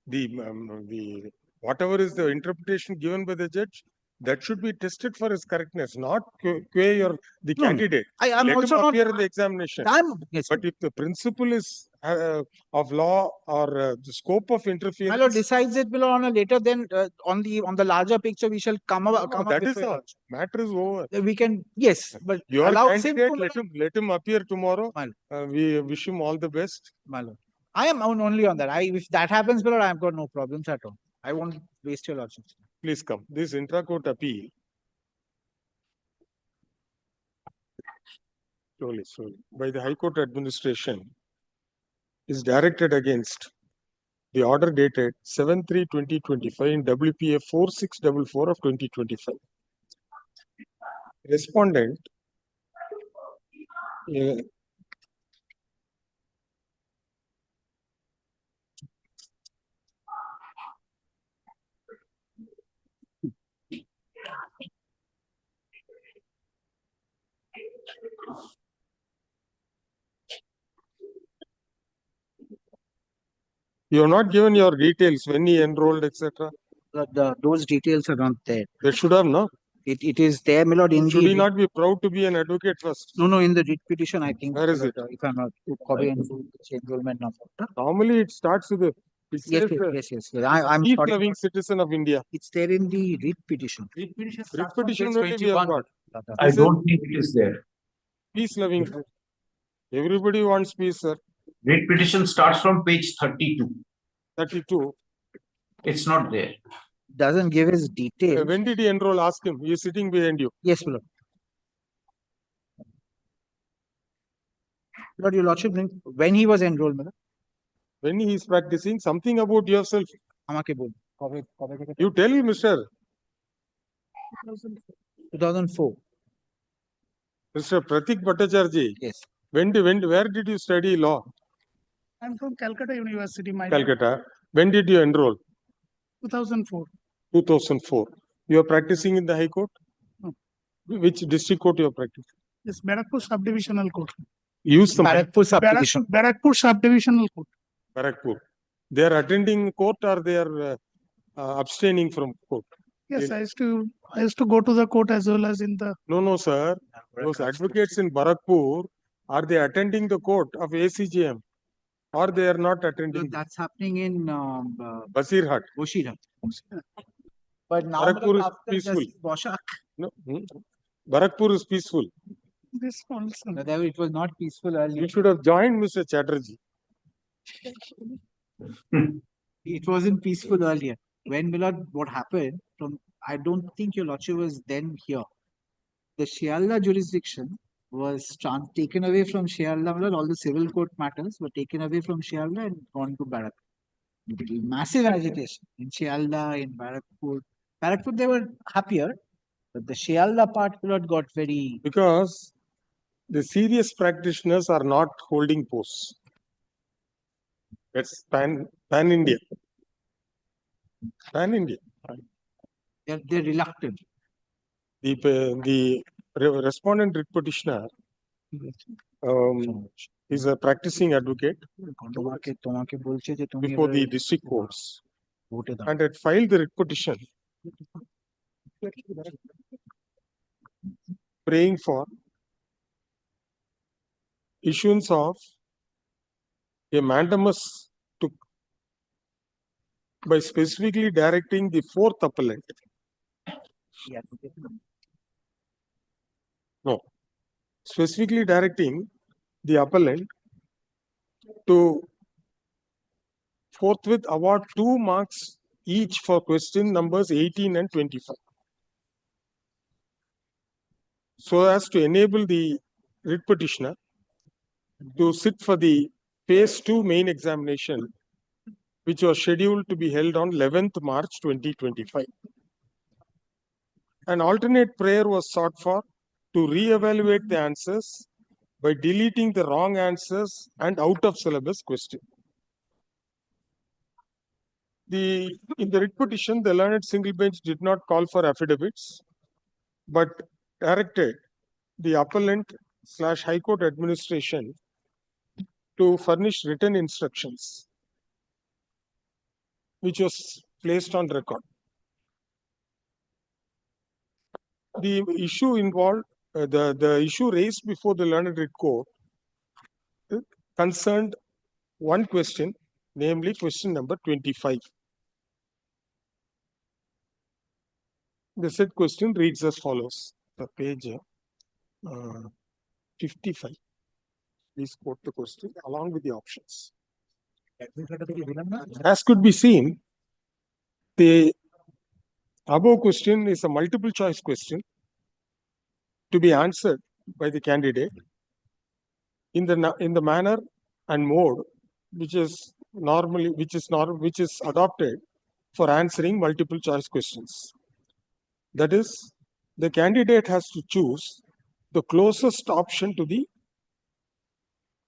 The whatever is the interpretation given by the judge, that should be tested for its correctness, not the candidate. I am Let also him not appear in the examination. Yes, but if the principle is of law or the scope of interference. My lord decides it below on a later, then on the larger picture we shall come up. That is all. Matter is over. We can, yes, but Your allow him candidate, to. let him appear tomorrow. We wish him all the best. My lord, I am only on that. If that happens, my lord, I have got no problems at all. I won't waste your lordship. Please come. This intra-court appeal. Slowly. By the High Court administration is directed against the order dated 7/3/2025 in WPA 4644 of 2025. Respondent you have not given your details when he enrolled, etc. Those details are not there. They should have, no? It is there, my lord. In Should the he not be proud to be an advocate first? No, in the writ petition, I think. Where is it? If I'm not copy and enrollment number. Normally, it starts with a. Yes. I'm sorry. Peace-loving citizen of India. It's there in the writ petition. Writ petition only we have got. I don't think it is there. Peace-loving. Everybody wants peace, sir. Writ petition starts from page 32. 32. It's not there. Doesn't give his details. When did he enroll? Ask him. He is sitting behind you. Yes, my lord. Lord, your lordship, when he was enrolled, my lord? When he is practicing, something about yourself. You tell him, Mr. 2004. Mr. Pratik Bhattacharya. Yes. Where did you study law? I'm from Calcutta University, my Calcutta. When did you enroll? 2004. 2004. You are practicing in the High Court? No. Which district court you are practicing? Yes, Barakpur Subdivisional Court. Use the Barakpur Subdivision. Barakpur Subdivisional Court. Barakpur. They are attending court or they are abstaining from court? Yes, I used to go to the court as well as in the. No, sir. Those advocates in Barakpur, are they attending the court of ACJM or they are not attending? That's happening in Basirhat. But now Barakpur is peaceful. No, Barakpur is peaceful. This also. It was not peaceful earlier. You should have joined Mr. Chatterjee. It wasn't peaceful earlier. When Milord, what happened? I don't think your lordship was then here. The Shialda jurisdiction was taken away from Shialda. Milord, all the civil court matters were taken away from Shialda and gone to Barakpur. Massive agitation in Shialda, in Barakpur. Barakpur, they were happier, but the Shialda part, Milord, got very. Because the serious practitioners are not holding posts. That's pan-India. Pan-India. They're reluctant. The respondent writ petitioner is a practicing advocate before the district courts and had filed the writ petition praying for issuance of a mandamus by specifically directing the fourth appellant. No, specifically directing the appellant to forthwith award 2 marks each for question numbers 18 and 25. So as to enable the writ petitioner to sit for the phase 2 main examination, which was scheduled to be held on 11th March 2025. An alternate prayer was sought for to re-evaluate the answers by deleting the wrong answers and out of syllabus question. In the writ petition, the learned single bench did not call for affidavits, but directed the appellant/High Court administration to furnish written instructions, which was placed on record. The issue involved, the issue raised before the learned writ court concerned one question, namely question number 25. The said question reads as follows. The page 55. Please quote the question along with the options. As could be seen, the above question is a multiple choice question to be answered by the candidate in the manner and mode which is adopted for answering multiple choice questions. That is, the candidate has to choose the closest option to the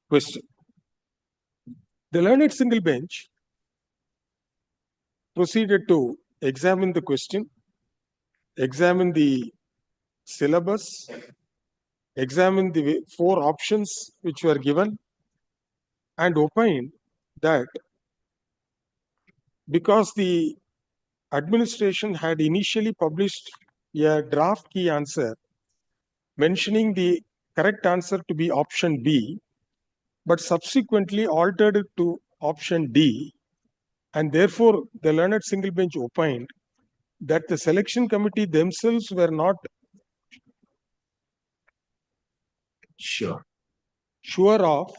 question. The learned single bench proceeded to examine the question, examine the syllabus, examine the 4 options which were given, and opined that because the administration had initially published a draft key answer mentioning the correct answer to be option B, but subsequently altered it to option D, and therefore the learned single bench opined that the selection committee themselves were not sure of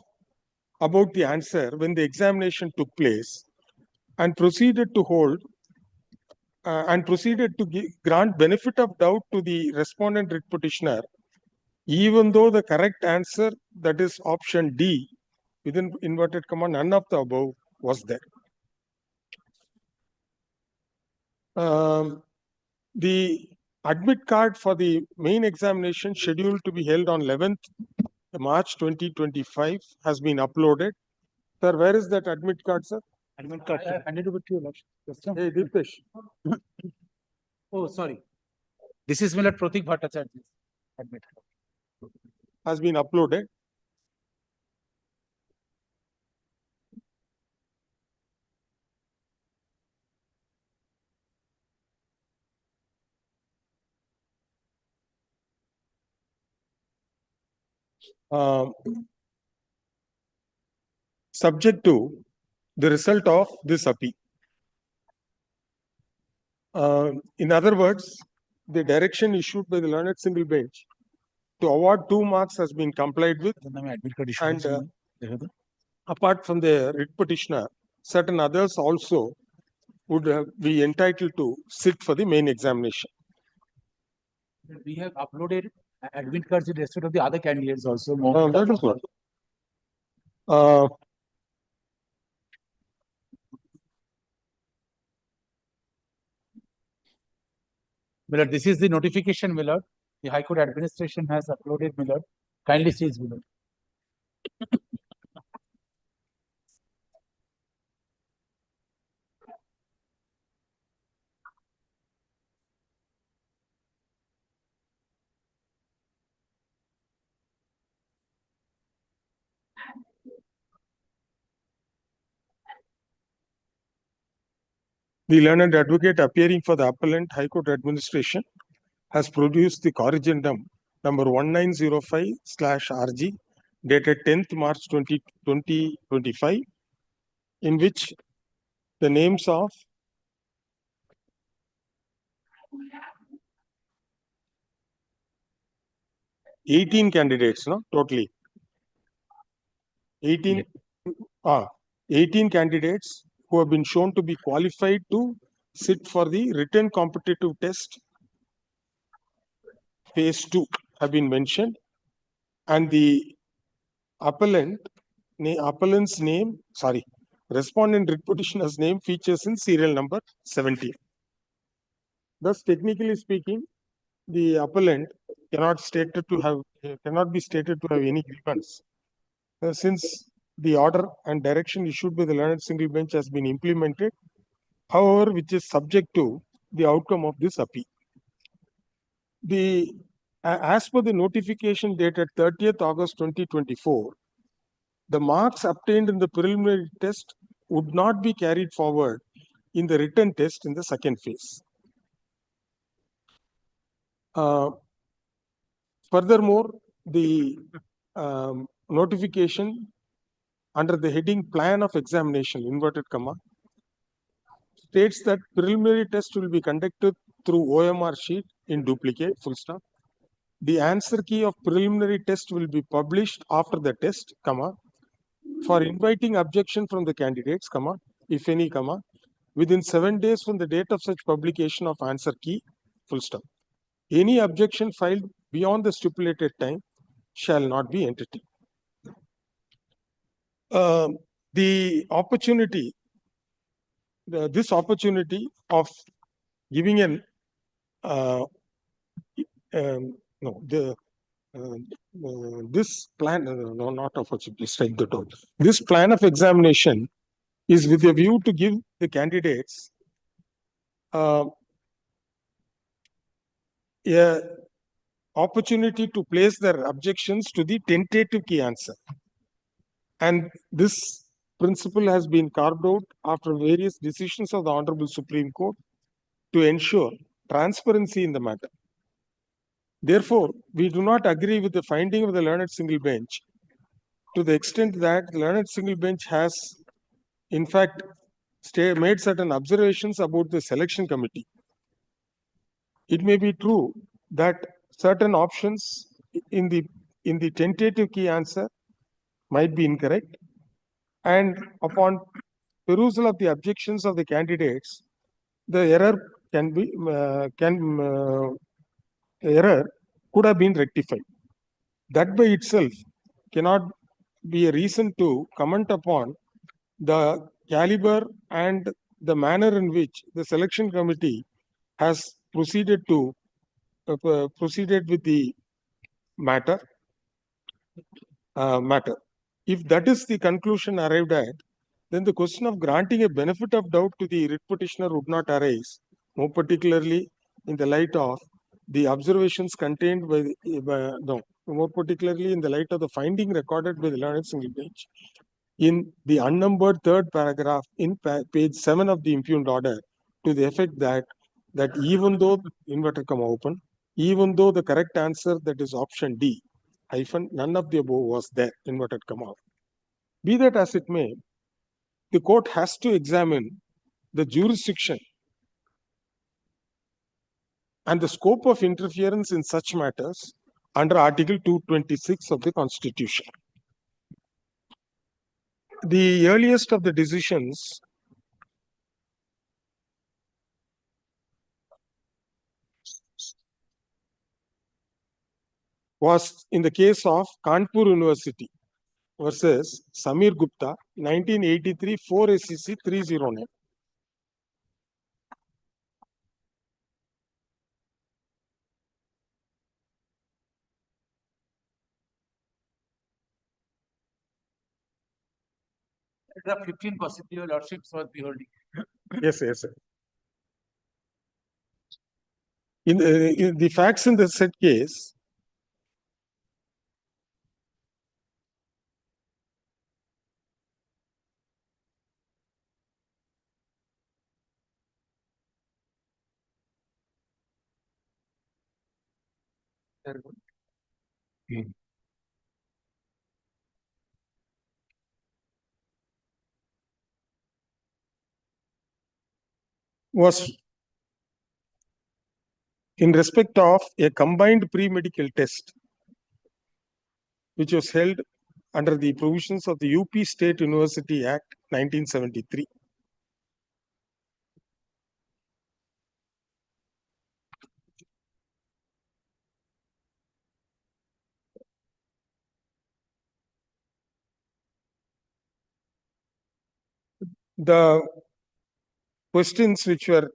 about the answer when the examination took place, and proceeded to grant benefit of doubt to the respondent writ petitioner, even though the correct answer, that is option D, within inverted comma, none of the above was there. The admit card for the main examination scheduled to be held on 11th March 2025 has been uploaded. Sir, where is that admit card, sir? Admit card. Handed over to you, Lordship. Hey, Deepesh. Oh, sorry. This is Mr. Pratik Bhattacharya. Admit card. Has been uploaded. Subject to the result of this appeal. In other words, the direction issued by the learned single bench to award 2 marks has been complied with, and apart from the writ petitioner, certain others also would be entitled to sit for the main examination. We have uploaded admit cards in respect of the other candidates also. That is what. Millard, this is the notification, Millard. The High Court administration has uploaded, Millard. Kindly see, Millard. The learned advocate appearing for the appellant High Court administration has produced the corrigendum number 1905/RG dated 10th March 2025, in which the names of candidates, totally 18 candidates who have been shown to be qualified to sit for the written competitive test phase 2 have been mentioned, and the respondent writ petitioner's name features in serial number 17. Thus, technically speaking, the appellant cannot be stated to have any grievance, since the order and direction issued by the learned single bench has been implemented, however, which is subject to the outcome of this appeal. As per the notification dated 30th August 2024, the marks obtained in the preliminary test would not be carried forward in the written test in the second phase. Furthermore, the notification under the heading plan of examination, inverted comma, states that preliminary test will be conducted through OMR sheet in duplicate, full stop. The answer key of preliminary test will be published after the test, comma, for inviting objection from the candidates, comma, if any, comma, within 7 days from the date of such publication of answer key, full stop. Any objection filed beyond the stipulated time shall not be entertained. The opportunity, this opportunity of giving an no, the this plan, no, not opportunity, strike the door. This plan of examination is with a view to give the candidates a opportunity to place their objections to the tentative key answer. And this principle has been carved out after various decisions of the Honorable Supreme Court to ensure transparency in the matter. Therefore, we do not agree with the finding of the learned single bench to the extent that the learned single bench has, in fact, made certain observations about the selection committee. It may be true that certain options in the tentative key answer might be incorrect, and upon perusal of the objections of the candidates, the error error could have been rectified. That by itself cannot be a reason to comment upon the caliber and the manner in which the selection committee has proceeded with the matter. If that is the conclusion arrived at, then the question of granting a benefit of doubt to the writ petitioner would not arise, more particularly in the light of the observations contained by more particularly in the light of the finding recorded by the learned single bench in the unnumbered third paragraph in page 7 of the impugned order, to the effect that even though inverted comma open, even though the correct answer, that is option D hyphen none of the above, was there, inverted comma. Be that as it may, the court has to examine the jurisdiction and the scope of interference in such matters under Article 226 of the Constitution. The earliest of the decisions was in the case of Kanpur University versus Samir Gupta, 1983, 4 SEC 309. Paragraph 15 possibly your lordships was beholding. Yes, yes, sir. In the facts in the said case, was in respect of a combined pre-medical test, which was held under the provisions of the UP State University Act 1973. The questions which were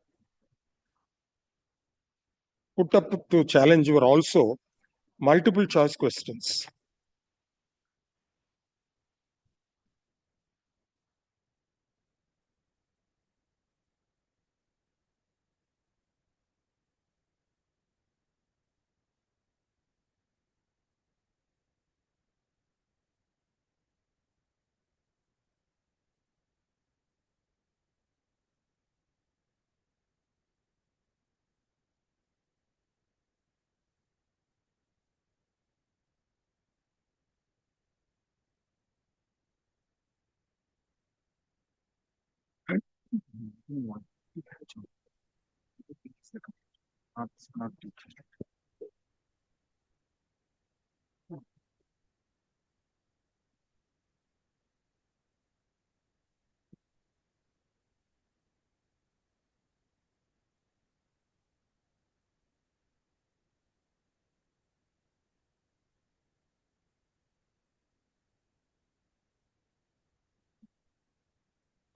put up to challenge were also multiple choice questions.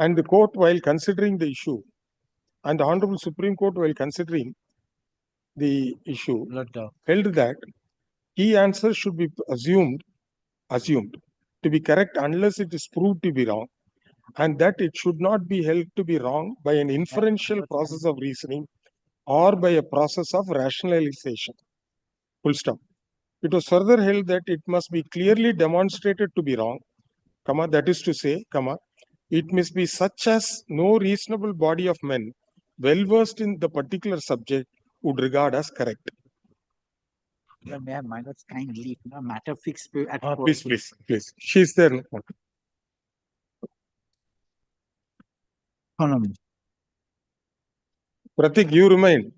And the court, while considering the issue, and the Honorable Supreme Court, while considering the issue, held that key answers should be assumed to be correct unless it is proved to be wrong, and that it should not be held to be wrong by an inferential process of reasoning or by a process of rationalization. Full stop. It was further held that it must be clearly demonstrated to be wrong, that is to say, it must be such as no reasonable body of men well versed in the particular subject would regard as correct. May I have my lord's kind leave, matter fixed at Please. She's there. Pratik, you remain.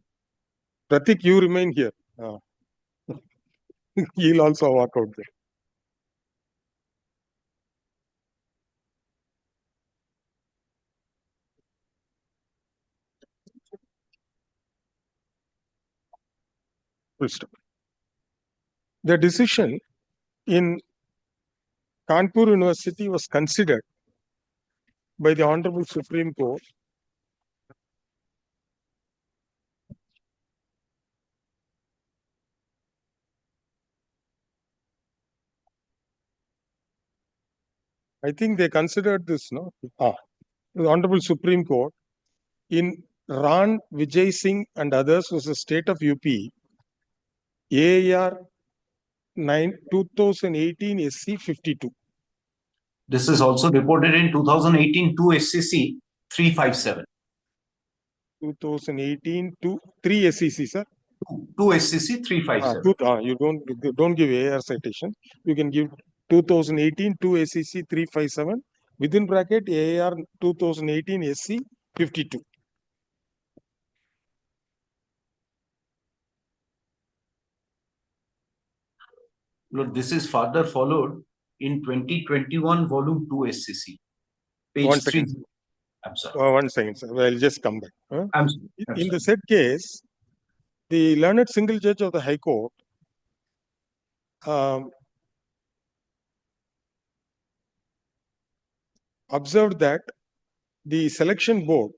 Here. He'll also walk out there. Full stop. The decision in Kanpur University was considered by the Honorable Supreme Court I think they considered this, no? The Honorable Supreme Court in Ran Vijay Singh and others was the state of UP, AAR 2018 SC 52. This is also reported in 2018 2 SCC 357. 2018 to 3 SCC, sir. 2 SCC 357. You don't give AR citation. You can give 2018 2 SCC 357 within bracket AR 2018 SC 52. Look, this is further followed in 2021 volume 2 SCC. Page 1 3. second. I'm sorry. 1 second, sir. Well, I'll just come back. I'm sorry. In the said case, the learned single judge of the High Court observed that the selection board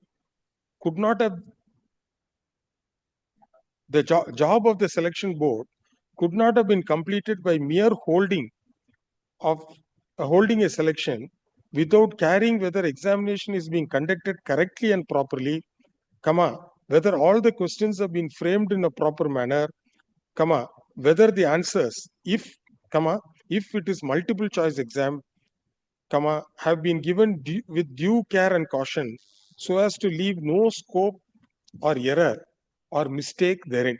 could not have, the job of the selection board could not have been completed by mere holding a selection without caring whether examination is being conducted correctly and properly, whether all the questions have been framed in a proper manner, whether the answers, if it is multiple choice exam, have been given with due care and caution so as to leave no scope or error or mistake therein.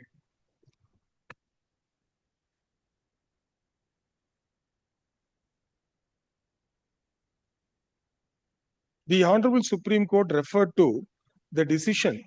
The Honorable Supreme Court referred to the decision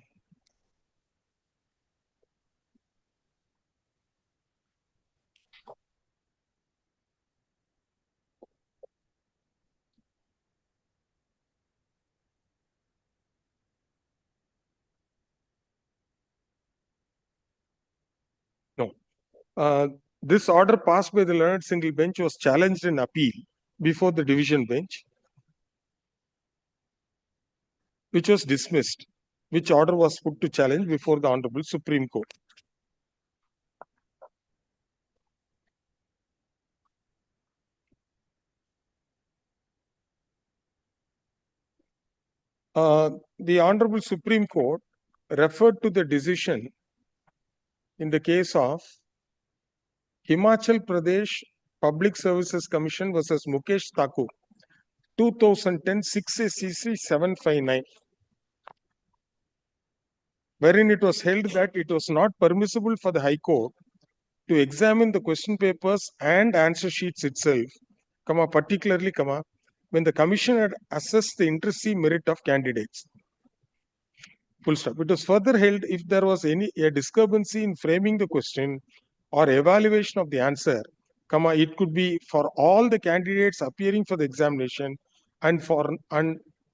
this order passed by the learned single bench was challenged in appeal before the division bench, which was dismissed, which order was put to challenge before the Honorable Supreme Court. The Honorable Supreme Court referred to the decision in the case of Himachal Pradesh Public Services Commission versus Mukesh Thakur, 2010 6 SCC 759, wherein it was held that it was not permissible for the High Court to examine the question papers and answer sheets itself, particularly, when the Commission had assessed the inter se merit of candidates. Full stop. It was further held if there was a discrepancy in framing the question or evaluation of the answer, comma, it could be for all the candidates appearing for the examination and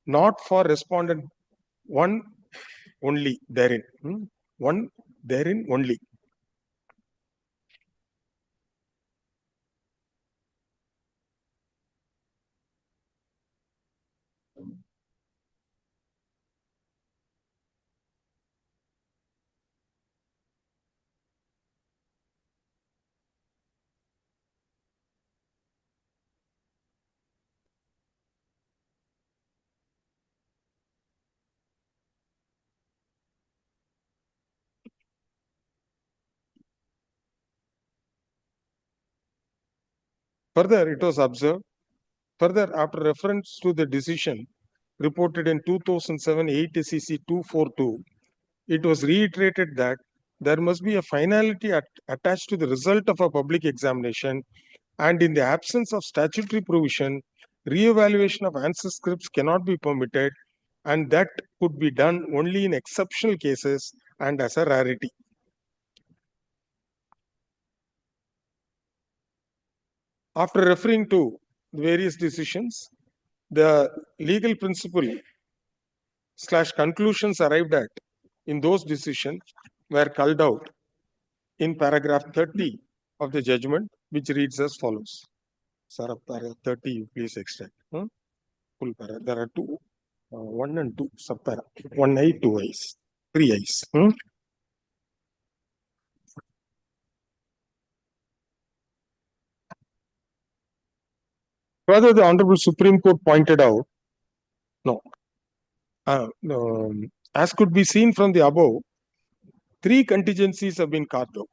not for respondent one only therein. One therein only. Further, it was observed, further, after reference to the decision reported in 2007 8 SEC 242, it was reiterated that there must be a finality attached to the result of a public examination, and in the absence of statutory provision, re-evaluation of answer scripts cannot be permitted, and that could be done only in exceptional cases and as a rarity. After referring to various decisions, the legal principle / conclusions arrived at in those decisions were culled out in paragraph 30 of the judgment, which reads as follows. Sir, paragraph 30, you please extract. Full paragraph. There are two, 1 and 2 subparagraph. 1 eye, 2 eyes, 3 eyes. Further, the Honorable Supreme Court pointed out, as could be seen from the above, 3 contingencies have been carved out.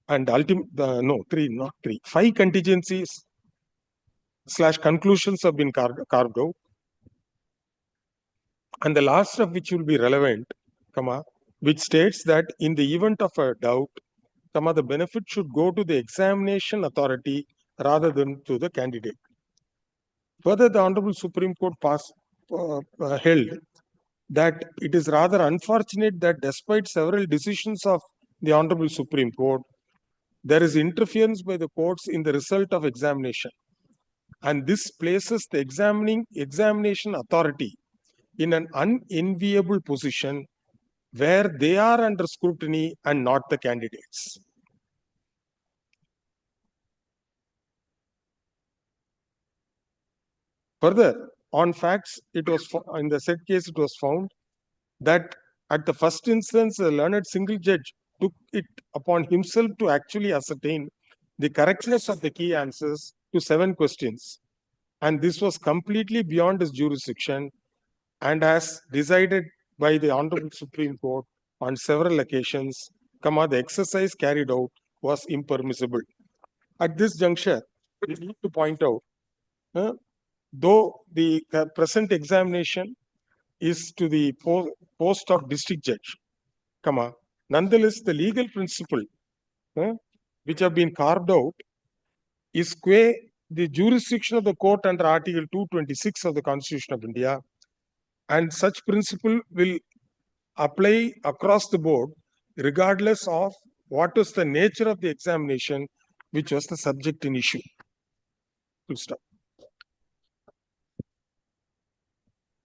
And 5 contingencies / conclusions have been carved out. And the last of which will be relevant, which states that in the event of a doubt, the benefit should go to the examination authority rather than to the candidate. Further, the Honorable Supreme Court held that it is rather unfortunate that despite several decisions of the Honorable Supreme Court, there is interference by the courts in the result of examination. And this places the examination authority in an unenviable position where they are under scrutiny and not the candidates. Further, on facts, it was in the said case, it was found that at the first instance, a learned single judge took it upon himself to actually ascertain the correctness of the key answers to 7 questions. And this was completely beyond his jurisdiction, and as decided by the Honorable Supreme Court on several occasions, the exercise carried out was impermissible. At this juncture, we need to point out, though the present examination is to the post of district judge, nonetheless, the legal principle which have been carved out is the jurisdiction of the court under Article 226 of the Constitution of India, and such principle will apply across the board regardless of what was the nature of the examination which was the subject in issue. Full stop.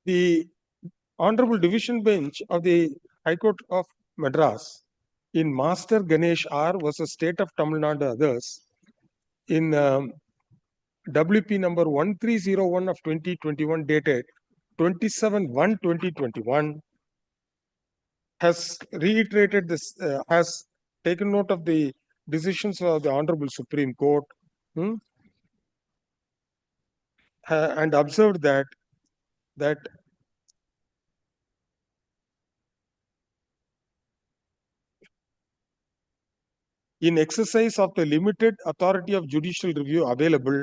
The Honorable Division Bench of the High Court of Madras in Master Ganesh R versus State of Tamil Nadu others in WP number 1301 of 2021 dated 27/1/2021 has reiterated this, has taken note of the decisions of the Honorable Supreme Court and observed that in exercise of the limited authority of judicial review available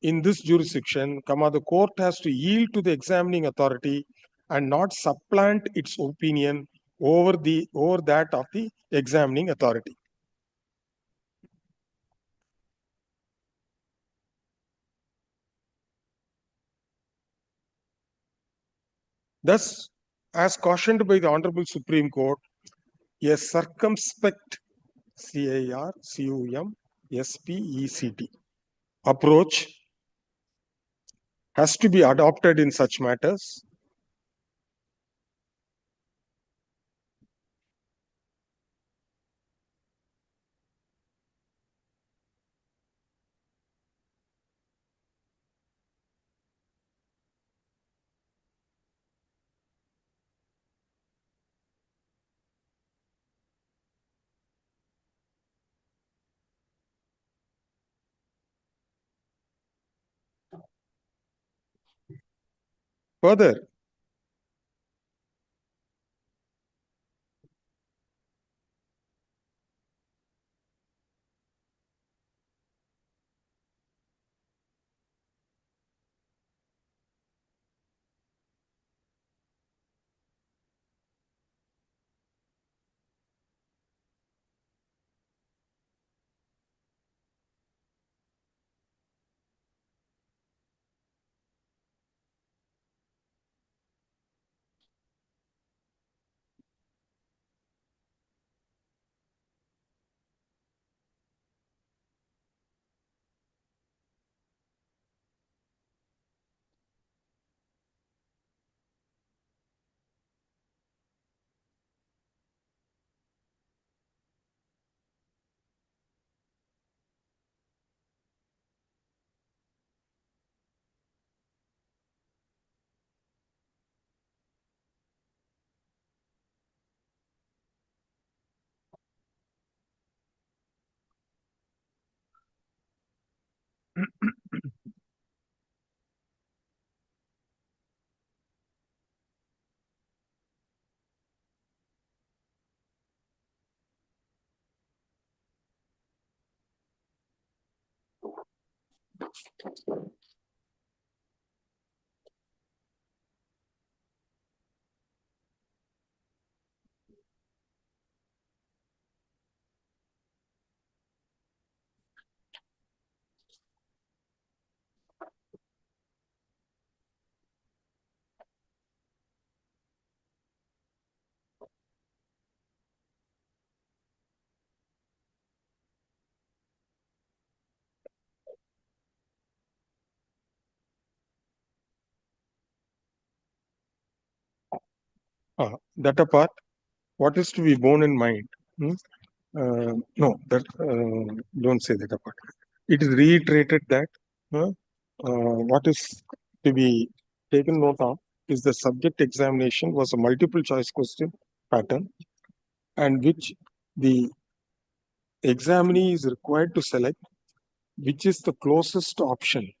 in this jurisdiction, the court has to yield to the examining authority and not supplant its opinion over that of the examining authority. Thus, as cautioned by the Honorable Supreme Court, a circumspect CIRCUMSPECT approach has to be adopted in such matters. Further, that apart, what is to be borne in mind? No, that don't say that apart. It is reiterated that what is to be taken note of is the subject examination was a multiple choice question pattern, and which the examinee is required to select which is the closest option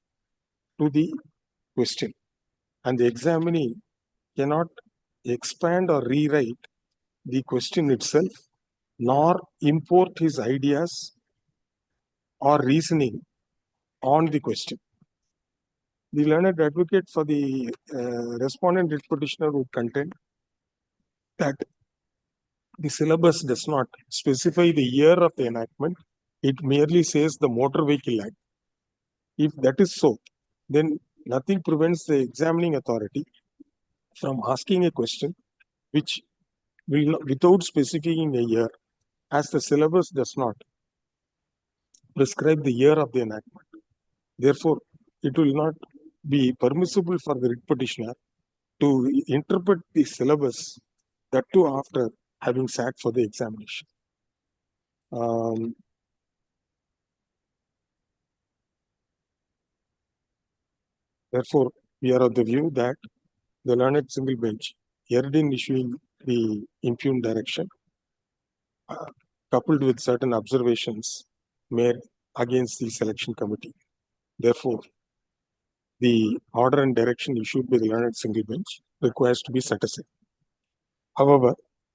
to the question, and the examinee cannot expand or rewrite the question itself, nor import his ideas or reasoning on the question. The learned advocate for the respondent writ petitioner would contend that the syllabus does not specify the year of the enactment, it merely says the Motor Vehicle Act. If that is so, then nothing prevents the examining authority from asking a question which will not, without specifying a year, as the syllabus does not prescribe the year of the enactment. Therefore, it will not be permissible for the writ petitioner to interpret the syllabus, that too after having sat for the examination. Therefore, we are of the view that the learned single bench erred in issuing the impugned direction, coupled with certain observations made against the selection committee. Therefore, the order and direction issued by the learned single bench requires to be set aside. However,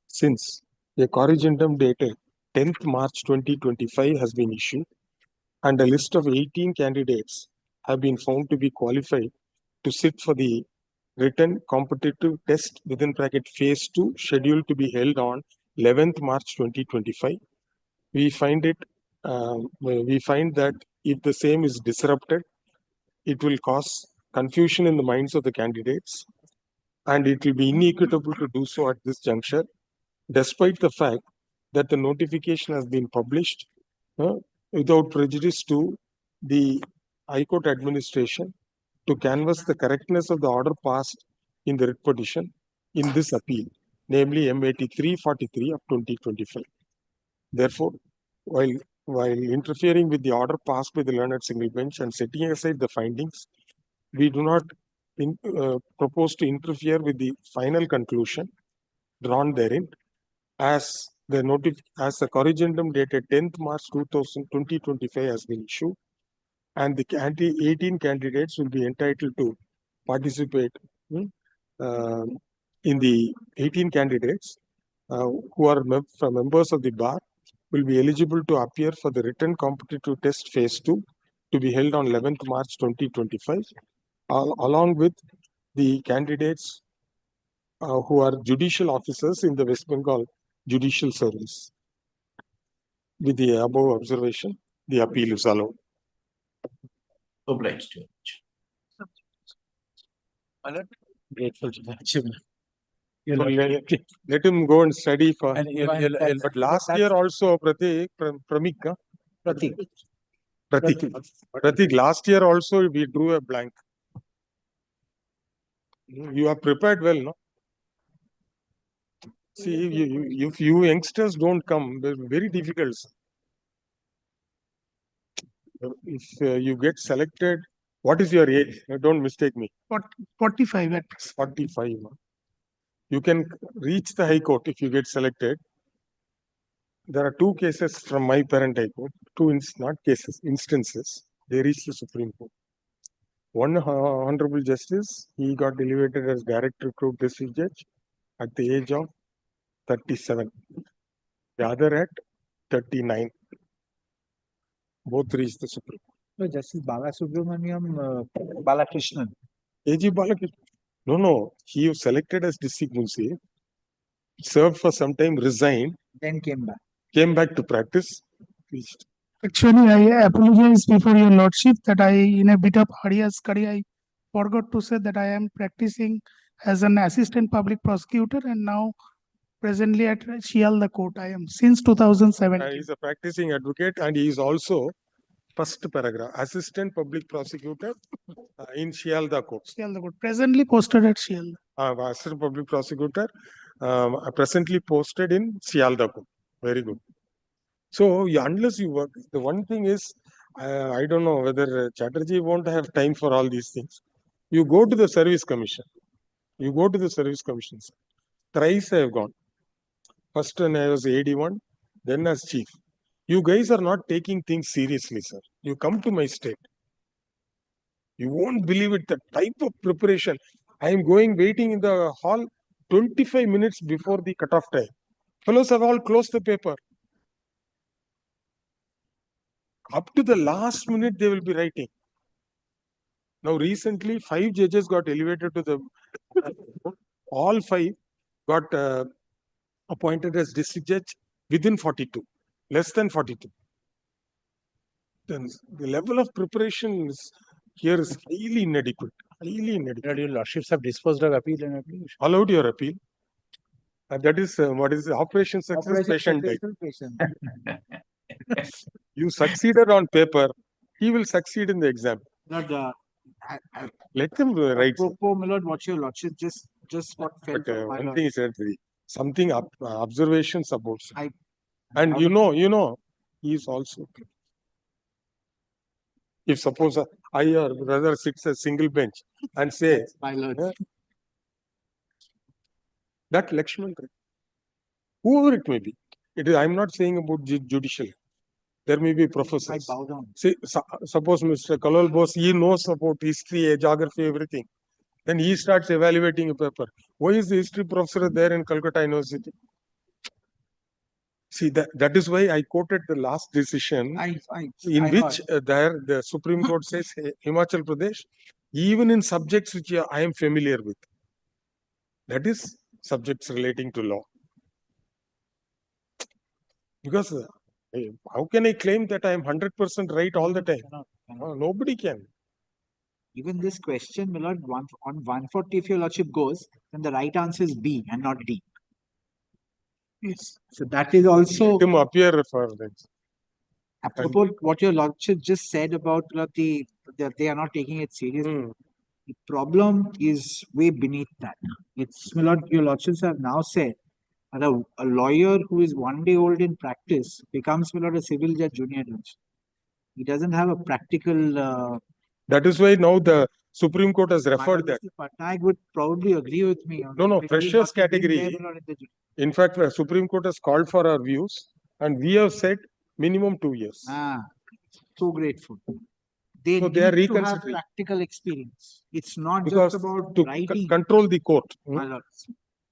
since a corrigendum dated 10th March 2025 has been issued, and a list of 18 candidates have been found to be qualified to sit for the written competitive test within bracket phase 2 scheduled to be held on 11th March 2025, we find that if the same is disrupted, it will cause confusion in the minds of the candidates, and it will be inequitable to do so at this juncture, despite the fact that the notification has been published without prejudice to the High Court administration to canvass the correctness of the order passed in the writ petition in this appeal, namely M8343 of 2025. Therefore, while interfering with the order passed by the learned single bench and setting aside the findings, we do not propose to interfere with the final conclusion drawn therein, as the corrigendum dated 10th March 2025 has been issued, and the 18 candidates will be entitled to participate in the 18 candidates who are members of the bar will be eligible to appear for the written competitive test phase 2 to be held on 11th March 2025, along with the candidates who are judicial officers in the West Bengal Judicial Service. With the above observation, the appeal is allowed. Obliged. Grateful to the achievement. So let him go and study for. But last year also, Pratik, last year also we drew a blank. You are prepared well, no? See, if you youngsters don't come, they're very difficult. If you get selected, what is your age? Don't mistake me. 45 at present. 45. You can reach the High Court if you get selected. There are two cases from my parent High Court, not cases, instances. They reached the Supreme Court. One Honorable Justice, he got elevated as Direct Recruit District Judge at the age of 37. The other at 39. Both reached the Supreme Court. No, Justice Balasubramaniam, Balakrishnan. A.G. Balakrishnan. No. He was selected as District Munshi, served for some time, resigned. Then came back. Came back to practice. Reached. Actually, I apologize before your lordship that I, in a bit of hurry, I forgot to say that I am practicing as an assistant public prosecutor and now presently at Shialda Court. I am since 2007. He is a practicing advocate and he is also first paragraph assistant public prosecutor in Shialda Court. Shialda Court. Presently posted at Shialda. Assistant public prosecutor presently posted in Shialda Court. Very good. So unless you work, the one thing is, I don't know whether Chatterjee won't have time for all these things. You go to the service commission. You go to the service commissions. Thrice I have gone. First when I was AD1, then as chief. You guys are not taking things seriously, sir. You come to my state. You won't believe it, the type of preparation. I am waiting in the hall 25 minutes before the cutoff time. Fellows have all closed the paper. Up to the last minute, they will be writing. Now, recently, 5 judges got elevated to the. All 5 got appointed as district judge within 42, less than 42. Then the level of preparation here is highly inadequate. Highly inadequate. Your lordships have disposed of appeal and appeal. Allowed your appeal. That is what is the Operation Success, patient died. You succeeded on paper, he will succeed in the exam. Let them write. My lord, what your lordship just what felt. One thing is that something observations about him. And you know, he is also. If suppose I or brother sits a single bench and say, my lord, that Lakshman, whoever it may be, I am not saying about judicial. There may be professors. I bow down. See, suppose Mr. Kalal Bose, he knows about history, geography, everything. Then he starts evaluating a paper. Why is the history professor there in Calcutta University? See, that is why I quoted the last decision in which the Supreme Court says Himachal Pradesh, even in subjects which I am familiar with. That is subjects relating to law. Because how can I claim that I am 100% right all the time? Nobody can. Even this question, my lord, on 140, if your lordship goes, then the right answer is B and not D. Yes. So that is also. Let him appear for this. Apropos what your lordship just said about that they are not taking it seriously. The problem is way beneath that. It's, my lord, your lordships have now said that a lawyer who is 1 day old in practice becomes, my lord, a civil judge, junior judge. He doesn't have a practical. That is why now the Supreme Court has referred that. Patnaik would probably agree with me. On No, that, freshers because he's been category. there, my lord, in the In fact, the Supreme Court has called for our views, and we have said minimum 2 years. So grateful. They So need they are to have reconsidering. practical experience. It's not Because just about to writing. control the court, My lord.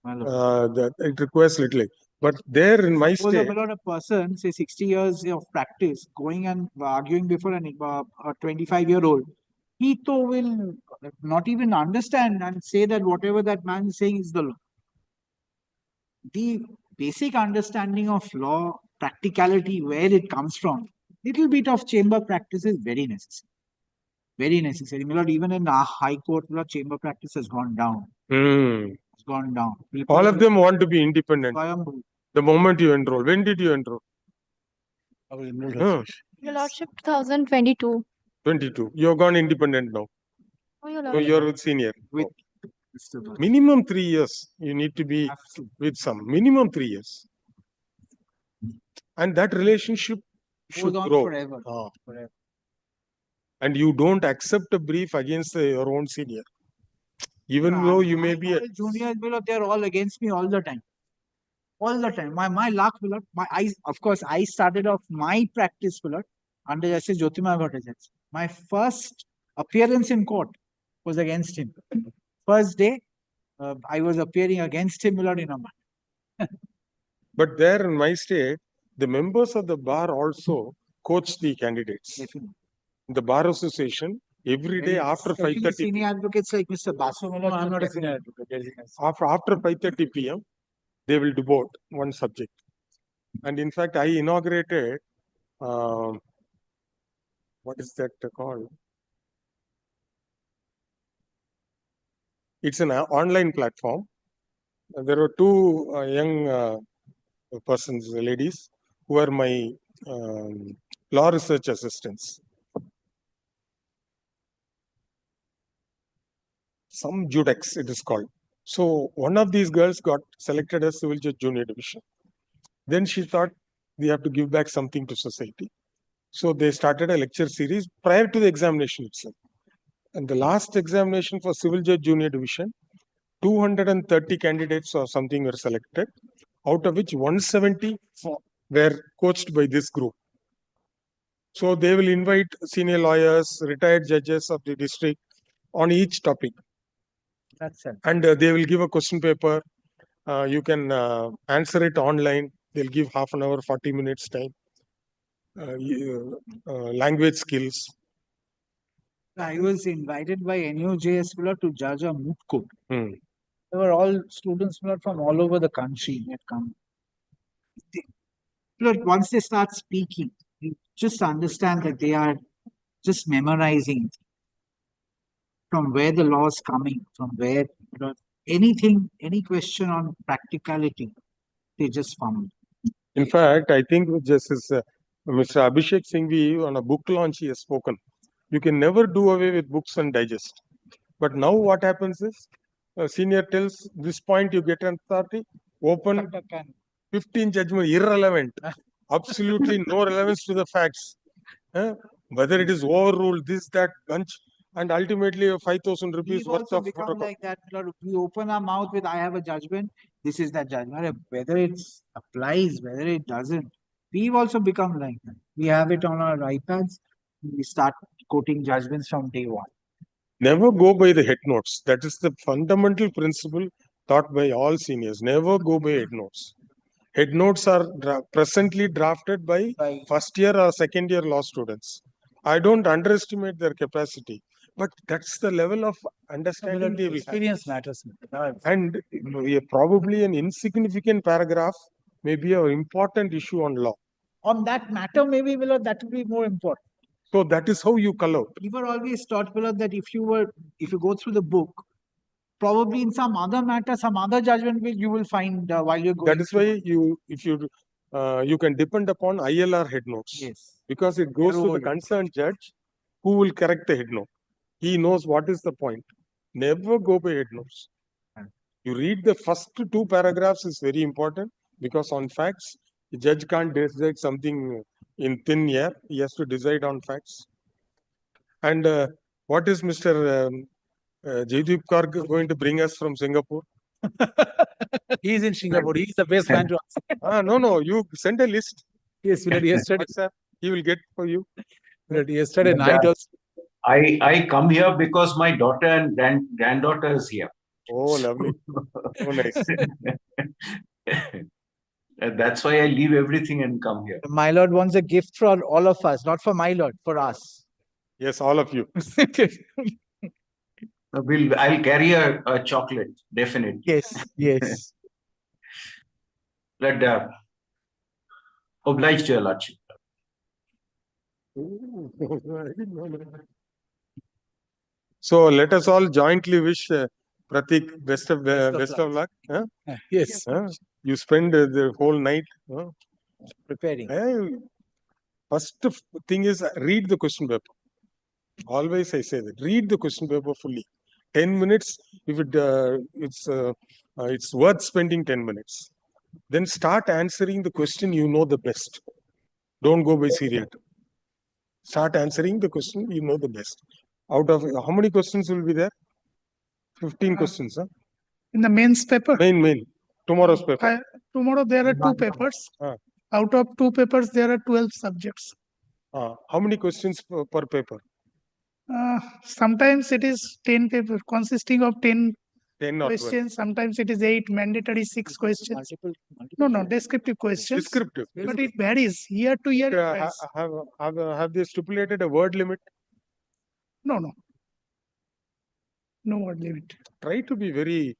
My lord. it requires little. But there in my Suppose state, a person, say 60 years of practice, going and arguing before a 25-year-old, he too will not even understand and say that whatever that man is saying is the law. The basic understanding of law, practicality, where it comes from, little bit of chamber practice is very necessary. Very necessary. My lord, even in our high court, my lord, chamber practice has gone down. It's gone down. all of them want to be independent. Swayambhu. The moment you enroll. When did you enroll? Your Lordship, 2022. 22. You have gone independent now. Oh, Your So Lordship. you are senior. With Minimum 3 years. You need to be with some. Minimum 3 years. And that relationship should Goes on grow. forever. Forever. And you don't accept a brief against your own senior. Even though you may be a Juniors, my lord, they're all against me all the time. All the time. My luck, my lord, of course, I started off my practice, my lord, under Justice Jyotima Bhattacharya. My first appearance in court was against him. First day, I was appearing against him, my lord, in a matter. But there in my state, the members of the bar also coach the candidates. Definitely. The bar association, every day after Especially 5:30 senior advocates like Mr. Basu, my lord, I'm not a senior advocate. after 5:30 p.m., they will devote one subject. And in fact, I inaugurated, what is that called? It's an online platform. There were two young persons, ladies, who are my law research assistants. Some Judex, it is called. So one of these girls got selected as civil judge junior division. Then she thought we have to give back something to society. So they started a lecture series prior to the examination itself. And the last examination for civil judge junior division, 230 candidates or something were selected, out of which 170 were coached by this group. So they will invite senior lawyers, retired judges of the district on each topic. That's it. And they will give a question paper. You can answer it online. They'll give half an hour, 40 minutes time. Language skills. I was invited by NUJS to judge a moot court. Hmm. They were all students from all over the country that come. Once they start speaking, you just understand that they are just memorizing from where the law is coming, from where anything, any question on practicality, they just found. In fact, I think Justice Mr. Abhishek Singhvi on a book launch he has spoken. You can never do away with books and digest. But now what happens is, senior tells this point you get an authority, open 15 judgment, irrelevant, absolutely no relevance to the facts. Whether it is overruled, this, that, bunch, and ultimately 5,000 rupees We've worth also of become like that. We open our mouth with, I have a judgment, this is that judgment. Whether it applies, whether it doesn't, we've also become like that. We have it on our iPads. We start quoting judgments from day one. Never go by the head notes. That is the fundamental principle taught by all seniors. Never go by head notes. Head notes are presently drafted by first year or second year law students. I don't underestimate their capacity, but that's the level of understanding they will have. Experience matters. And probably an insignificant paragraph may be an important issue on law. On that matter, maybe that will be more important. So that is how you call out. We were always taught, Milord, that if you go through the book, probably in some other matter, some other judgment you will find while you're going. That is why you can depend upon ILR head notes. Yes. Because it goes to the concerned judge who will correct the head note. He knows what is the point. Never go by head notes. You read the first 2 paragraphs is very important, because on facts, the judge can't decide something in thin air. He has to decide on facts. And what is Mr. Jaideep Karg going to bring us from Singapore? He is in Singapore. He is the best man to ask. No. You send a list. Yes, yesterday. WhatsApp, he will get for you. Yesterday night also. I come here because my daughter and granddaughter is here. Oh, lovely. Oh, nice. That's why I leave everything and come here. My Lord wants a gift for all of us, not for my Lord, for us. Yes, all of you. I'll carry a chocolate, definitely. Yes. But obliged to your Lordship. So let us all jointly wish Pratik best of luck. Huh? Yes. You spend the whole night preparing. First thing is read the question paper. Always I say that, read the question paper fully. 10 minutes, if it's worth spending 10 minutes. Then start answering the question you know the best. Don't go by seriatim. Start answering the question you know the best. Out of how many questions will be there? 15 questions, huh? In the mains paper? Main. Tomorrow's paper. Tomorrow there are 2 papers. Out of 2 papers, there are 12 subjects. How many questions per paper? Sometimes it is 10 paper consisting of 10 questions. 12. Sometimes it is 8, mandatory 6 questions. No, descriptive questions. Descriptive. But it varies year to year. Have they stipulated a word limit? No word limit. Try to be very,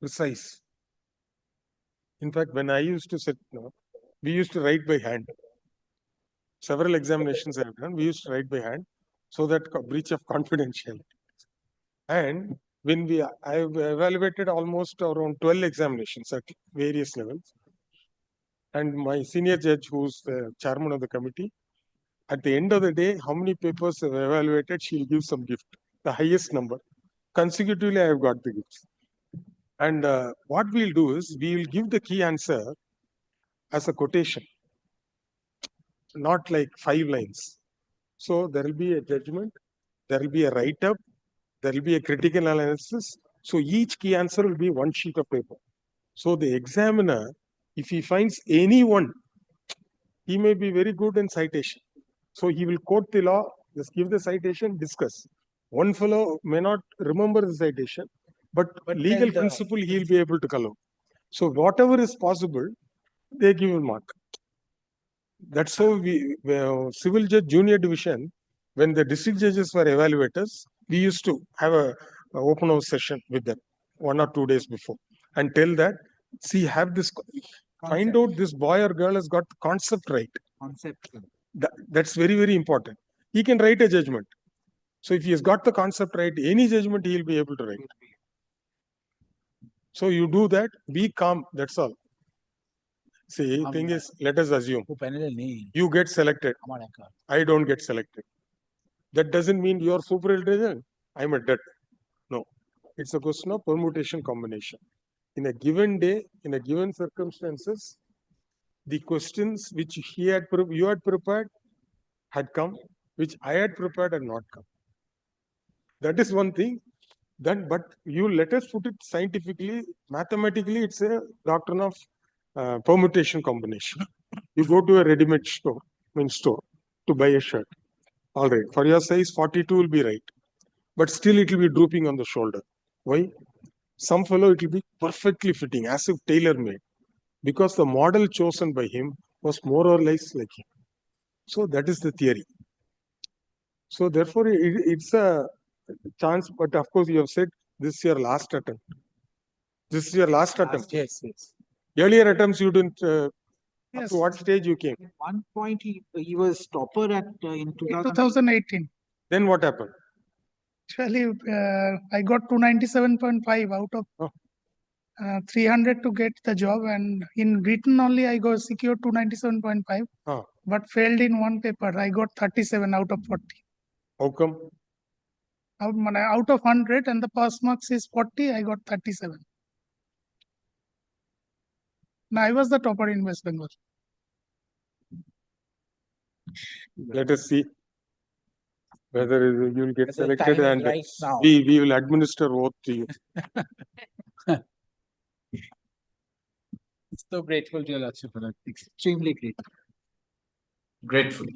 precise. In fact, when I used to sit, we used to write by hand. Several examinations I have done, we used to write by hand, so that breach of confidentiality. And when I have evaluated almost around 12 examinations at various levels. And my senior judge, who's the chairman of the committee, at the end of the day, how many papers I've evaluated, she'll give some gift, the highest number. Consecutively, I have got the gifts. And what we'll do is, we will give the key answer as a quotation, not like 5 lines. So there will be a judgment, there will be a write-up, there will be a critical analysis. So each key answer will be 1 sheet of paper. So the examiner, if he finds any one, he may be very good in citation. So he will quote the law, just give the citation, discuss. One fellow may not remember the citation, but legal principle he will be able to call out. So whatever is possible, they give a mark. That's how civil judge junior division, when the district judges were evaluators, we used to have a open house session with them 1 or 2 days before and tell that, see, have this, find out this boy or girl has got the concept right. That's very, very important. He can write a judgment. So if he has got the concept right, any judgment he will be able to write. So you do that, be calm, that's all. See, thing is, let us assume you get selected. I don't get selected. That doesn't mean you are super intelligent. I'm a dud. No, it's a question of permutation combination. In a given day, in a given circumstances, the questions which you had prepared had come, which I had prepared had not come. That is one thing. Then, but you let us put it scientifically, mathematically, it's a doctrine of permutation combination. You go to a ready-made store to buy a shirt. All right, for your size, 42 will be right. But still it will be drooping on the shoulder. Why? Some fellow it will be perfectly fitting, as if tailor-made. Because the model chosen by him was more or less like him. So that is the theory. So therefore, it's a chance, but of course you have said this is your last attempt. This is your last attempt. Yes. Earlier attempts you didn't Up Yes. to what stage you came? At one point, he was topper at in In 2000. 2018. Then what happened? Actually, I got 297.5 out of 300 to get the job, and in written only I got secured 297.5, but failed in one paper. I got 37 out of 40. How come? Out of 100, and the pass marks is 40, I got 37. Now I was the topper in West Bengal. Let us see whether you will get The selected, time is and right now. we will administer oath to you. So grateful to your lordship for that. Extremely grateful. Grateful.